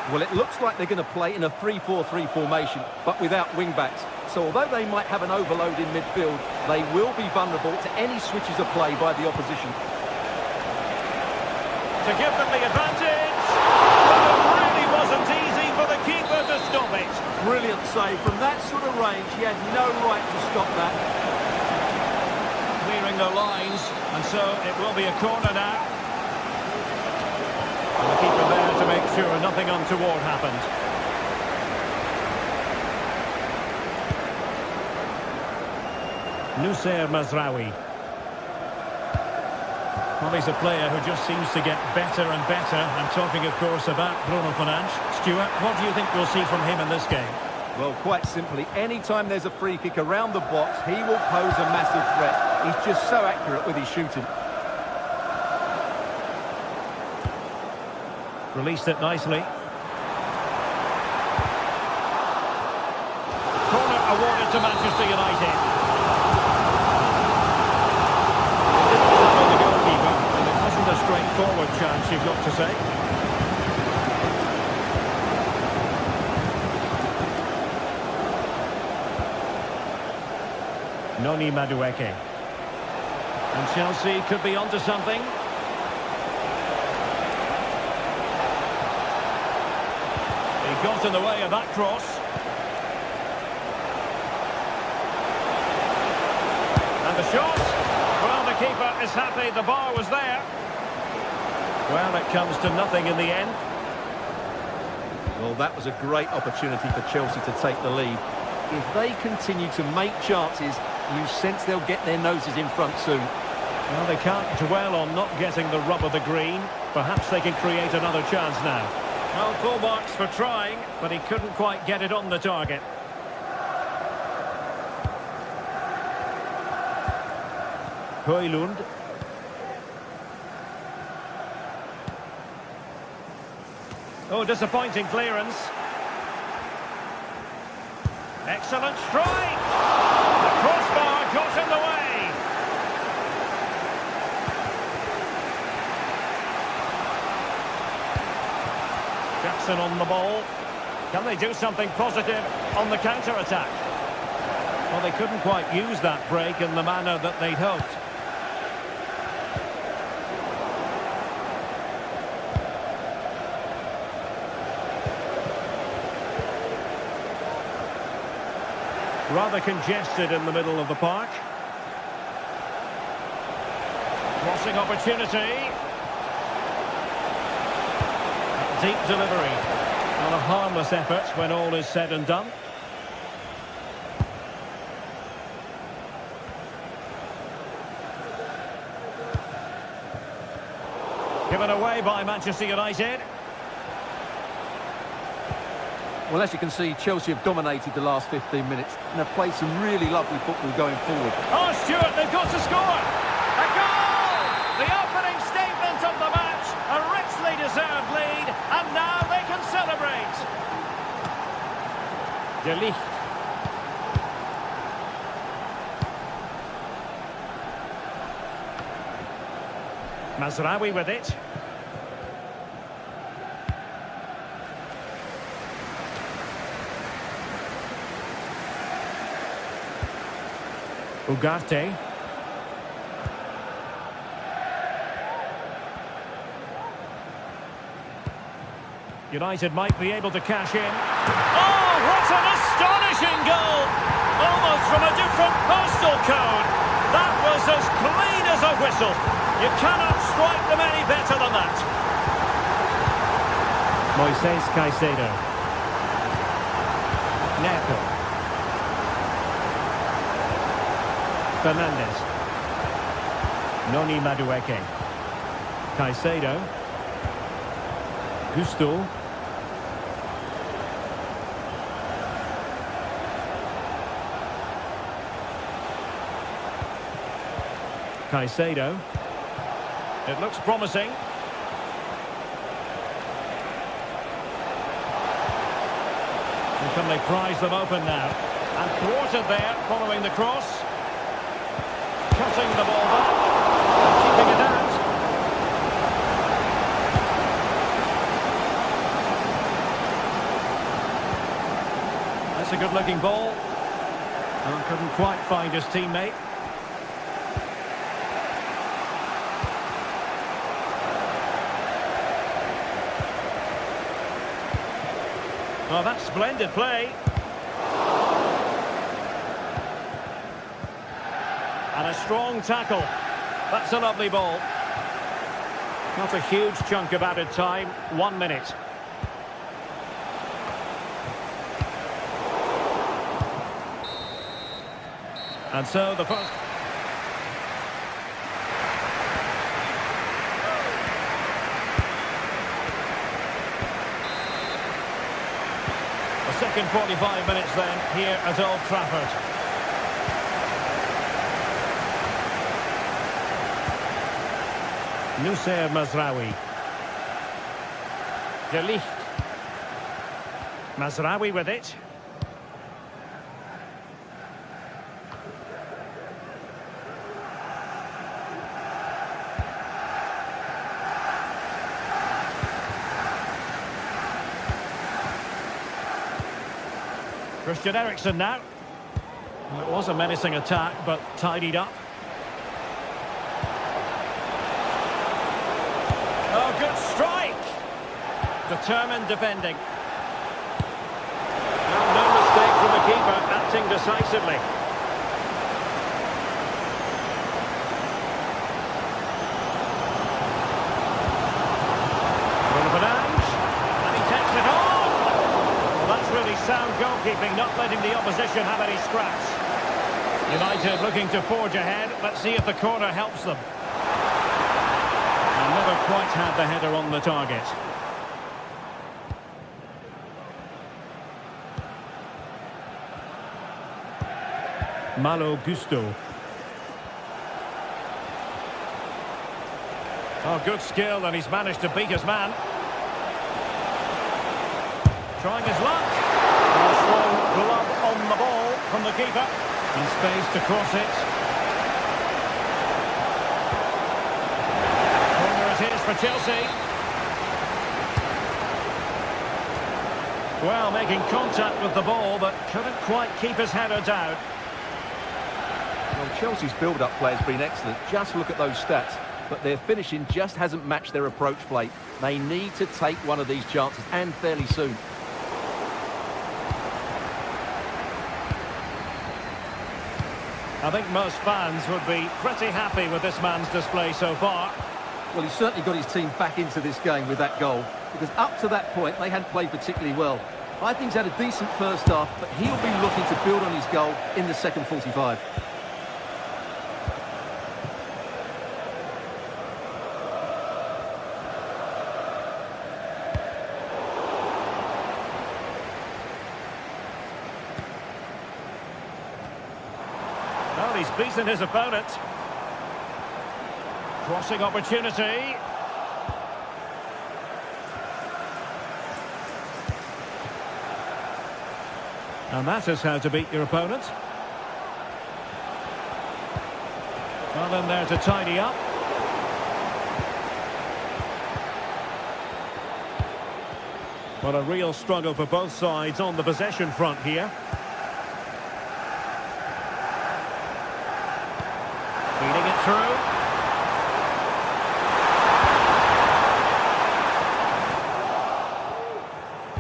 B: Well, it looks like they're going to play in a 3-4-3 formation, but without wing-backs. So although they might have an overload in midfield, they will be vulnerable to any switches of play by the opposition.
A: To give them the advantage. But it really wasn't easy for the keeper to stop it.
B: Brilliant save. From that sort of range, he had no right to stop that.
A: Clearing the lines, and so it will be a corner now. And the keeper there to make sure nothing untoward happened. Noussair Mazraoui. Well, he's a player who just seems to get better and better. I'm talking, of course, about Bruno Fernandes. Stuart, what do you think we'll see from him in this game?
B: Well, quite simply, anytime there's a free kick around the box, he will pose a massive threat. He's just so accurate with his shooting.
A: Released it nicely. Corner awarded to Manchester United. The goalkeeper, and it wasn't a straightforward chance, you've got to say. Noni Madueke. And Chelsea could be onto something. Got in the way of that cross. And the shot. Well, the keeper is happy the bar was there. Well, it comes to nothing in the end.
B: Well, that was a great opportunity for Chelsea to take the lead. If they continue to make chances, you sense they'll get their noses in front soon.
A: Well, they can't dwell on not getting the rub of the green. Perhaps they can create another chance now. Well, full marks for trying, but he couldn't quite get it on the target. Højlund. Oh, disappointing clearance. Excellent strike! The crossbar got in the way. Jackson on the ball. Can they do something positive on the counter-attack? Well, they couldn't quite use that break in the manner that they'd hoped. Rather congested in the middle of the park. Crossing opportunity. Deep delivery. Not a harmless effort when all is said and done. Given away by Manchester United.
B: Well, as you can see, Chelsea have dominated the last 15 minutes and have played some really lovely football going forward.
A: Oh, Stuart, they've got to score! A goal! The opening statement of the match, De Ligt. Mazraoui with it. Ugarte. United might be able to cash in. Oh, what an astonishing goal! Almost from a different postal code. That was as clean as a whistle. You cannot strike them any better than that. Moises Caicedo. Neto. Fernandes. Noni Madueke. Caicedo. Gusto. Caicedo. It looks promising. And can they prise them open now? And thwarted there following the cross. Cutting the ball back. And keeping it out. That's a good-looking ball. And couldn't quite find his teammate. Oh, that's splendid play. And a strong tackle. That's a lovely ball. Not a huge chunk of added time. 1 minute. And so the first... The second 45 minutes then, here at Old Trafford. Noussair Mazraoui. De Ligt. Mazraoui with it. Christian Eriksen now. It was a menacing attack, but tidied up. Oh, good strike! Determined defending. No mistake from the keeper, acting decisively. And he takes it on! That's really sound goalkeeping, not letting the opposition have any scraps. United looking to forge ahead. Let's see if the corner helps them. And never quite had the header on the target. Malo Gusto. Oh, good skill, and he's managed to beat his man. Trying his luck. A strong glove on the ball from the keeper. In space to cross it. Corner it is for Chelsea. Well, making contact with the ball, but couldn't quite keep his header down.
B: Well, Chelsea's build-up play has been excellent. Just look at those stats. But their finishing just hasn't matched their approach play. They need to take one of these chances, and fairly soon.
A: I think most fans would be pretty happy with this man's display so far.
B: Well, he's certainly got his team back into this game with that goal, because up to that point, they hadn't played particularly well. I think he's had a decent first half, but he'll be looking to build on his goal in the second 45.
A: Well, he's beaten his opponent. Crossing opportunity. And that is how to beat your opponent. Well in there to tidy up. Well, a real struggle for both sides on the possession front here. Feeding it through.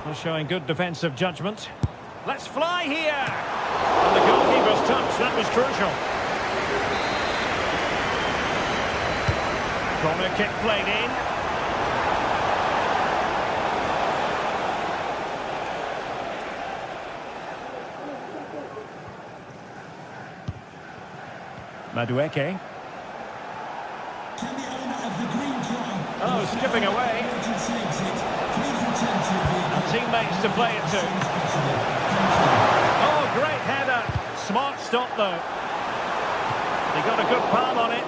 A: Well, showing good defensive judgment. Let's fly here! And the goalkeeper's touch, that was crucial. Corner kick played in. Madueke.
C: Can the owner of the green try?
A: Oh, skipping away. And teammates to play it to. Oh, great header. Smart stop, though. He got a good palm on it.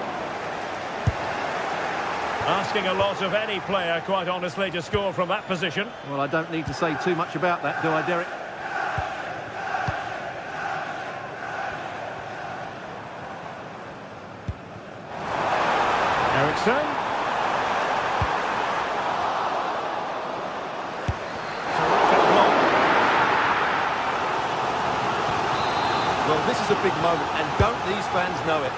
A: Asking a lot of any player, quite honestly, to score from that position.
B: Well, I don't need to say too much about that, do I, Derek?
A: Ericsson. Terrific block.
B: Well, this is a big moment, and don't these fans know it?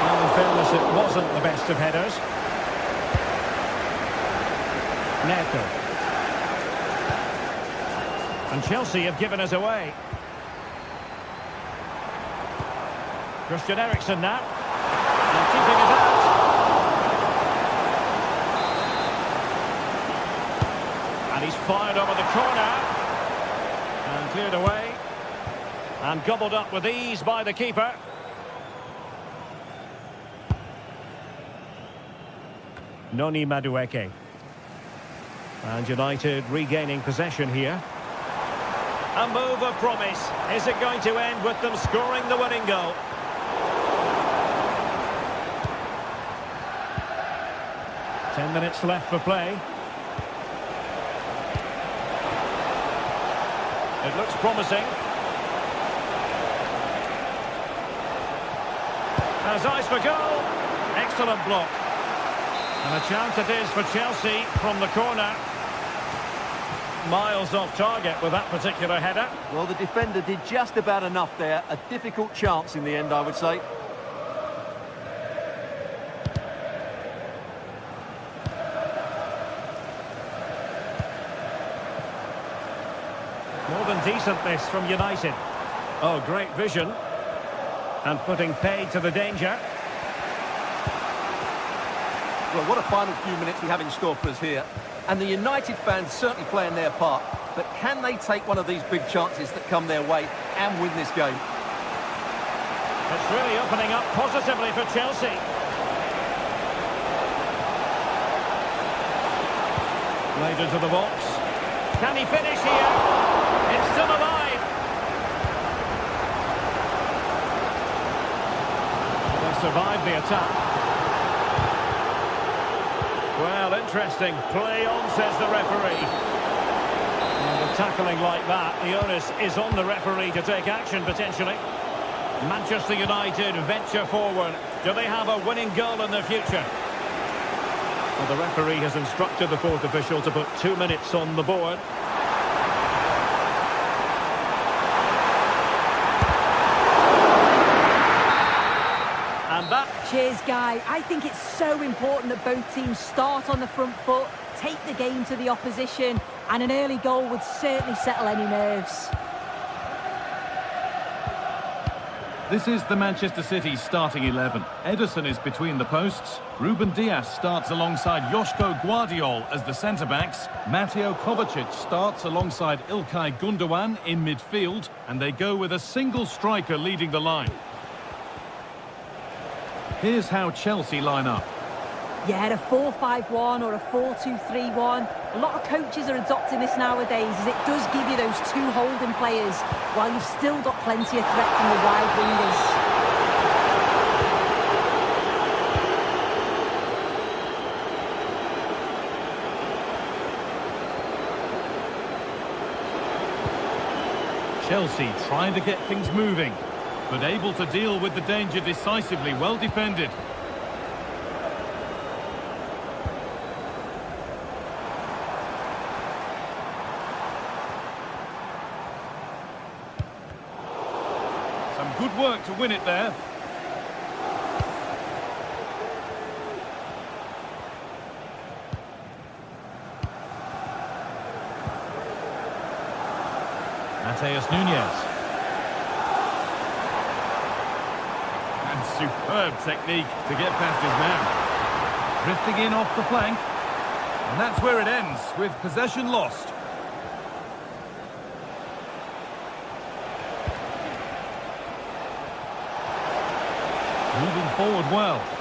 A: Well, in fairness, it wasn't the best of headers. Neto. And Chelsea have given us away. Christian Eriksen now. And keeping it out. And he's fired over the corner. And cleared away. And gobbled up with ease by the keeper. Noni Madueke. And United regaining possession here. A move of promise. Is it going to end with them scoring the winning goal? Ten minutes left for play. It looks promising. Has eyes for goal. Excellent block. And a chance it is for Chelsea from the corner. Miles off target with that particular header.
B: Well, the defender did just about enough there. A difficult chance in the end, I would say.
A: More than decent this from United. Oh, great vision. And putting paid to the danger.
B: Well, what a final few minutes we have in store for us here. And the United fans certainly playing their part. But can they take one of these big chances that come their way and win this game?
A: It's really opening up positively for Chelsea. Played into the box. Can he finish here? It's still alive. They survived the attack. Well, interesting. Play on, says the referee. And with tackling like that, the onus is on the referee to take action, potentially. Manchester United venture forward. Do they have a winning goal in the future? Well, the referee has instructed the fourth official to put 2 minutes on the board. And that...
F: Cheers, Guy. I think it's so important that both teams start on the front foot, take the game to the opposition, and an early goal would certainly settle any nerves.
E: This is the Manchester City starting 11. Ederson is between the posts. Ruben Dias starts alongside Joško Guardiol as the centre-backs. Mateo Kovacic starts alongside Ilkay Gundogan in midfield. And they go with a single striker leading the line. Here's how Chelsea line up.
F: Yeah, a 4-5-1 or a 4-2-3-1. A lot of coaches are adopting this nowadays, as it does give you those two holding players, while you've still got plenty of threat from the wide wingers.
E: Chelsea trying to get things moving, but able to deal with the danger decisively. Well defended. Some good work to win it there. Mateus Nunes. And superb technique to get past his man. Drifting in off the flank. And that's where it ends, with possession lost. Moving forward well.